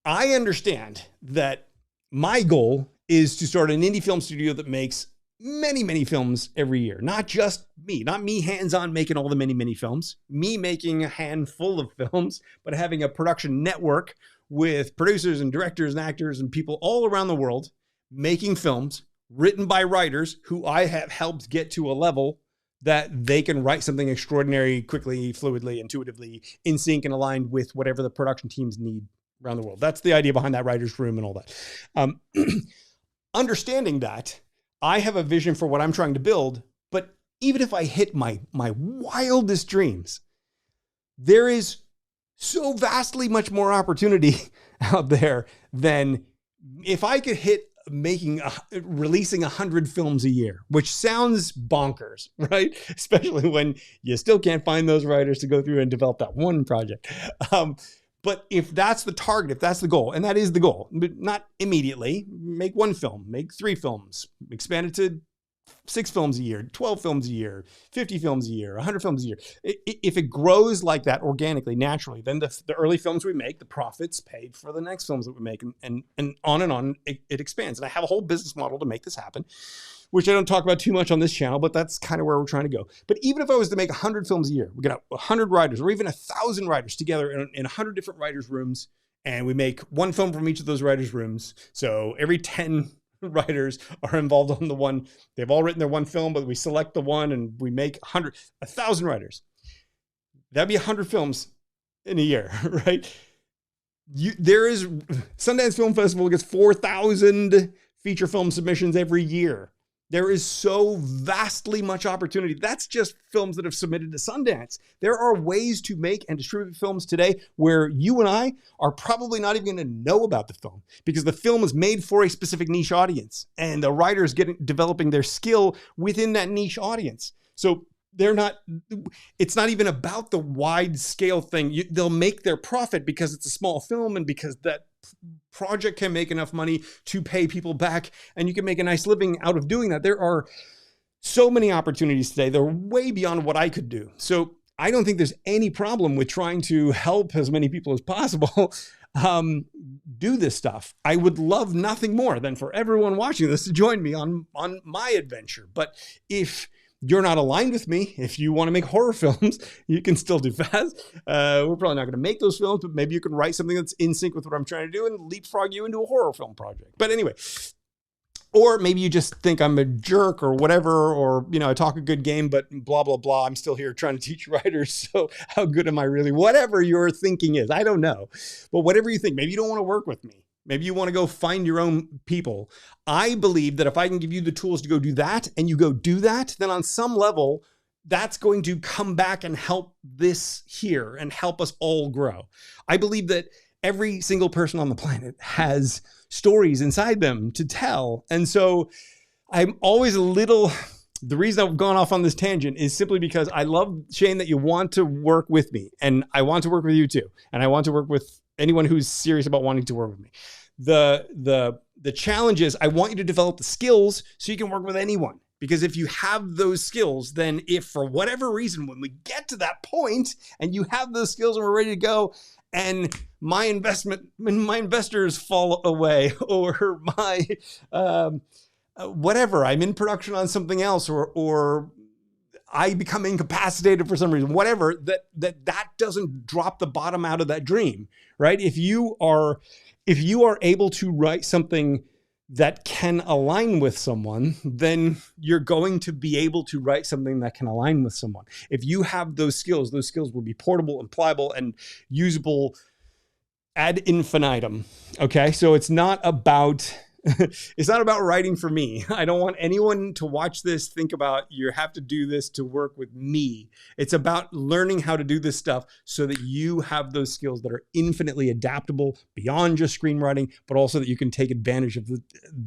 I understand that my goal is to start an indie film studio that makes many, many films every year. Not just me, not me hands-on making all the many, many films, me making a handful of films, but having a production network with producers and directors and actors and people all around the world making films written by writers who I have helped get to a level that they can write something extraordinary, quickly, fluidly, intuitively, in sync and aligned with whatever the production teams need around the world. That's the idea behind that writer's room and all that. Understanding that, I have a vision for what I'm trying to build, but even if I hit my wildest dreams, there is so vastly much more opportunity out there than if I could hit releasing 100 films a year, which sounds bonkers, right? Especially when you still can't find those writers to go through and develop that one project. But if that's the target, if that's the goal, and that is the goal, but not immediately, make one film, make 3 films, expand it to 6 films a year, 12 films a year, 50 films a year, 100 films a year. If it grows like that organically, naturally, then the early films we make, the profits paid for the next films that we make, and on, it expands. And I have a whole business model to make this happen, which I don't talk about too much on this channel, but that's kind of where we're trying to go. But even if I was to make 100 films a year, we get 100 writers or even 1,000 writers together in 100 different writers' rooms, and we make one film from each of those writers' rooms. So every 10 writers are involved on the one. They've all written their one film, but we select the one and we make 1,000 writers. That'd be 100 films in a year, right? There is Sundance Film Festival gets 4,000 feature film submissions every year. There is so vastly much opportunity. That's just films that have submitted to Sundance. There are ways to make and distribute films today where you and I are probably not even going to know about the film because the film is made for a specific niche audience and the writer is developing their skill within that niche audience. So it's not even about the wide scale thing. They'll make their profit because it's a small film and because that project can make enough money to pay people back and you can make a nice living out of doing that. There are so many opportunities today. They're way beyond what I could do. So I don't think there's any problem with trying to help as many people as possible do this stuff. I would love nothing more than for everyone watching this to join me on my adventure. But if you're not aligned with me, if you want to make horror films, you can still do fast. We're probably not going to make those films, but maybe you can write something that's in sync with what I'm trying to do and leapfrog you into a horror film project. But anyway, or maybe you just think I'm a jerk or whatever, or, I talk a good game, but blah, blah, blah. I'm still here trying to teach writers. So how good am I really? Whatever your thinking is, I don't know. But whatever you think, maybe you don't want to work with me. Maybe you want to go find your own people. I believe that if I can give you the tools to go do that and you go do that, then on some level, that's going to come back and help this here and help us all grow. I believe that every single person on the planet has stories inside them to tell. And so I'm always a little, the reason I've gone off on this tangent is simply because I love, Shane, that you want to work with me, and I want to work with you too. And I want to work with anyone who's serious about wanting to work with me. The challenge is I want you to develop the skills so you can work with anyone. Because if you have those skills, then if for whatever reason, when we get to that point and you have those skills and we're ready to go, and my investors fall away, or my whatever, I'm in production on something else, or I become incapacitated for some reason, whatever, that doesn't drop the bottom out of that dream, right? If you are able to write something that can align with someone, then you're going to be able to write something that can align with someone. If you have those skills will be portable and pliable and usable ad infinitum. Okay. So it's not about writing for me. I don't want anyone to watch this think about you have to do this to work with me. It's about learning how to do this stuff so that you have those skills that are infinitely adaptable beyond just screenwriting, but also that you can take advantage of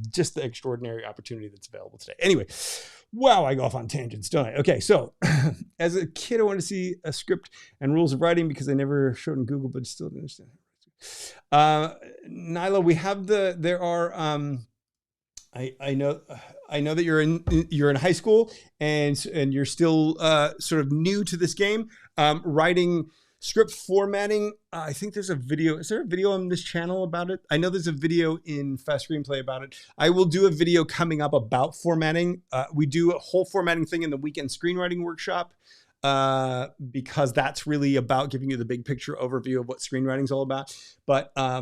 just the extraordinary opportunity that's available today. Anyway, wow, I go off on tangents, don't I? Okay, so as a kid, I wanted to see a script and rules of writing because I never showed in Google, but still didn't understand. Nyla, we have I know that you're in high school and you're still sort of new to this game, writing script formatting. I think there's a video. Is there a video on this channel about it? I know there's a video in Fast Screenplay about it. I will do a video coming up about formatting. We do a whole formatting thing in the weekend screenwriting workshop. Because that's really about giving you the big picture overview of what screenwriting is all about. But I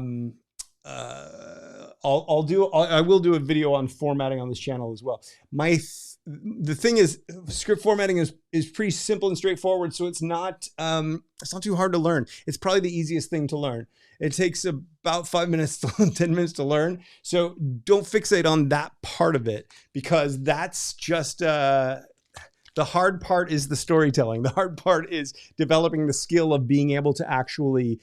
will do a video on formatting on this channel as well. The thing is, script formatting is pretty simple and straightforward, so it's not too hard to learn. It's probably the easiest thing to learn. It takes about 5 minutes to 10 minutes to learn. So don't fixate on that part of it, because that's just the hard part is the storytelling. The hard part is developing the skill of being able to actually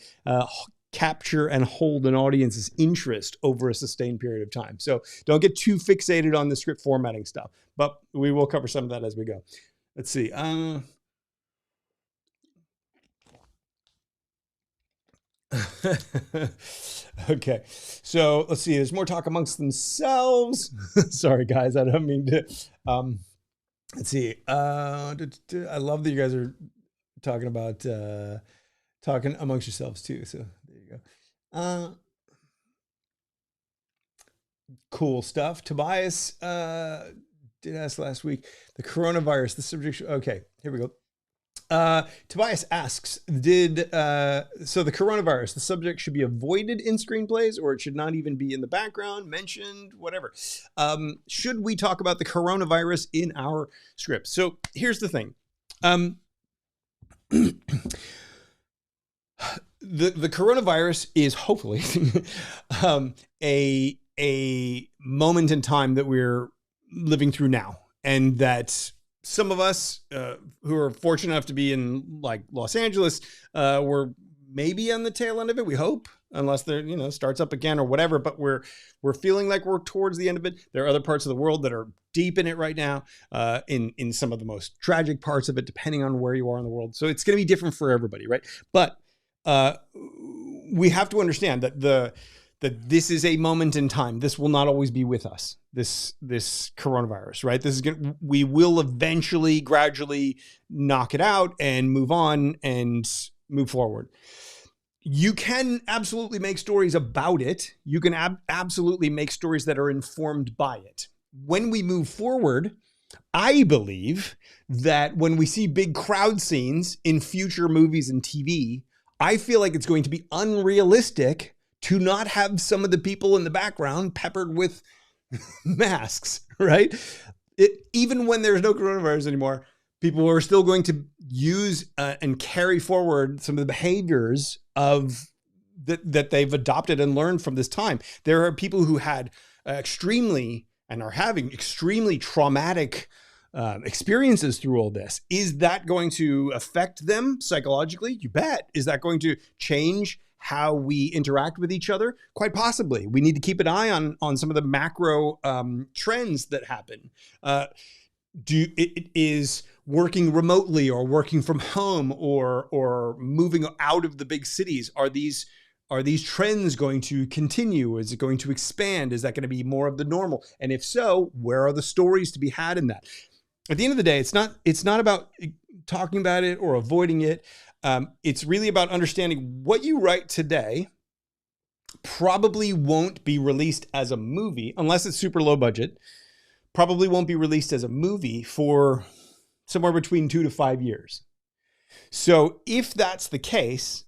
capture and hold an audience's interest over a sustained period of time. So don't get too fixated on the script formatting stuff, but we will cover some of that as we go. Let's see. Okay, so let's see. There's more talk amongst themselves. Sorry, guys. I don't mean to... Let's see. I love that you guys are talking about talking amongst yourselves too. So there you go. Cool stuff. Tobias did ask last week, the coronavirus, the subject. Okay, here we go. Tobias asks, so the coronavirus, the subject should be avoided in screenplays, or it should not even be in the background, mentioned, whatever. Should we talk about the coronavirus in our script? So here's the thing. The coronavirus is hopefully a moment in time that we're living through now, and that some of us who are fortunate enough to be in like Los Angeles, we're maybe on the tail end of it. We hope, unless there, starts up again or whatever. But we're feeling like we're towards the end of it. There are other parts of the world that are deep in it right now, in some of the most tragic parts of it, depending on where you are in the world. So it's going to be different for everybody, right? But we have to understand that that this is a moment in time. This will not always be with us. This coronavirus, right? We will eventually, gradually knock it out and move on and move forward. You can absolutely make stories about it. You can absolutely make stories that are informed by it. When we move forward, I believe that when we see big crowd scenes in future movies and TV, I feel like it's going to be unrealistic to not have some of the people in the background peppered with masks, right? Even when there's no coronavirus anymore, people are still going to use and carry forward some of the behaviors that they've adopted and learned from this time. There are people who had extremely and are having extremely traumatic experiences through all this. Is that going to affect them psychologically? You bet. Is that going to change how we interact with each other? Quite possibly. We need to keep an eye on some of the macro trends that happen. It is working remotely or working from home or moving out of the big cities. Are these trends going to continue? Is it going to expand? Is that going to be more of the normal? And if so, where are the stories to be had in that? At the end of the day, it's not about talking about it or avoiding it. It's really about understanding what you write today probably won't be released as a movie unless it's super low budget. Probably won't be released as a movie for somewhere between 2 to 5 years. So if that's the case,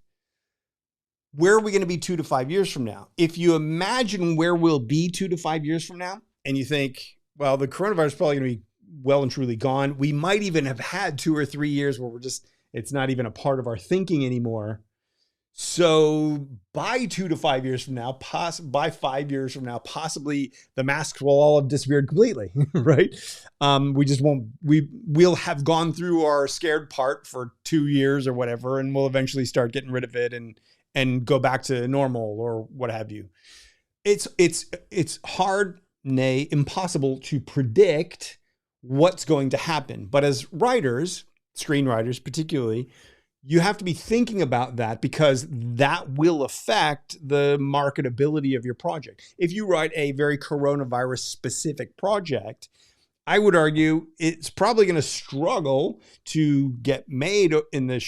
where are we going to be 2 to 5 years from now? If you imagine where we'll be 2 to 5 years from now, and you think, well, the coronavirus is probably going to be well and truly gone. We might even have had 2 or 3 years where it's not even a part of our thinking anymore. So by 2 to 5 years from now, by 5 years from now, possibly the masks will all have disappeared completely, right? We'll have gone through our scared part for 2 years or whatever, and we'll eventually start getting rid of it and go back to normal or what have you. It's hard, nay, impossible to predict what's going to happen. But as writers, screenwriters particularly, you have to be thinking about that because that will affect the marketability of your project. If you write a very coronavirus specific project, I would argue it's probably going to struggle to get made in the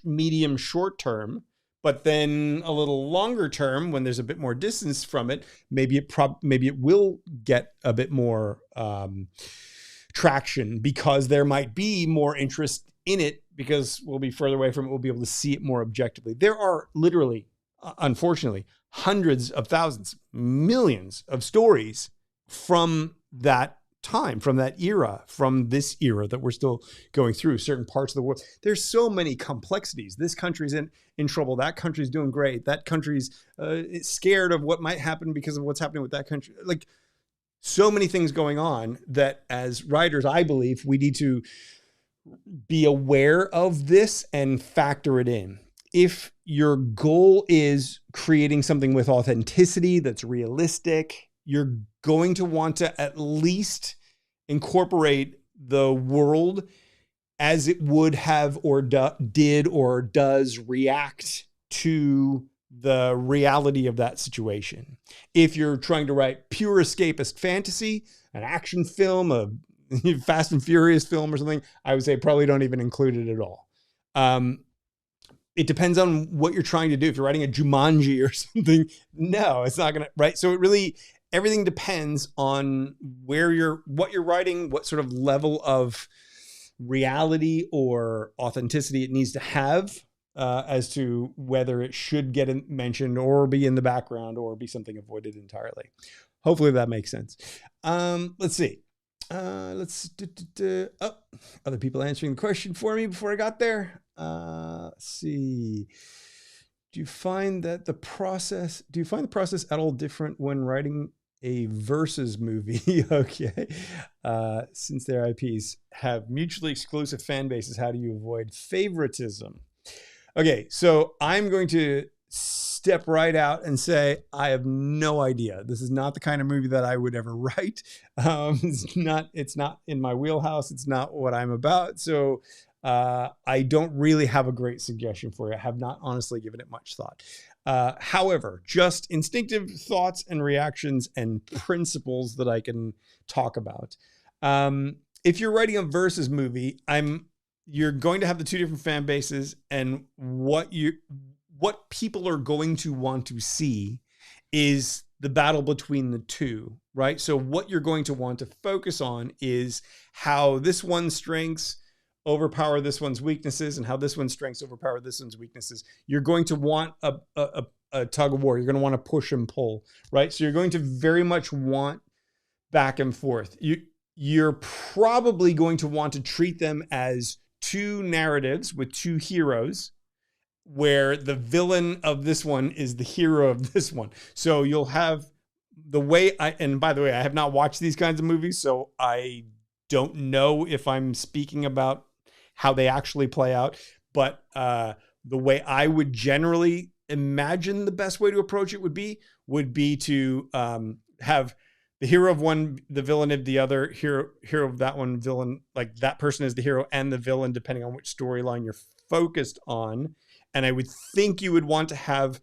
medium short term, but then a little longer term, when there's a bit more distance from it, maybe it will get a bit more traction because there might be more interest in it because we'll be further away from it. We'll be able to see it more objectively. There are literally, unfortunately, hundreds of thousands, millions of stories from that time, from that era, from this era that we're still going through, certain parts of the world. There's so many complexities. This country's in trouble. That country's doing great. That country's scared of what might happen because of what's happening with that country. Like, so many things going on that as writers, I believe we need to be aware of this and factor it in. If your goal is creating something with authenticity that's realistic, you're going to want to at least incorporate the world as it would have or did or does react to the reality of that situation. If you're trying to write pure escapist fantasy, an action film, a Fast and Furious film or something, I would say probably don't even include it at all. It depends on what you're trying to do. If you're writing a Jumanji or something, no, it's not going to, right? So everything depends on what you're writing, what sort of level of reality or authenticity it needs to have as to whether it should get mentioned or be in the background or be something avoided entirely. Hopefully that makes sense. Let's see. Other people answering the question for me before I got there. Let's see. Do you find the process at all different when writing a versus movie? Okay. Since their IPs have mutually exclusive fan bases, how do you avoid favoritism? Okay, so I'm going to step right out and say, I have no idea. This is not the kind of movie that I would ever write. It's not in my wheelhouse. It's not what I'm about. So I don't really have a great suggestion for you. I have not honestly given it much thought. However, just instinctive thoughts and reactions and principles that I can talk about. If you're writing a versus movie, you're going to have the two different fan bases, and what people are going to want to see is the battle between the two, right? So what you're going to want to focus on is how this one's strengths overpower this one's weaknesses and how this one's strengths overpower this one's weaknesses. You're going to want a tug of war. You're going to want to push and pull, right? So you're going to very much want back and forth. You're probably going to want to treat them as two narratives with two heroes, where the villain of this one is the hero of this one. So you'll have the way and by the way, I have not watched these kinds of movies, so I don't know if I'm speaking about how they actually play out. But the way I would generally imagine the best way to approach it would be to have the hero of one, the villain of the other, hero of that one, villain, like that person is the hero and the villain, depending on which storyline you're focused on. And I would think you would want to have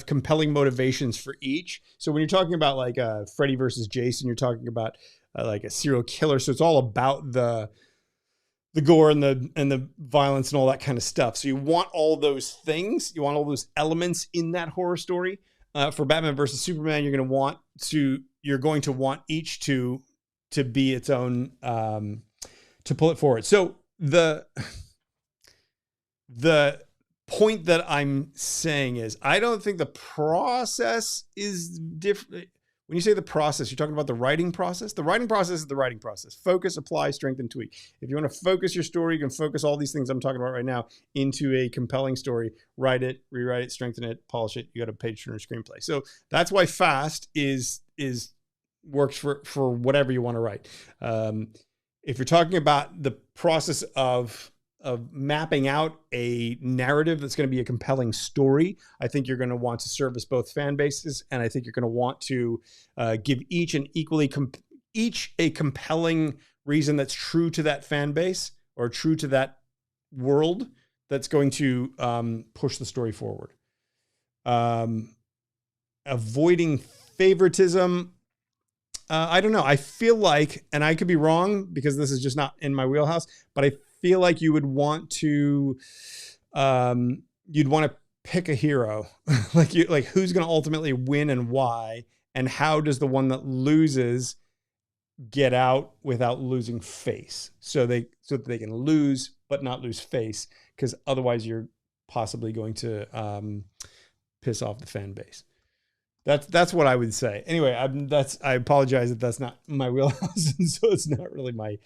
compelling motivations for each. So when you're talking about like Freddy versus Jason, you're talking about like a serial killer. So it's all about the gore and the violence and all that kind of stuff. So you want all those things. You want all those elements in that horror story. For Batman versus Superman, you're going to want each to be its own, to pull it forward. So the point that I'm saying is, I don't think the process is different. When you say the process, you're talking about the writing process. The writing process is the writing process. Focus, apply, strengthen, tweak. If you want to focus your story, you can focus all these things I'm talking about right now into a compelling story. Write it, rewrite it, strengthen it, polish it. You got a page turner screenplay. So that's why fast works for whatever you want to write. If you're talking about the process of mapping out a narrative that's going to be a compelling story, I think you're going to want to service both fan bases, and I think you're going to want to give each a compelling reason that's true to that fan base or true to that world that's going to push the story forward. Avoiding favoritism. I don't know. I feel like, and I could be wrong because this is just not in my wheelhouse, but I feel like you would want to, pick a hero, like who's going to ultimately win and why, and how does the one that loses get out without losing face? So that they can lose but not lose face, because otherwise you're possibly going to piss off the fan base. That's what I would say. Anyway, I apologize that that's not my wheelhouse, and so it's not really my.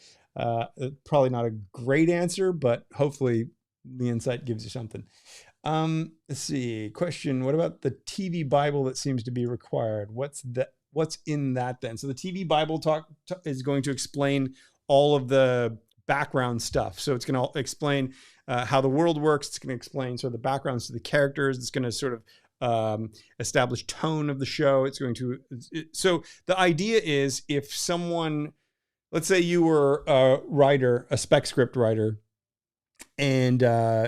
Probably not a great answer, but hopefully the insight gives you something. Let's see. Question: what about the TV Bible that seems to be required? What's in that then? So the TV Bible is going to explain all of the background stuff. So it's going to explain how the world works. It's going to explain sort of the backgrounds to the characters. It's going to sort of establish tone of the show. So the idea is, if someone, let's say you were a spec script writer, and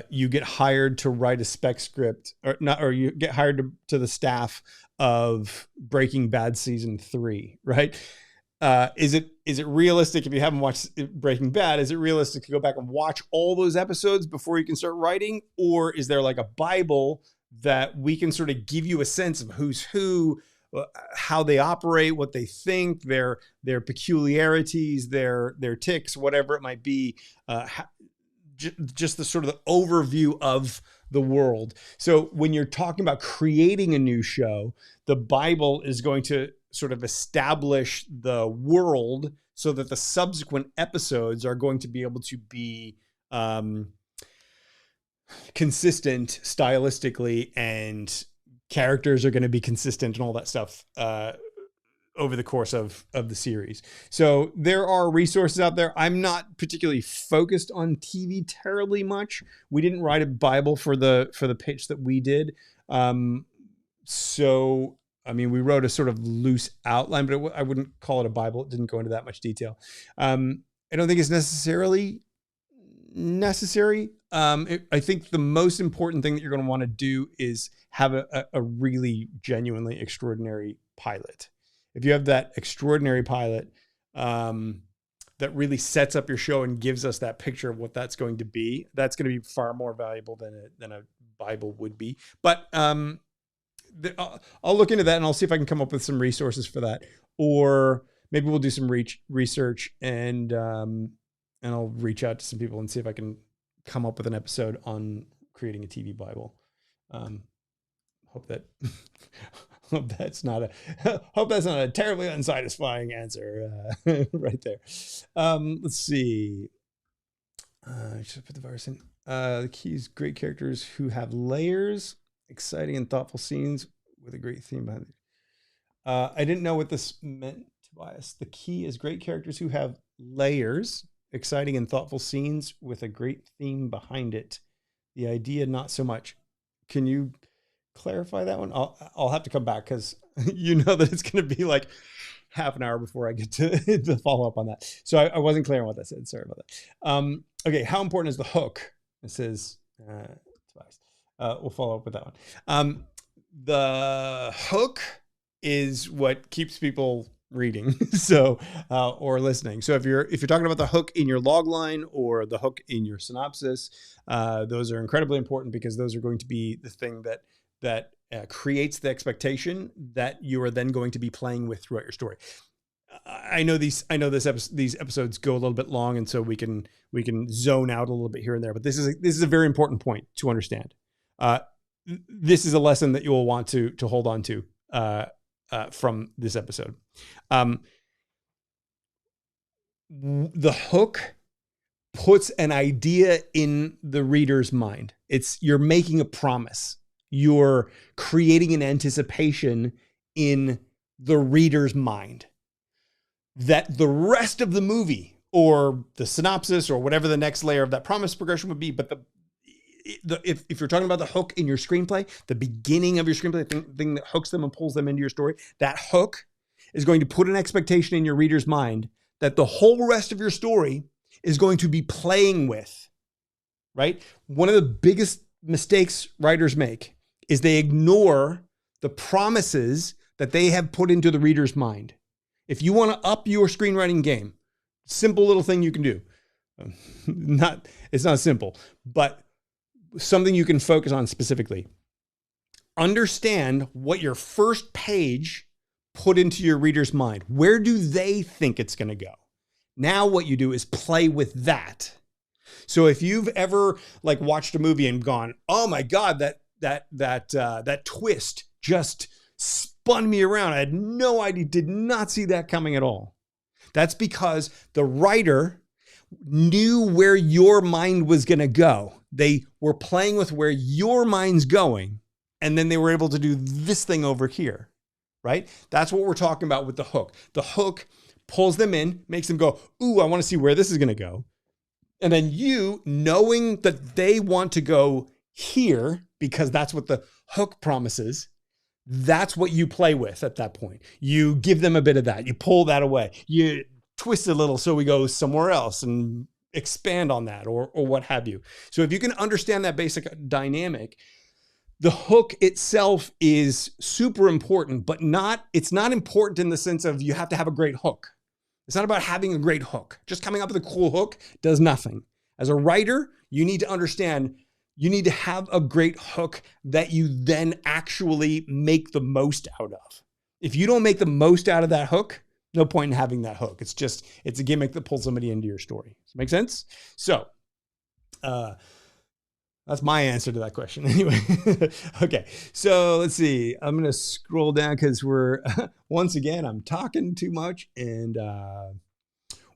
you get hired to write a spec script, or you get hired to the staff of Breaking Bad season 3, right? Is it realistic, if you haven't watched Breaking Bad, is it realistic to go back and watch all those episodes before you can start writing? Or is there like a Bible that we can sort of give you a sense of who's who, how they operate, what they think, their peculiarities, their tics, whatever it might be, just the sort of the overview of the world. So when you're talking about creating a new show, the Bible is going to sort of establish the world so that the subsequent episodes are going to be able to be consistent stylistically, and characters are going to be consistent and all that stuff over the course of the series. So there are resources out there. I'm not particularly focused on TV terribly much. We didn't write a Bible for the pitch that we did. So, I mean, we wrote a sort of loose outline, but I wouldn't call it a Bible. It didn't go into that much detail. I don't think it's necessary. I think the most important thing that you're going to want to do is have a really genuinely extraordinary pilot. If you have that extraordinary pilot that really sets up your show and gives us that picture of what that's going to be, that's going to be far more valuable than a Bible would be. But I'll look into that, and I'll see if I can come up with some resources for that, or maybe we'll do some research and I'll reach out to some people and see if I can come up with an episode on creating a TV Bible. Hope that's not a terribly unsatisfying answer right there. Let's see. Just put the virus in. The key is great characters who have layers, exciting and thoughtful scenes with a great theme behind it. I didn't know what this meant, Tobias. The key is great characters who have layers, exciting and thoughtful scenes with a great theme behind it. The idea, not so much. Can you clarify that one? I'll have to come back because you know that it's going to be like half an hour before I get to follow up on that. So I wasn't clear on what that said. Sorry about that. Okay. How important is the hook? It says, twice. We'll follow up with that one. The hook is what keeps people reading. So, or listening. So if you're talking about the hook in your log line or the hook in your synopsis, those are incredibly important because those are going to be the thing that creates the expectation that you are then going to be playing with throughout your story. I know these episodes go a little bit long, and so we can zone out a little bit here and there. But this is a very important point to understand. This is a lesson that you will want to hold on to from this episode. The hook puts an idea in the reader's mind. You're making a promise. You're creating an anticipation in the reader's mind that the rest of the movie or the synopsis or whatever the next layer of that promise progression would be. But if you're talking about the hook in your screenplay, the beginning of your screenplay, thing that hooks them and pulls them into your story, that hook is going to put an expectation in your reader's mind that the whole rest of your story is going to be playing with, right? One of the biggest mistakes writers make is they ignore the promises that they have put into the reader's mind. If you want to up your screenwriting game, simple little thing you can do. It's not simple, but something you can focus on specifically. Understand what your first page put into your reader's mind. Where do they think it's going to go? Now what you do is play with that. So if you've ever like watched a movie and gone, oh my God, that twist just spun me around. I had no idea, did not see that coming at all. That's because the writer knew where your mind was going to go. They were playing with where your mind's going, and then they were able to do this thing over here, right? That's what we're talking about with the hook. The hook pulls them in, makes them go, ooh, I want to see where this is going to go. And then you, knowing that they want to go here, because that's what the hook promises, that's what you play with at that point. You give them a bit of that. You pull that away. You twist a little so we go somewhere else and expand on that or what have you. So if you can understand that basic dynamic, the hook itself is super important, but it's not important in the sense of you have to have a great hook. It's not about having a great hook. Just coming up with a cool hook does nothing. As a writer, you need to understand you need to have a great hook that you then actually make the most out of. If you don't make the most out of that hook, no point in having that hook. It's a gimmick that pulls somebody into your story. Does that make sense? So, that's my answer to that question anyway. Okay. So let's see. I'm going to scroll down because once again, I'm talking too much and, I'm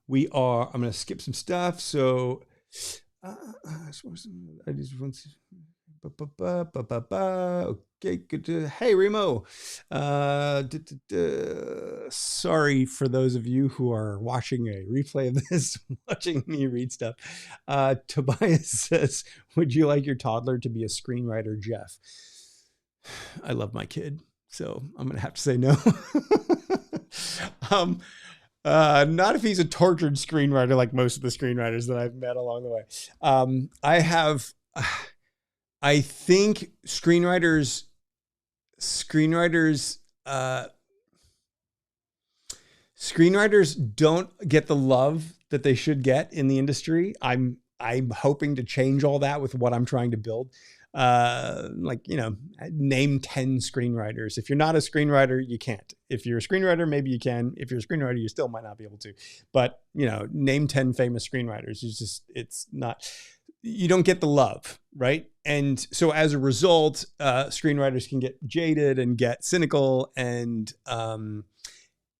going to skip some stuff. So, I just want to, okay, good. Hey, Remo. Sorry for those of you who are watching a replay of this, watching me read stuff. Tobias says, would you like your toddler to be a screenwriter, Jeff? I love my kid, so I'm going to have to say no. Not if he's a tortured screenwriter like most of the screenwriters that I've met along the way. I think screenwriters don't get the love that they should get in the industry. I'm hoping to change all that with what I'm trying to build. Name 10 screenwriters. If you're not a screenwriter, you can't. If you're a screenwriter, maybe you can. If you're a screenwriter, you still might not be able to. But, name 10 famous screenwriters. You don't get the love, right? And so as a result, screenwriters can get jaded and get cynical and can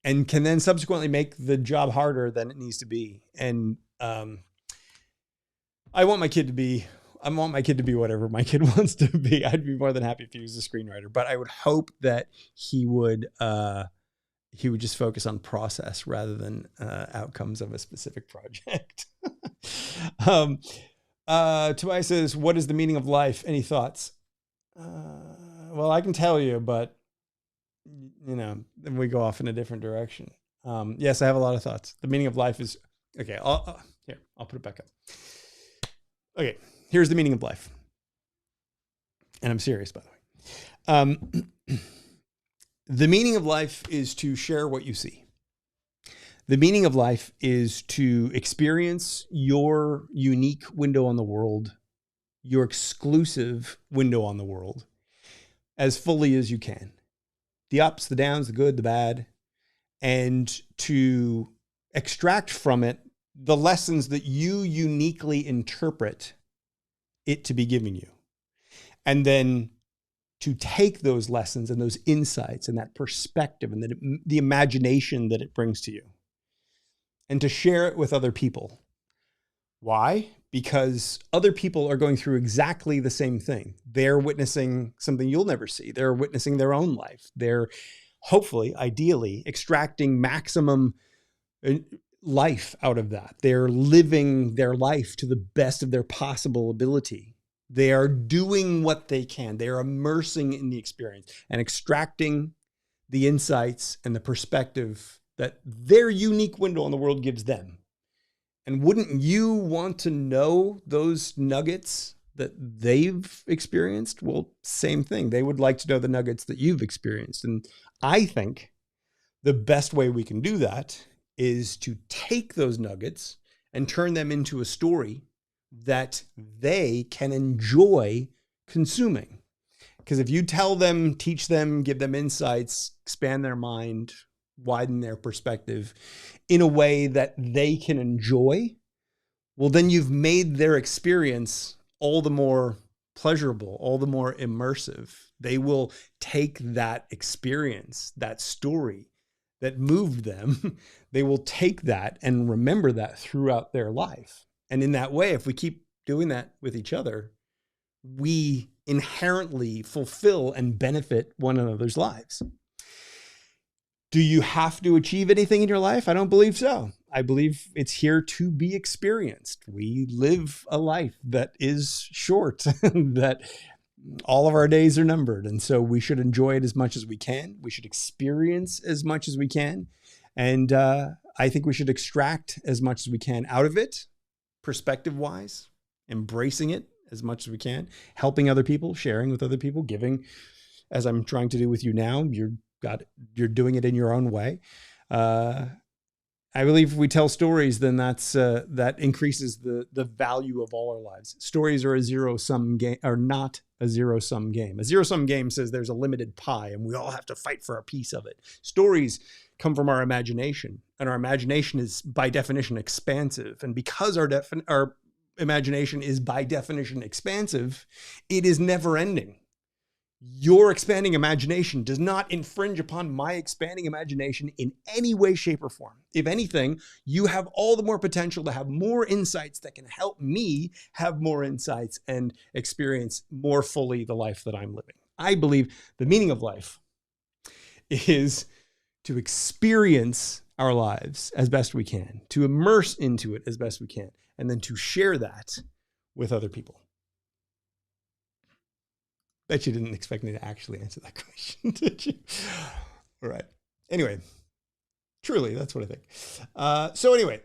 then subsequently make the job harder than it needs to be. And I want my kid to be whatever my kid wants to be. I'd be more than happy if he was a screenwriter, but I would hope that he would just focus on process rather than outcomes of a specific project. Tobias says, what is the meaning of life? Any thoughts? Well, I can tell you, but then we go off in a different direction. Yes, I have a lot of thoughts. The meaning of life is, okay, I'll put it back up. Okay, here's the meaning of life. And I'm serious, by the way. The meaning of life is to share what you see. The meaning of life is to experience your unique window on the world, your exclusive window on the world, as fully as you can. The ups, the downs, the good, the bad, and to extract from it the lessons that you uniquely interpret it to be giving you. And then to take those lessons and those insights and that perspective and the imagination that it brings to you and to share it with other people. Why? Because other people are going through exactly the same thing. They're witnessing something you'll never see. They're witnessing their own life. They're hopefully, ideally, extracting maximum life out of that. They're living their life to the best of their possible ability. They are doing what they can. They are immersing in the experience and extracting the insights and the perspective that their unique window on the world gives them. And wouldn't you want to know those nuggets that they've experienced? Well, same thing. They would like to know the nuggets that you've experienced. And I think the best way we can do that is to take those nuggets and turn them into a story that they can enjoy consuming. Because if you tell them, teach them, give them insights, expand their mind, widen their perspective in a way that they can enjoy, well, then you've made their experience all the more pleasurable, all the more immersive. They will take that experience, that story that moved them, they will take that and remember that throughout their life. And in that way, if we keep doing that with each other, we inherently fulfill and benefit one another's lives. Do you have to achieve anything in your life? I don't believe so. I believe it's here to be experienced. We live a life that is short, that all of our days are numbered. And so we should enjoy it as much as we can. We should experience as much as we can. And I think we should extract as much as we can out of it, perspective-wise, embracing it as much as we can, helping other people, sharing with other people, giving, as I'm trying to do with you now. You're doing it in your own way. I believe if we tell stories, then that increases the value of all our lives. Stories are a zero-sum game, are not a zero-sum game. A zero-sum game says there's a limited pie and we all have to fight for a piece of it. Stories come from our imagination, and our imagination is by definition expansive. And because our imagination is by definition expansive, it is never ending. Your expanding imagination does not infringe upon my expanding imagination in any way, shape, or form. If anything, you have all the more potential to have more insights that can help me have more insights and experience more fully the life that I'm living. I believe the meaning of life is to experience our lives as best we can, to immerse into it as best we can, and then to share that with other people. Bet you didn't expect me to actually answer that question, did you? All right. Anyway, truly, that's what I think. So anyway,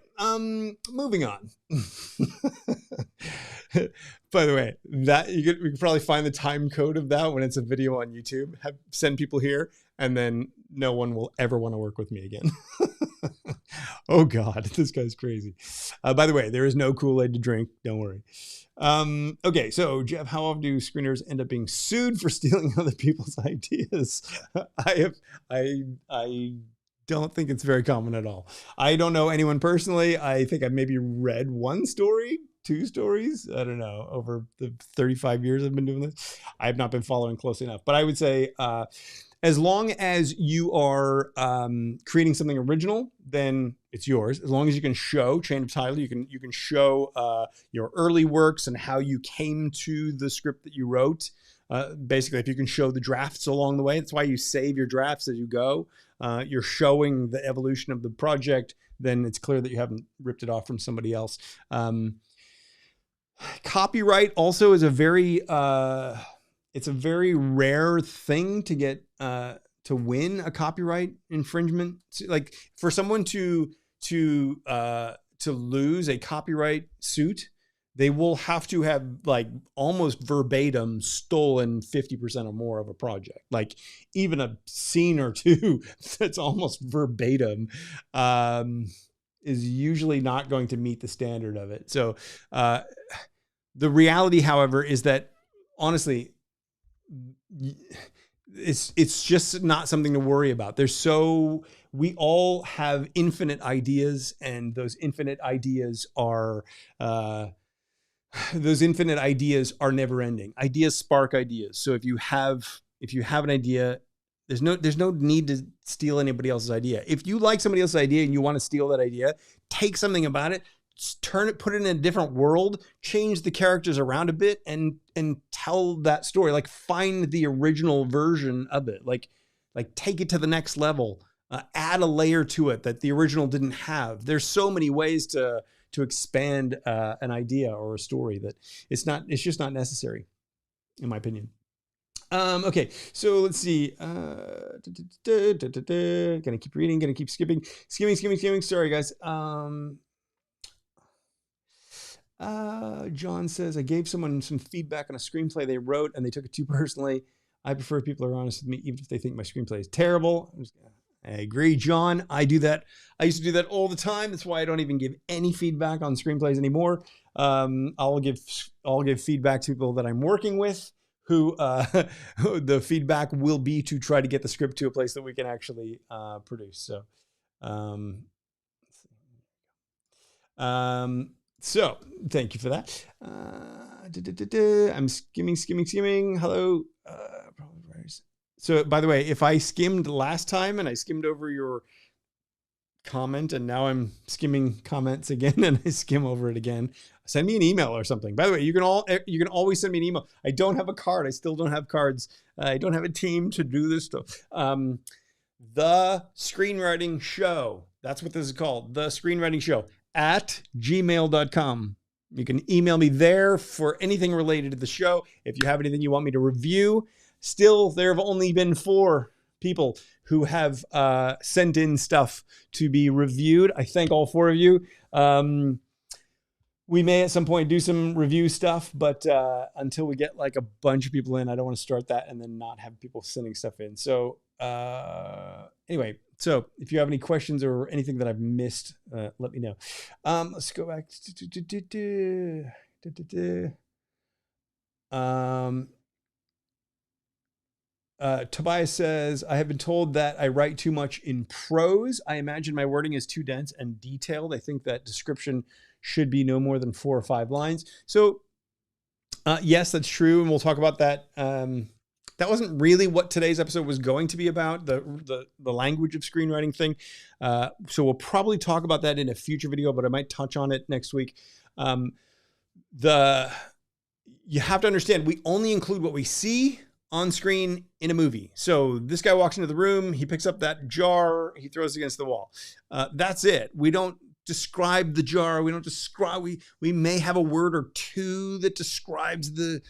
moving on. By the way, that we could probably find the time code of that when it's a video on YouTube. Send people here, and then no one will ever want to work with me again. Oh God, this guy's crazy. By the way, there is no Kool-Aid to drink. Don't worry. Okay, so Jeff, how often do screeners end up being sued for stealing other people's ideas? I don't think it's very common at all. I don't know anyone personally. I think I've maybe read one story, two stories. I don't know. Over the 35 years I've been doing this, I have not been following closely enough. But I would say, as long as you are creating something original, then it's yours. As long as you can show chain of title, you can show your early works and how you came to the script that you wrote. Basically, if you can show the drafts along the way, that's why you save your drafts as you go. You're showing the evolution of the project. Then it's clear that you haven't ripped it off from somebody else. Copyright also is a very it's a very rare thing to get to win a copyright infringement. Like for someone to lose a copyright suit, they will have to have like almost verbatim stolen 50% or more of a project. Like even a scene or two that's almost verbatim is usually not going to meet the standard of it. So the reality, however, is that honestly, it's just not something to worry about. We all have infinite ideas, and those infinite ideas are never ending. Ideas spark ideas. So if you have an idea, there's no need to steal anybody else's idea. If you like somebody else's idea and you want to steal that idea, take something about it, put it in a different world, change the characters around a bit, and tell that story. Like find the original version of it. Like take it to the next level. Add a layer to it that the original didn't have. There's so many ways to expand an idea or a story that it's just not necessary, in my opinion. Okay, so let's see. Gonna keep reading, gonna keep skimming. Sorry, guys. John says, I gave someone some feedback on a screenplay they wrote and they took it too personally. I prefer people are honest with me, even if they think my screenplay is terrible. I agree, John. I do that. I used to do that all the time. That's why I don't even give any feedback on screenplays anymore. I'll give feedback to people that I'm working with, who the feedback will be to try to get the script to a place that we can actually produce. So, so thank you for that. I'm skimming. Hello. So by the way, if I skimmed last time and I skimmed over your comment and now I'm skimming comments again and I skim over it again, send me an email or something. By the way, you can always send me an email. I don't have a card. I still don't have cards. I don't have a team to do this stuff. The Screenwriting Show. That's what this is called. The Screenwriting Show at gmail.com. You can email me there for anything related to the show. If you have anything you want me to review, still, there have only been 4 people who have sent in stuff to be reviewed. I thank all 4 of you. We may at some point do some review stuff, but until we get like a bunch of people in, I don't want to start that and then not have people sending stuff in. So anyway, so if you have any questions or anything that I've missed, let me know. Let's go back. Tobias says, I have been told that I write too much in prose. I imagine my wording is too dense and detailed. I think that description should be no more than 4 or 5 lines. So yes, that's true. And we'll talk about that. That wasn't really what today's episode was going to be about, the language of screenwriting thing. So we'll probably talk about that in a future video, but I might touch on it next week. You have to understand, we only include what we see on screen in a movie. So this guy walks into the room, he picks up that jar, he throws it against the wall. That's it. We don't describe the jar. We don't describe, we may have a word or two that describes the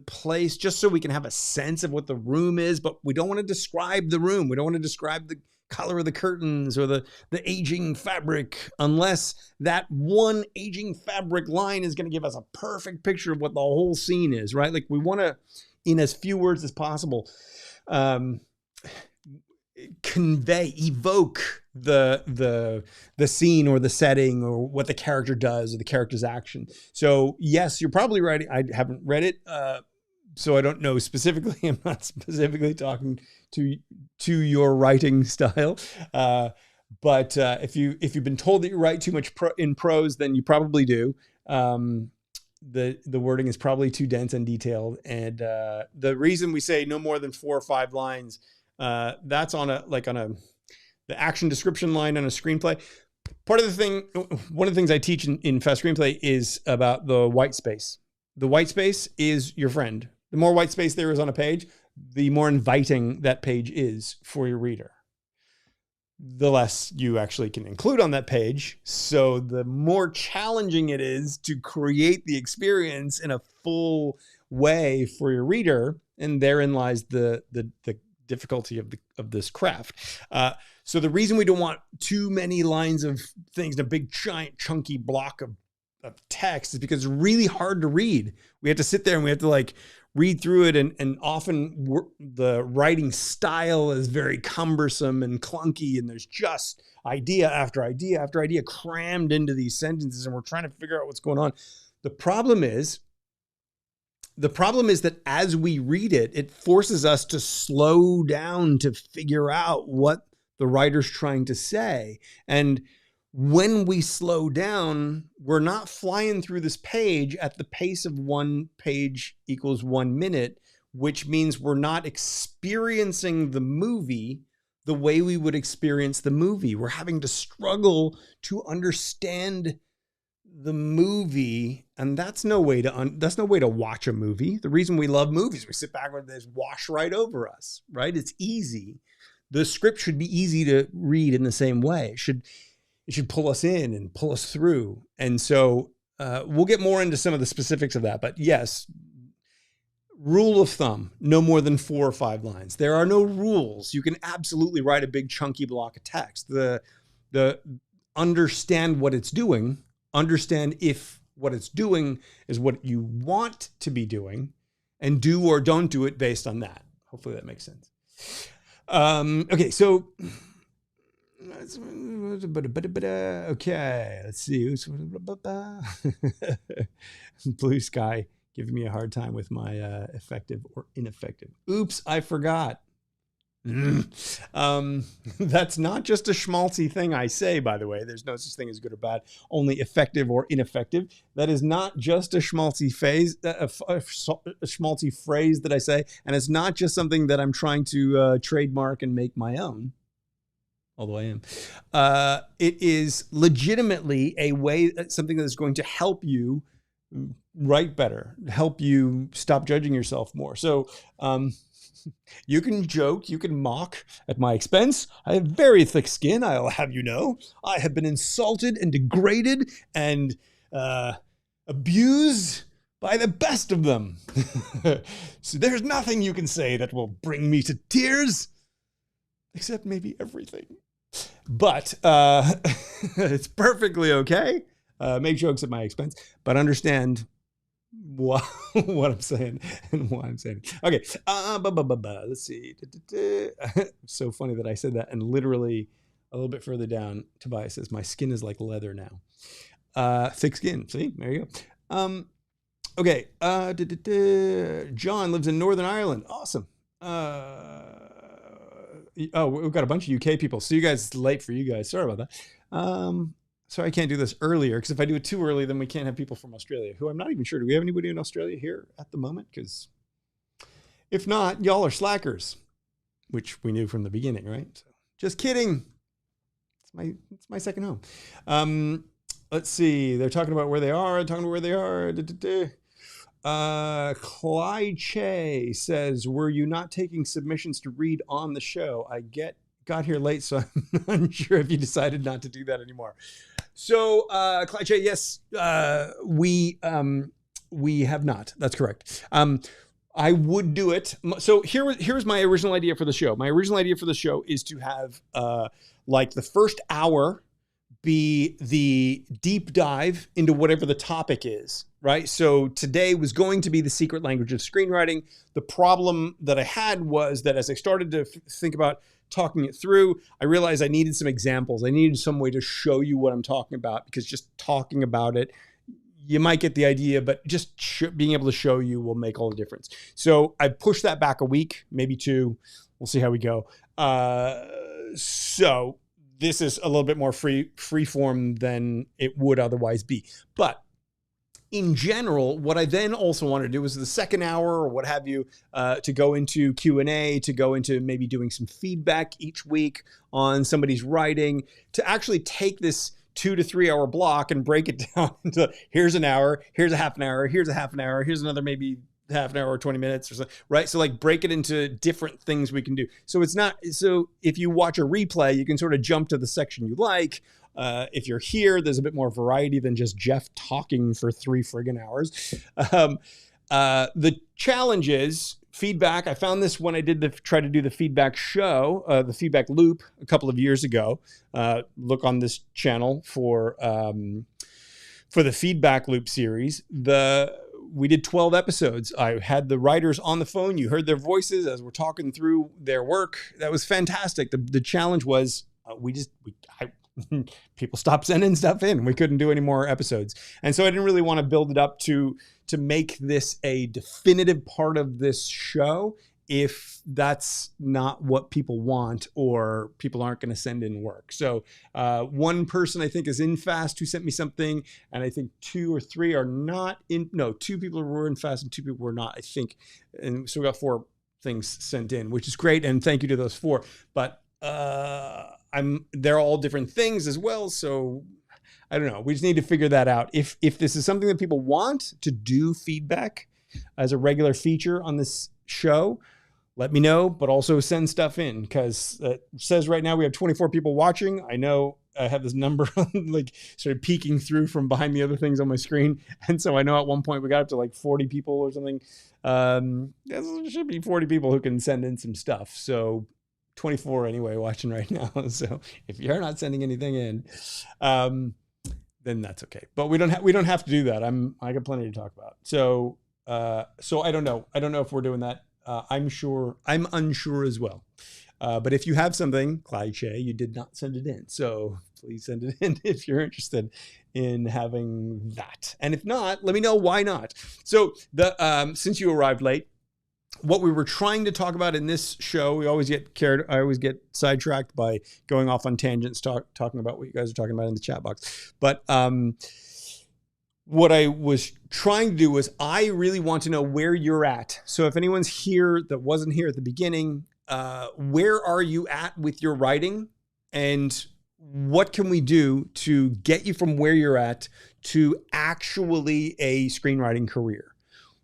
place just so we can have a sense of what the room is, but we don't want to describe the room. We don't want to describe the color of the curtains or the aging fabric, unless that one aging fabric line is going to give us a perfect picture of what the whole scene is, right? Like we want to, in as few words as possible, evoke the scene or the setting or what the character does or the character's action. So yes, you're probably right. I haven't read it, so I don't know specifically. I'm not specifically talking to your writing style, but if you've been told that you write too much in prose, then you probably do. The wording is probably too dense and detailed, and the reason we say no more than 4 or 5 lines, that's on the action description line on a screenplay. One of the things I teach in Fast Screenplay is about the white space. The white space is your friend. The more white space there is on a page, the more inviting that page is for your reader. the less you actually can include on that page. So the more challenging it is to create the experience in a full way for your reader. And therein lies the difficulty of this craft. So the reason we don't want too many lines of things in a big, giant, chunky block of text is because it's really hard to read. We have to sit there and we have to like read through it. And often the writing style is very cumbersome and clunky. And there's just idea after idea after idea crammed into these sentences. And we're trying to figure out what's going on. The problem is that as we read it, it forces us to slow down to figure out what the writer's trying to say. And when we slow down, we're not flying through this page at the pace of 1 page equals 1 minute, which means we're not experiencing the movie the way we would experience the movie. We're having to struggle to understand the movie, and that's no way to watch a movie. The reason we love movies, we sit back and they wash right over us, right? It's easy. The script should be easy to read in the same way. It should pull us in and pull us through. And so we'll get more into some of the specifics of that. But yes, rule of thumb, no more than 4 or 5 lines. There are no rules. You can absolutely write a big chunky block of text. The understand what it's doing, understand if what it's doing is what you want to be doing, and do or don't do it based on that. Hopefully that makes sense. Okay, so okay, let's see. Blue Sky giving me a hard time with my effective or ineffective. Oops, I forgot. That's not just a schmaltzy thing I say, by the way. There's no such thing as good or bad, only effective or ineffective. That is not just a schmaltzy phrase, a schmaltzy phrase that I say, and it's not just something that I'm trying to trademark and make my own, although I am. It is legitimately a way, something that is going to help you write better, help you stop judging yourself more. So, you can joke, you can mock at my expense. I have very thick skin, I'll have you know. I have been insulted and degraded and abused by the best of them. So there's nothing you can say that will bring me to tears, except maybe everything. But it's perfectly okay. Make jokes at my expense, but understand what I'm saying and why I'm saying it. Okay. Let's see. So funny that I said that, and literally a little bit further down, Tobias says, my skin is like leather now. Thick skin. See, there you go. Okay. John lives in Northern Ireland. Awesome. Oh, we've got a bunch of UK people. So you guys, it's late for you guys. Sorry about that. Sorry, I can't do this earlier, because if I do it too early, then we can't have people from Australia, who I'm not even sure. Do we have anybody in Australia here at the moment? Because if not, y'all are slackers, which we knew from the beginning, right? So, just kidding. It's my second home. Let's see. They're talking about where they are. Clyde Che says, were you not taking submissions to read on the show? I got here late, so I'm unsure if you decided not to do that anymore. So, Clyde Che, yes, we have not. That's correct. I would do it. So here's my original idea for the show. My original idea for the show is to have like the first hour be the deep dive into whatever the topic is, right? So today was going to be the secret language of screenwriting. The problem that I had was that as I started to think about talking it through, I realized I needed some examples. I needed some way to show you what I'm talking about, because just talking about it, you might get the idea, but just being able to show you will make all the difference. So I pushed that back a week, maybe 2. We'll see how we go. So this is a little bit more free form than it would otherwise be. But in general, what I then also wanted to do was the second hour or what have you, to go into Q&A, to go into maybe doing some feedback each week on somebody's writing, to actually take this 2 to 3 hour block and break it down into here's an hour, here's a half an hour, here's a half an hour, here's another maybe half an hour or 20 minutes or something, right? So like break it into different things we can do. So it's not, so if you watch a replay, you can sort of jump to the section you like. If you're here, there's a bit more variety than just Jeff talking for 3 friggin' hours. The challenge is feedback. I found this when I try to do the feedback show, the feedback loop a couple of years ago. Look on this channel for the feedback loop series. We did 12 episodes. I had the writers on the phone. You heard their voices as we're talking through their work. That was fantastic. The challenge was people stopped sending stuff in. We couldn't do any more episodes. And so I didn't really want to build it up to make this a definitive part of this show if that's not what people want or people aren't going to send in work. So one person I think is in fast who sent me something, and I think 2 or 3 are not in. No, 2 people were in fast and 2 people were not, I think. And so we got 4 things sent in, which is great. And thank you to those 4. But they're all different things as well. So I don't know. We just need to figure that out. If this is something that people want to do feedback as a regular feature on this show, let me know, but also send stuff in, because it says right now we have 24 people watching. I know I have this number like sort of peeking through from behind the other things on my screen. And so I know at one point we got up to like 40 people or something. There should be 40 people who can send in some stuff. So 24 anyway watching right now. So if you're not sending anything in, then that's okay. But we don't have to do that. I got plenty to talk about. So I don't know. I don't know if we're doing that. I'm unsure as well. But if you have something, Clyde, you did not send it in. So please send it in if you're interested in having that. And if not, let me know why not. So since you arrived late, what we were trying to talk about in this show, I always get sidetracked by going off on tangents, talking about what you guys are talking about in the chat box. But what I was trying to do was I really want to know where you're at. So if anyone's here that wasn't here at the beginning, where are you at with your writing, and what can we do to get you from where you're at to actually a screenwriting career?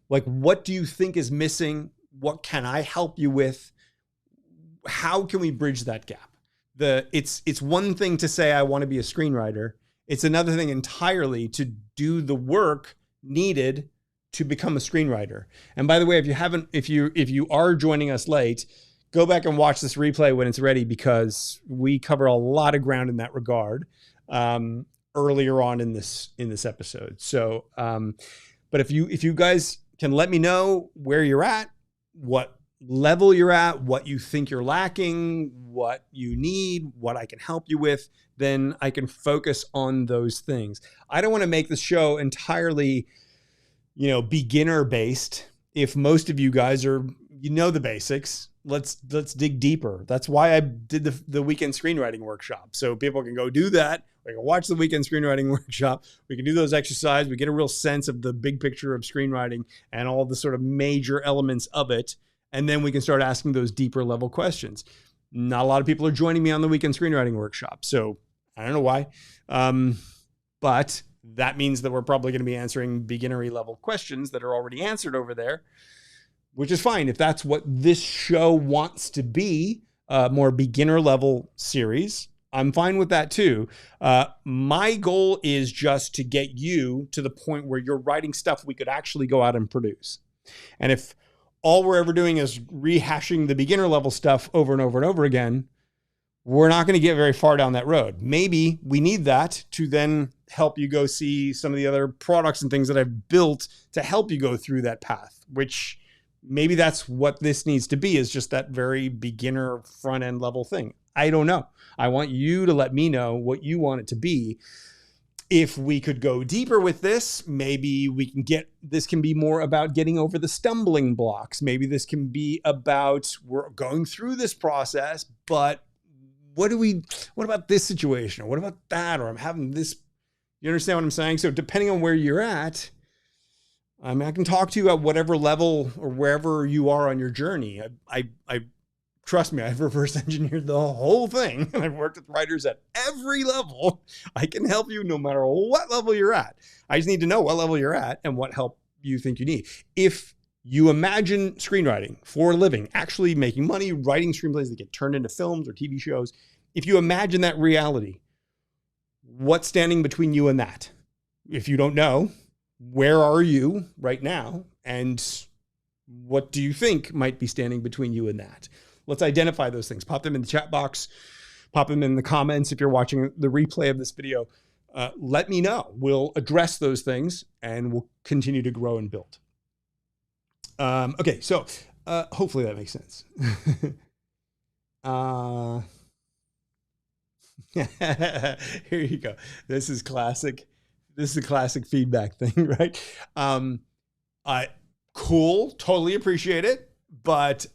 Like, what do you think is missing? What can I help you with? How can we bridge that gap? It's one thing to say, I want to be a screenwriter. It's another thing entirely to do the work needed to become a screenwriter. And by the way, if you are joining us late, go back and watch this replay when it's ready, because we cover a lot of ground in that regard earlier on in this episode. So, but if you guys can let me know where you're at, what level you're at, what you think you're lacking, what you need, what I can help you with, then I can focus on those things. I don't want to make the show entirely, beginner based. If most of you guys the basics, let's dig deeper. That's why I did the weekend screenwriting workshop. So people can go do that. We can watch the weekend screenwriting workshop. We can do those exercises. We get a real sense of the big picture of screenwriting and all the sort of major elements of it. And then we can start asking those deeper level questions. Not a lot of people are joining me on the weekend screenwriting workshop. So I don't know why. But that means that we're probably going to be answering beginnery level questions that are already answered over there, which is fine. If that's what this show wants to be, more beginner level series, I'm fine with that too. My goal is just to get you to the point where you're writing stuff we could actually go out and produce. And if all we're ever doing is rehashing the beginner level stuff over and over and over again, we're not going to get very far down that road. Maybe we need that to then help you go see some of the other products and things that I've built to help you go through that path, which maybe that's what this needs to be, is just that very beginner front end level thing. I don't know. I want you to let me know what you want it to be. If we could go deeper with this, maybe this can be more about getting over the stumbling blocks. Maybe this can be about, we're going through this process, but what about this situation? Or what about that? Or I'm having this, you understand what I'm saying? So depending on where you're at, I can talk to you at whatever level or wherever you are on your journey. I trust me, I've reverse engineered the whole thing, and I've worked with writers at every level. I can help you no matter what level you're at. I just need to know what level you're at and what help you think you need. If you imagine screenwriting for a living, actually making money, writing screenplays that get turned into films or TV shows. If you imagine that reality, what's standing between you and that? If you don't know, where are you right now? And what do you think might be standing between you and that? Let's identify those things. Pop them in the chat box. Pop them in the comments if you're watching the replay of this video. Let me know. We'll address those things and we'll continue to grow and build. Okay, so hopefully that makes sense. Here you go. This is classic. This is a classic feedback thing, right? Cool. Totally appreciate it. But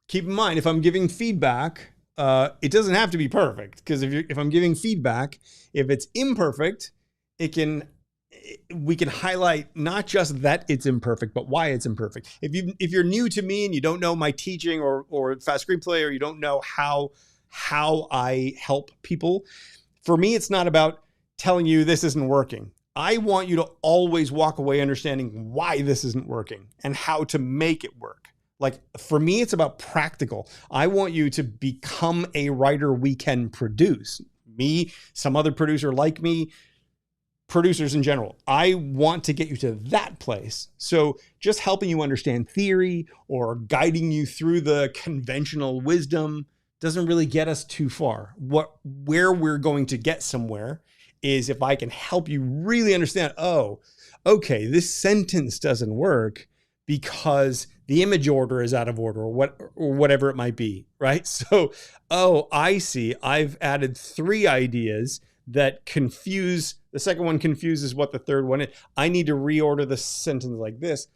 keep in mind, if I'm giving feedback, it doesn't have to be perfect, because if I'm giving feedback, if it's imperfect, we can highlight not just that it's imperfect, but why it's imperfect. If you're new to me and you don't know my teaching or Fast Screenplay, or you don't know how I help people, for me, it's not about telling you this isn't working. I want you to always walk away understanding why this isn't working and how to make it work. Like, for me, it's about practical. I want you to become a writer we can produce. Me, some other producer like me, producers in general. I want to get you to that place. So just helping you understand theory or guiding you through the conventional wisdom doesn't really get us too far. Where we're going to get somewhere is if I can help you really understand, oh, okay, this sentence doesn't work because the image order is out of order, or whatever it might be, right? So, oh, I see. I've added 3 ideas that confuse. The second one confuses what the third one is. I need to reorder the sentence like this.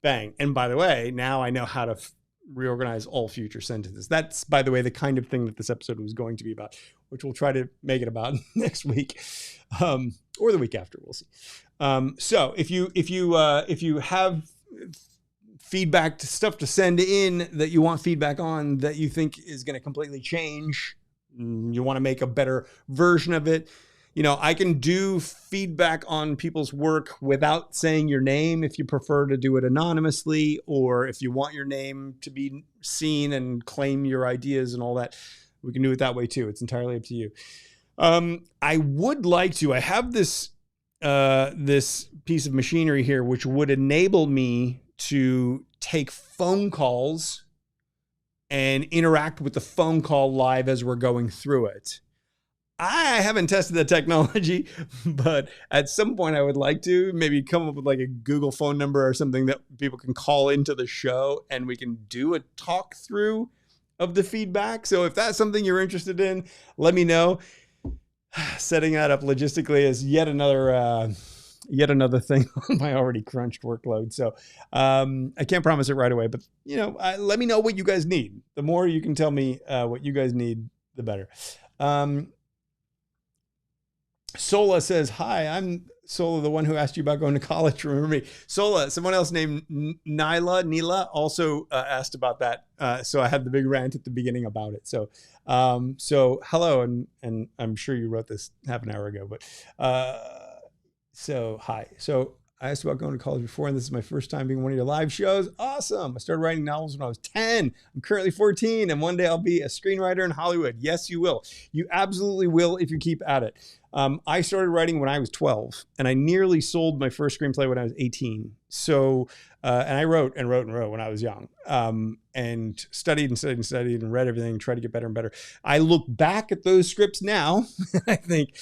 Bang. And by the way, now I know how to reorganize all future sentences. That's, by the way, the kind of thing that this episode was going to be about, which we'll try to make it about next week, or the week after. We'll see. So if you have feedback, stuff to send in that you want feedback on that you think is going to completely change, you want to make a better version of it, I can do feedback on people's work without saying your name if you prefer to do it anonymously, or if you want your name to be seen and claim your ideas and all that, we can do it that way too. It's entirely up to you. I would like to, I have this piece of machinery here, which would enable me to take phone calls and interact with the phone call live as we're going through it. I haven't tested the technology, but at some point I would like to maybe come up with like a Google phone number or something that people can call into the show and we can do a talk through of the feedback. So if that's something you're interested in, let me know. Setting that up logistically is yet another thing on my already crunched workload. So I can't promise it right away, but let me know what you guys need. The more you can tell me what you guys need, the better. Sola says, hi, I'm Sola, the one who asked you about going to college. Remember me. Sola, someone else named Nila also asked about that. So I had the big rant at the beginning about it. So hello. And I'm sure you wrote this half an hour ago, but so hi. So I asked about going to college before, and this is my first time being one of your live shows. Awesome. I started writing novels when I was 10. I'm currently 14, and one day I'll be a screenwriter in Hollywood. Yes, you will. You absolutely will if you keep at it. I started writing when I was 12, and I nearly sold my first screenplay when I was 18. So, and I wrote when I was young, and studied and read everything, tried to get better and better. I look back at those scripts now, and I think,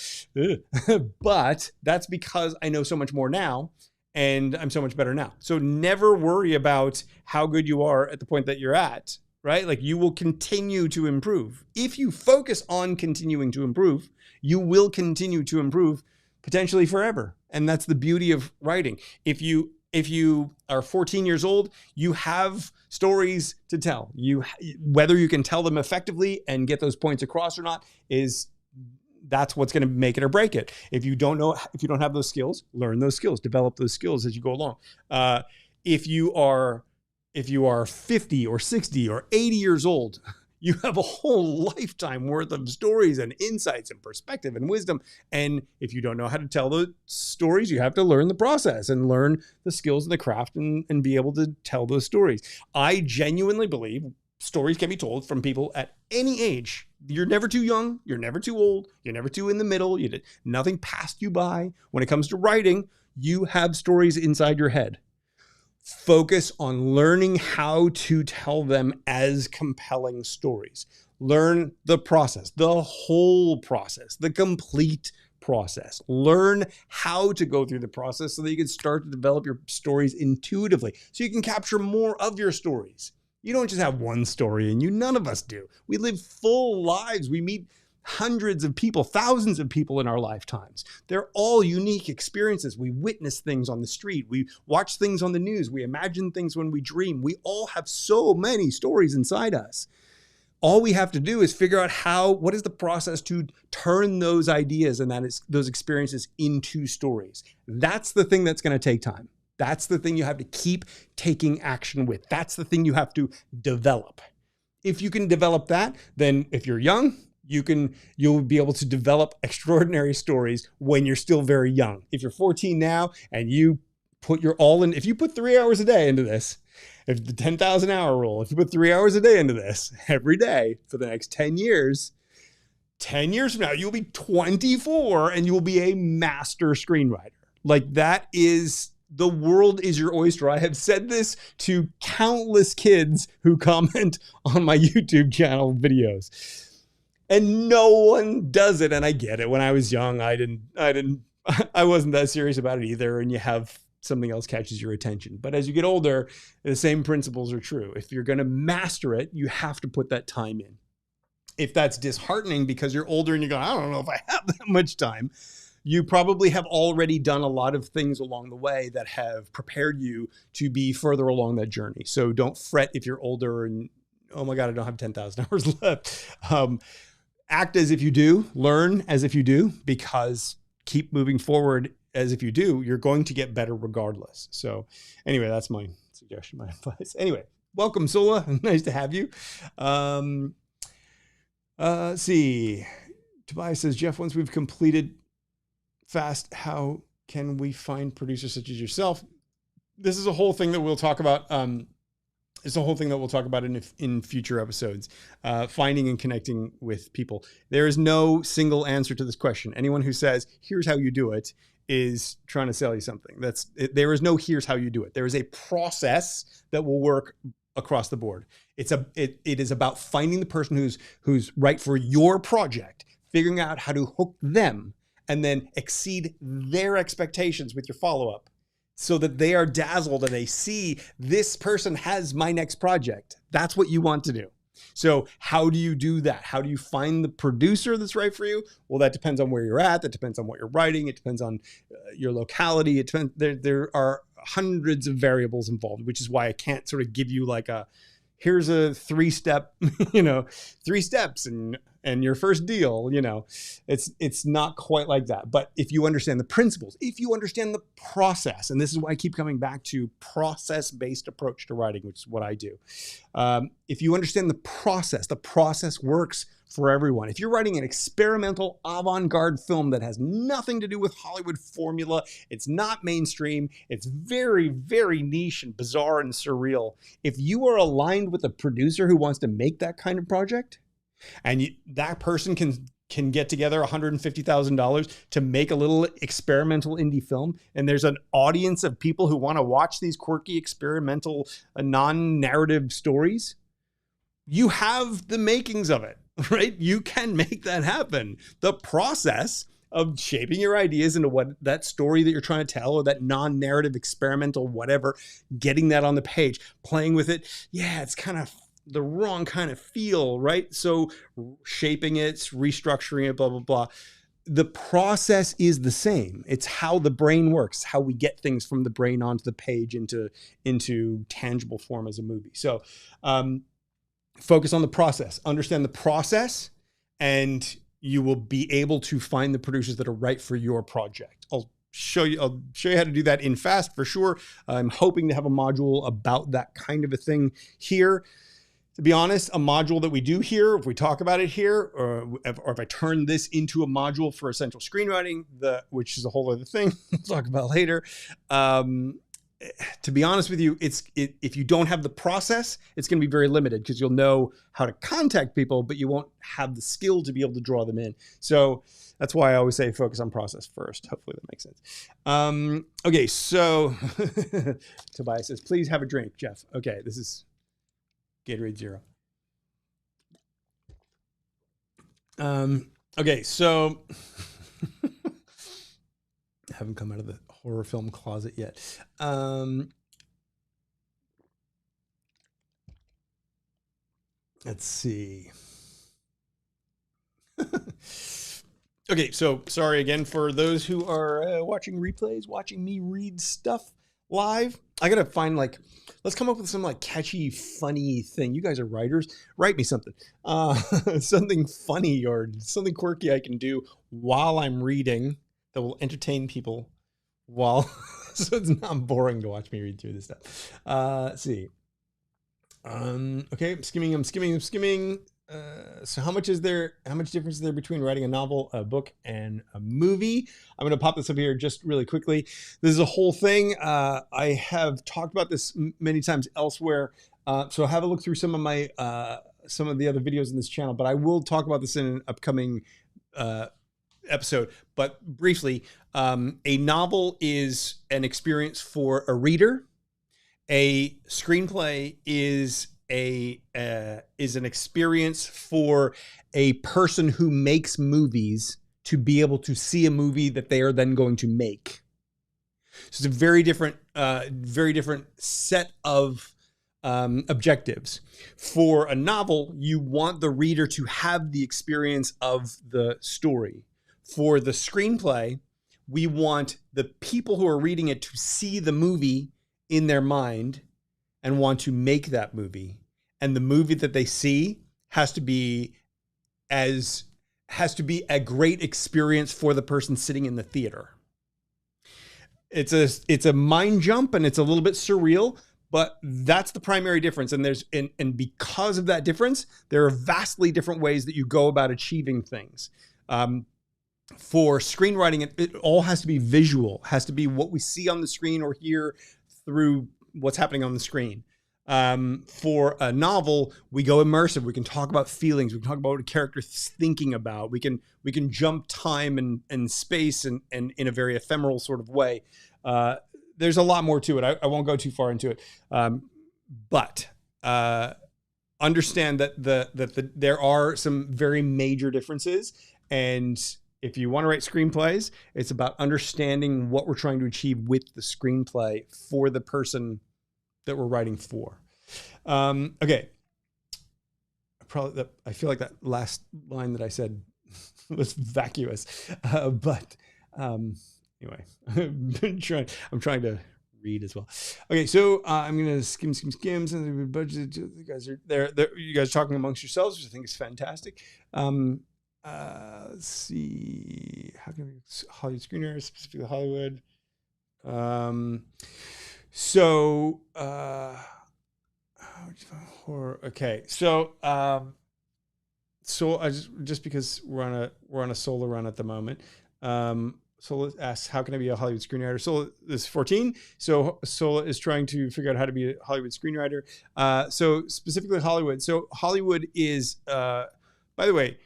but that's because I know so much more now, and I'm so much better now. So never worry about how good you are at the point that you're at, right? Like, you will continue to improve. If you focus on continuing to improve, you will continue to improve potentially forever. And that's the beauty of writing. If you are 14 years old, you have stories to tell. Whether you can tell them effectively and get those points across or not that's what's going to make it or break it. If you don't have those skills, learn those skills, develop those skills as you go along. If you are 50 or 60 or 80 years old, You have a whole lifetime worth of stories and insights and perspective and wisdom. And if you don't know how to tell those stories, you have to learn the process and learn the skills and the craft and be able to tell those stories. I genuinely believe stories can be told from people at any age. You're never too young. You're never too old. You're never too in the middle. Nothing passed you by. When it comes to writing, you have stories inside your head. Focus on learning how to tell them as compelling stories. Learn the process, the whole process, the complete process. Learn how to go through the process so that you can start to develop your stories intuitively, so you can capture more of your stories. You don't just have one story in you. None of us do. We live full lives. We meet hundreds of people, thousands of people in our lifetimes. They're all unique experiences. We witness things on the street. We watch things on the news. We imagine things when we dream. We all have so many stories inside us. All we have to do is figure out what is the process to turn those ideas and those experiences into stories. That's the thing that's going to take time. That's the thing you have to keep taking action with. That's the thing you have to develop. If you can develop that, then if you're young, you'll be able to develop extraordinary stories when you're still very young. If you're 14 now and you put your all in, if you put 3 hours a day into this, if the 10,000 hour rule, if you put 3 hours a day into this every day for the next 10 years, 10 years from now, you'll be 24 and you will be a master screenwriter. Like, that is, the world is your oyster. I have said this to countless kids who comment on my YouTube channel videos. And no one does it. And I get it. When I was young, I wasn't that serious about it either. And you have something else catches your attention. But as you get older, the same principles are true. If you're going to master it, you have to put that time in. If that's disheartening because you're older and you're going, I don't know if I have that much time, you probably have already done a lot of things along the way that have prepared you to be further along that journey. So don't fret if you're older and, oh my God, I don't have 10,000 hours left. Act as if you do, learn as if you do, because keep moving forward as if you do, you're going to get better regardless. So anyway, that's my suggestion, my advice. Anyway, welcome, Sola. Nice to have you. Let's see. Tobias says, Jeff, once we've completed fast, how can we find producers such as yourself? This is a whole thing that we'll talk about. It's a whole thing that we'll talk about in future episodes, finding and connecting with people. There is no single answer to this question. Anyone who says, here's how you do it, is trying to sell you something. There is no here's how you do it. There is a process that will work across the board. It is about finding the person who's right for your project, figuring out how to hook them, and then exceed their expectations with your follow-up, so that they are dazzled and they see this person has my next project. That's what you want to do. So how do you do that? How do you find the producer that's right for you? Well, that depends on where you're at. That depends on what you're writing. It depends on your locality. It depends. There are hundreds of variables involved, which is why I can't sort of give you like here's a 3-step, 3 steps and your first deal, it's not quite like that. But if you understand the principles, if you understand the process, and this is why I keep coming back to process-based approach to writing, which is what I do. If you understand the process works for everyone. If you're writing an experimental avant-garde film that has nothing to do with Hollywood formula, it's not mainstream, it's very, very niche and bizarre and surreal. If you are aligned with a producer who wants to make that kind of project, and that person can get together $150,000 to make a little experimental indie film, and there's an audience of people who want to watch these quirky, experimental, non-narrative stories, you have the makings of it, right? You can make that happen. The process of shaping your ideas into what that story that you're trying to tell, or that non-narrative, experimental, whatever, getting that on the page, playing with it. Yeah, it's kind of the wrong kind of feel, right? So shaping it, restructuring it, blah, blah, blah. The process is the same. It's how the brain works, how we get things from the brain onto the page into tangible form as a movie. So focus on the process, understand the process, and you will be able to find the producers that are right for your project. I'll show you how to do that in fast for sure. I'm hoping to have a module about that kind of a thing here. To be honest, a module that we do here, if we talk about it here, or if I turn this into a module for essential screenwriting, which is a whole other thing we'll talk about later. To be honest with you, if you don't have the process, it's going to be very limited because you'll know how to contact people, but you won't have the skill to be able to draw them in. So that's why I always say focus on process first. Hopefully that makes sense. Okay, so Tobias says, please have a drink, Jeff. Okay, this is Gatorade Zero. Okay, so I haven't come out of the horror film closet yet. Let's see. Okay, so sorry again for those who are watching replays, watching me read stuff live. I gotta find let's come up with some catchy, funny thing. You guys are writers. Write me something. Something funny or something quirky I can do while I'm reading that will entertain people so it's not boring to watch me read through this stuff. Let's see. Okay, I'm skimming. So how much difference is there between writing a novel, a book, and a movie? I'm going to pop this up here just really quickly. This is a whole thing. I have talked about this many times elsewhere. So have a look through some of the other videos in this channel, but I will talk about this in an upcoming episode. But briefly, a novel is an experience for a reader. A screenplay is an experience for a person who makes movies to be able to see a movie that they are then going to make. So it's a very different set of objectives. For a novel, you want the reader to have the experience of the story. For the screenplay, we want the people who are reading it to see the movie in their mind and want to make that movie. And the movie that they see has to be a great experience for the person sitting in the theater. It's a mind jump and it's a little bit surreal, but that's the primary difference. And because of that difference, there are vastly different ways that you go about achieving things. For screenwriting, it all has to be visual, has to be what we see on the screen or hear through what's happening on the screen. For a novel, we go immersive. We can talk about feelings. We can talk about what a character is thinking about. We can jump time and space and in a very ephemeral sort of way. There's a lot more to it. I won't go too far into it. But understand that there are some very major differences. And if you want to write screenplays, it's about understanding what we're trying to achieve with the screenplay for the person that we're writing for. Okay. I feel like that last line that I said was vacuous. But anyway, I'm trying to read as well. Okay, so I'm going to skim. Budget. You guys are there. You guys are talking amongst yourselves, which I think is fantastic. Let's see. How can we Hollywood screenwriters, specifically Hollywood? So okay. So I just because we're on a solo run at the moment. Sola asks, how can I be a Hollywood screenwriter? Sola is 14. So Sola is trying to figure out how to be a Hollywood screenwriter. So specifically Hollywood. So Hollywood is, by the way,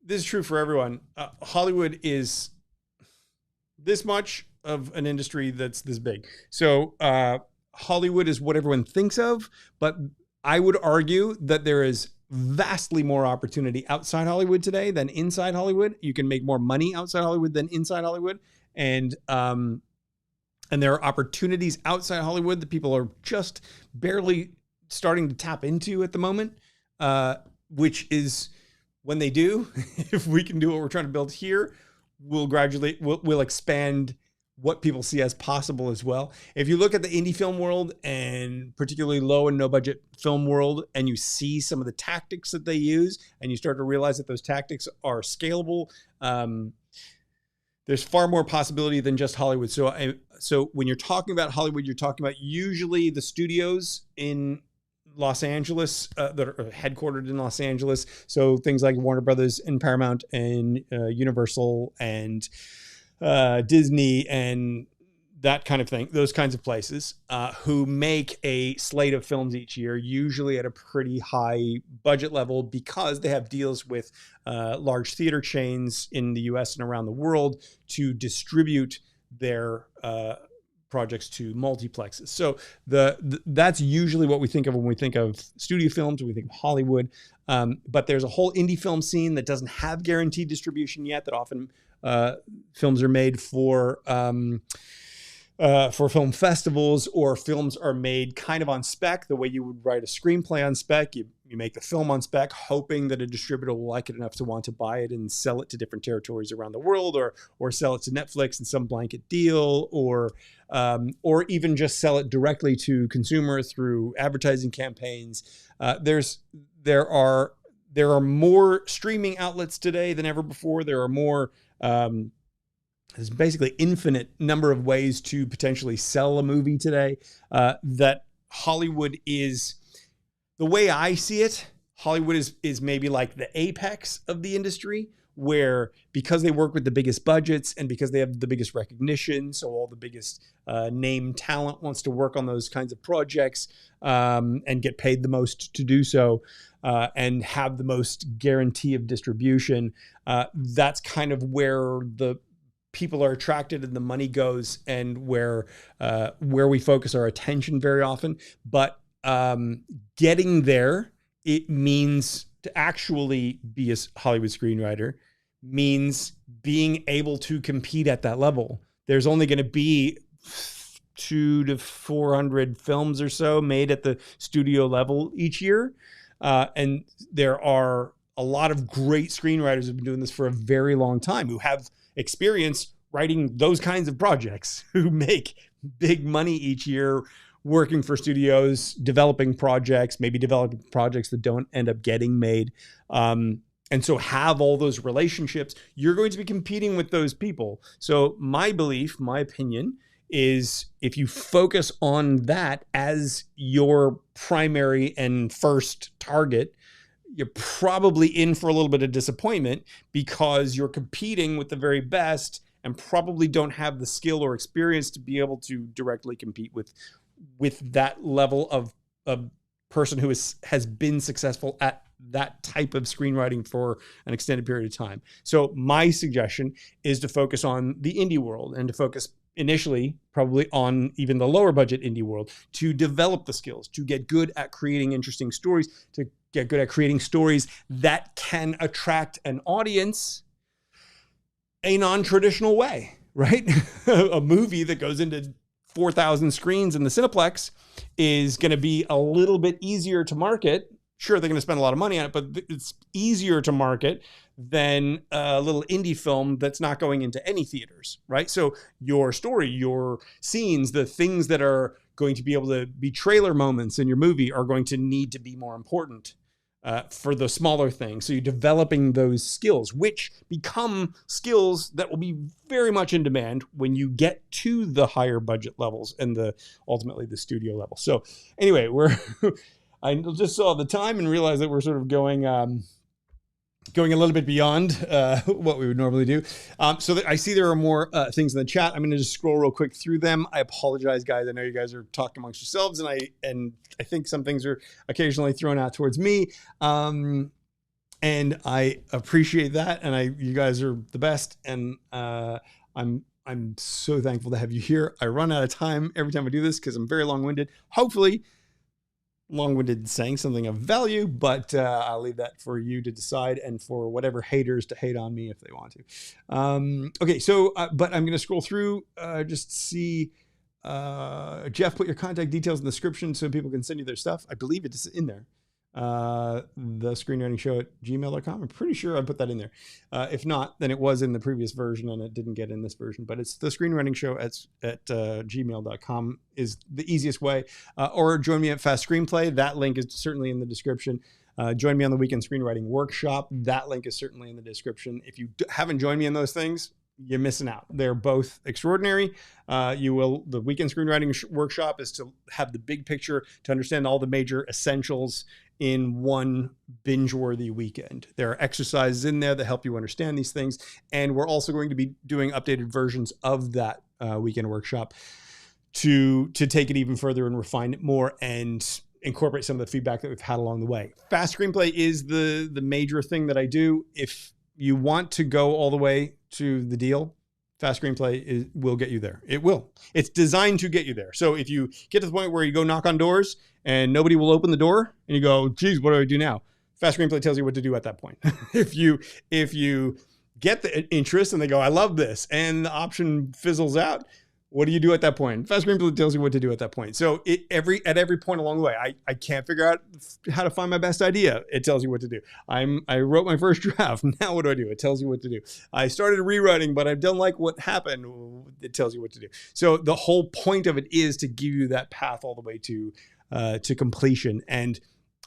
this is true for everyone. Hollywood is this much of an industry that's this big. So Hollywood is what everyone thinks of, but I would argue that there is vastly more opportunity outside Hollywood today than inside Hollywood. You can make more money outside Hollywood than inside Hollywood. And there are opportunities outside Hollywood that people are just barely starting to tap into at the moment, which is when they do, if we can do what we're trying to build here, we'll expand what people see as possible as well. If you look at the indie film world and particularly low and no budget film world, and you see some of the tactics that they use, and you start to realize that those tactics are scalable, there's far more possibility than just Hollywood. So when you're talking about Hollywood, you're talking about usually the studios in Los Angeles, that are headquartered in Los Angeles. So things like Warner Brothers and Paramount and Universal and Disney and that kind of thing, those kinds of places, who make a slate of films each year, usually at a pretty high budget level, because they have deals with large theater chains in the US and around the world to distribute their projects to multiplexes. So that's usually what we think of when we think of studio films, when we think of Hollywood. But there's a whole indie film scene that doesn't have guaranteed distribution yet, that often films are made for film festivals, or films are made kind of on spec, the way you would write a screenplay on spec. You make the film on spec, hoping that a distributor will like it enough to want to buy it and sell it to different territories around the world, or sell it to Netflix in some blanket deal, or even just sell it directly to consumer through advertising campaigns. There are more streaming outlets today than ever before. There are more. There's basically infinite number of ways to potentially sell a movie today. That Hollywood is, the way I see it, Hollywood is maybe like the apex of the industry, where because they work with the biggest budgets and because they have the biggest recognition, so all the biggest name talent wants to work on those kinds of projects and get paid the most to do so, and have the most guarantee of distribution. That's kind of where the people are attracted and the money goes, and where we focus our attention very often. But getting there, it means to actually be a Hollywood screenwriter means being able to compete at that level. There's only going to be 200 to 400 films or so made at the studio level each year. And there are a lot of great screenwriters who've been doing this for a very long time, who have experience writing those kinds of projects, who make big money each year working for studios, developing projects that don't end up getting made. And so have all those relationships. You're going to be competing with those people. So my belief, my opinion, is if you focus on that as your primary and first target, you're probably in for a little bit of disappointment, because you're competing with the very best and probably don't have the skill or experience to be able to directly compete with that level of person who has been successful at that type of screenwriting for an extended period of time. So my suggestion is to focus on the indie world, and to focus initially probably on even the lower budget indie world, to develop the skills, to get good at creating interesting stories, to get good at creating stories that can attract an audience a non-traditional way, right? A movie that goes into 4,000 screens in the Cineplex is going to be a little bit easier to market. Sure, they're going to spend a lot of money on it, but it's easier to market than a little indie film that's not going into any theaters, right? So your story, your scenes, the things that are going to be able to be trailer moments in your movie are going to need to be more important for the smaller things. So you're developing those skills, which become skills that will be very much in demand when you get to the higher budget levels and ultimately the studio level. So anyway, I just saw the time and realized that we're sort of going a little bit beyond what we would normally do. So I see there are more things in the chat. I'm going to just scroll real quick through them. I apologize, guys. I know you guys are talking amongst yourselves, and I think some things are occasionally thrown out towards me. And I appreciate that. And you guys are the best. And I'm so thankful to have you here. I run out of time every time I do this because I'm very long-winded. Hopefully, long-winded saying something of value, but I'll leave that for you to decide, and for whatever haters to hate on me if they want to. Okay, so, but I'm going to scroll through, just see, Jeff, put your contact details in the description so people can send you their stuff. I believe it's in there. thescreenwritingshow@gmail.com. I'm pretty sure I put that in there. If not, then it was in the previous version and it didn't get in this version, but it's thescreenwritingshow at gmail.com is the easiest way. Or join me at Fast Screenplay. That link is certainly in the description. Join me on the Weekend Screenwriting Workshop. That link is certainly in the description. If you haven't joined me in those things, you're missing out. They're both extraordinary. The weekend screenwriting workshop is to have the big picture, to understand all the major essentials in one binge-worthy weekend. There are exercises in there that help you understand these things. And we're also going to be doing updated versions of that weekend workshop to take it even further and refine it more and incorporate some of the feedback that we've had along the way. Fast screenplay is the major thing that I do. If you want to go all the way to the deal, fast screenplay will get you there. It will. It's designed to get you there. So if you get to the point where you go knock on doors and nobody will open the door and you go, geez, what do I do now? Fast screenplay tells you what to do at that point. If you get the interest and they go, I love this, and the option fizzles out, what do you do at that point? Fast screenplay tells you what to do at that point. So at every point along the way, I can't figure out how to find my best idea. It tells you what to do. I wrote my first draft. Now what do I do? It tells you what to do. I started rewriting, but I don't like what happened. It tells you what to do. So the whole point of it is to give you that path all the way to completion and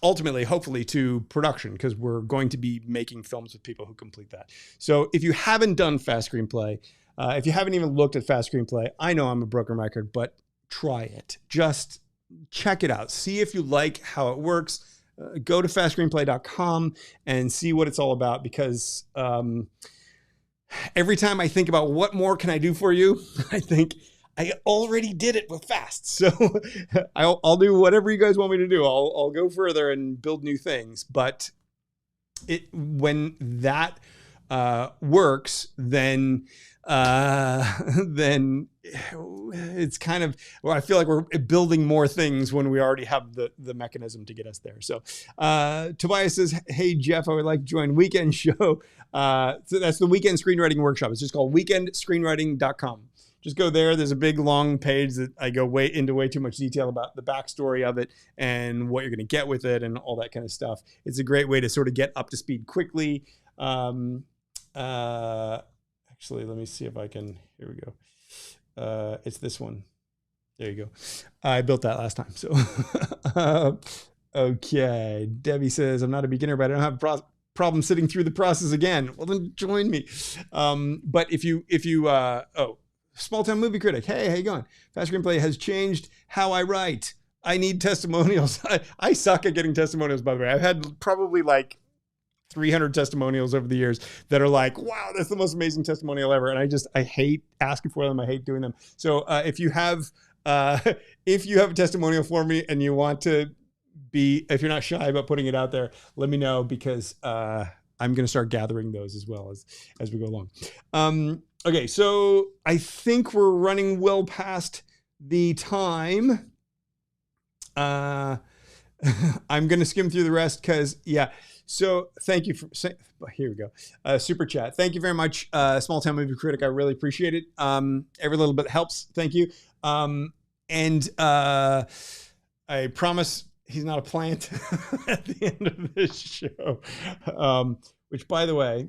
ultimately, hopefully, to production, because we're going to be making films with people who complete that. So if you haven't done fast screenplay, if you haven't even looked at fast screenplay, I know I'm a broken record, but try it. Just check it out. See if you like how it works. Go to fastscreenplay.com and see what it's all about, because every time I think about what more can I do for you, I think I already did it with fast. So I'll do whatever you guys want me to do. I'll go further and build new things. But when that works, then it's kind of, well, I feel like we're building more things when we already have the mechanism to get us there. So Tobias says, hey, Jeff, I would like to join Weekend Show. So that's the Weekend Screenwriting Workshop. It's just called weekendscreenwriting.com. Just go there. There's a big, long page that I go into way too much detail about the backstory of it and what you're going to get with it and all that kind of stuff. It's a great way to sort of get up to speed quickly. Actually, let me see if I can. Here we go. It's this one. There you go. I built that last time. So, okay. Debbie says, I'm not a beginner, but I don't have a problem sitting through the process again. Well, then join me. But if you, Small Town Movie Critic. Hey, how you going? Fast Screenplay has changed how I write. I need testimonials. I suck at getting testimonials, by the way. I've had probably like 300 testimonials over the years that are like, wow, that's the most amazing testimonial ever. And I hate asking for them. I hate doing them. So if you have a testimonial for me and you want to if you're not shy about putting it out there, let me know, because I'm going to start gathering those as well as we go along. Okay, so I think we're running well past the time. I'm going to skim through the rest because, yeah. So thank you for saying, here we go. Super chat. Thank you very much, Small Town Movie Critic. I really appreciate it. Every little bit helps. Thank you. And I promise he's not a plant at the end of this show. Which, by the way,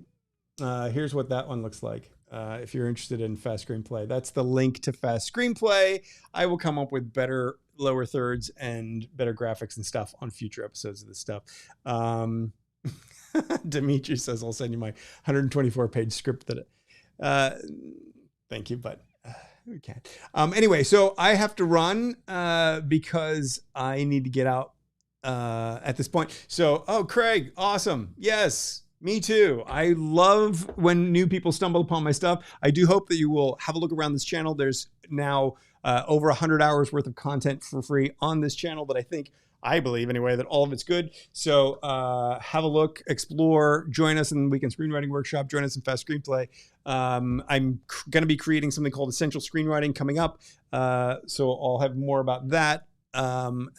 here's what that one looks like. If you're interested in Fast Screenplay, that's the link to Fast Screenplay. I will come up with better lower thirds and better graphics and stuff on future episodes of this stuff. Dimitri says, I'll send you my 124-page script thank you, but we can't. Anyway, so I have to run because I need to get out at this point. So, Craig, awesome. Yes. Me too. I love when new people stumble upon my stuff. I do hope that you will have a look around this channel. There's now over 100 hours worth of content for free on this channel that I believe anyway, that all of it's good. So have a look, explore, join us in the Weekend Screenwriting Workshop, join us in Fast Screenplay. I'm going to be creating something called Essential Screenwriting coming up. So I'll have more about that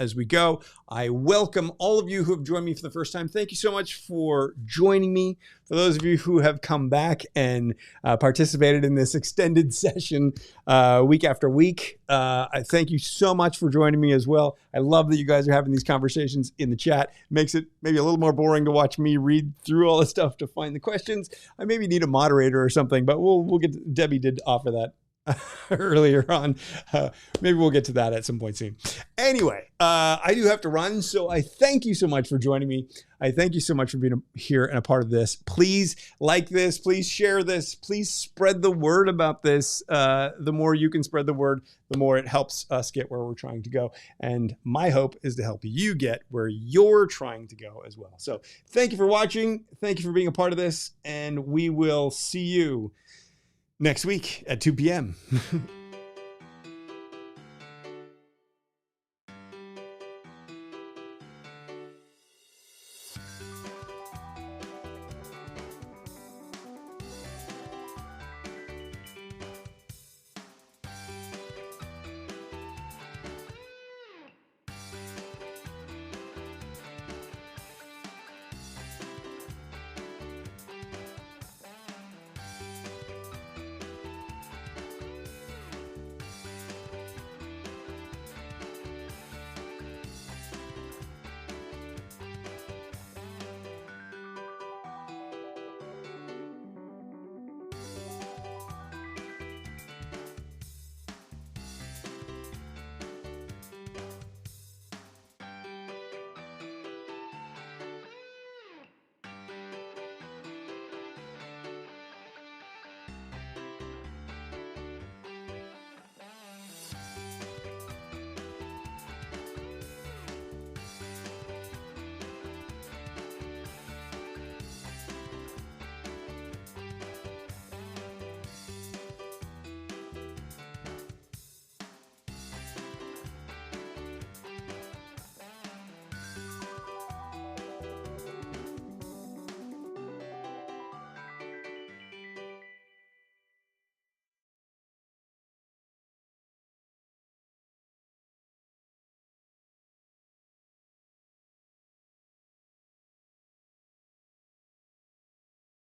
as we go. I welcome all of you who have joined me for the first time. Thank you so much for joining me. For those of you who have come back and participated in this extended session week after week, I thank you so much for joining me as well. I love that you guys are having these conversations in the chat. It makes it maybe a little more boring to watch me read through all this stuff to find the questions. I maybe need a moderator or something, but we'll get. Debbie did offer that. earlier on. Maybe we'll get to that at some point soon. Anyway, I do have to run, so I thank you so much for joining me. I thank you so much for being here and a part of this. Please like this. Please share this. Please spread the word about this. The more you can spread the word, the more it helps us get where we're trying to go. And my hope is to help you get where you're trying to go as well. So thank you for watching. Thank you for being a part of this. And we will see you next week at 2 p.m.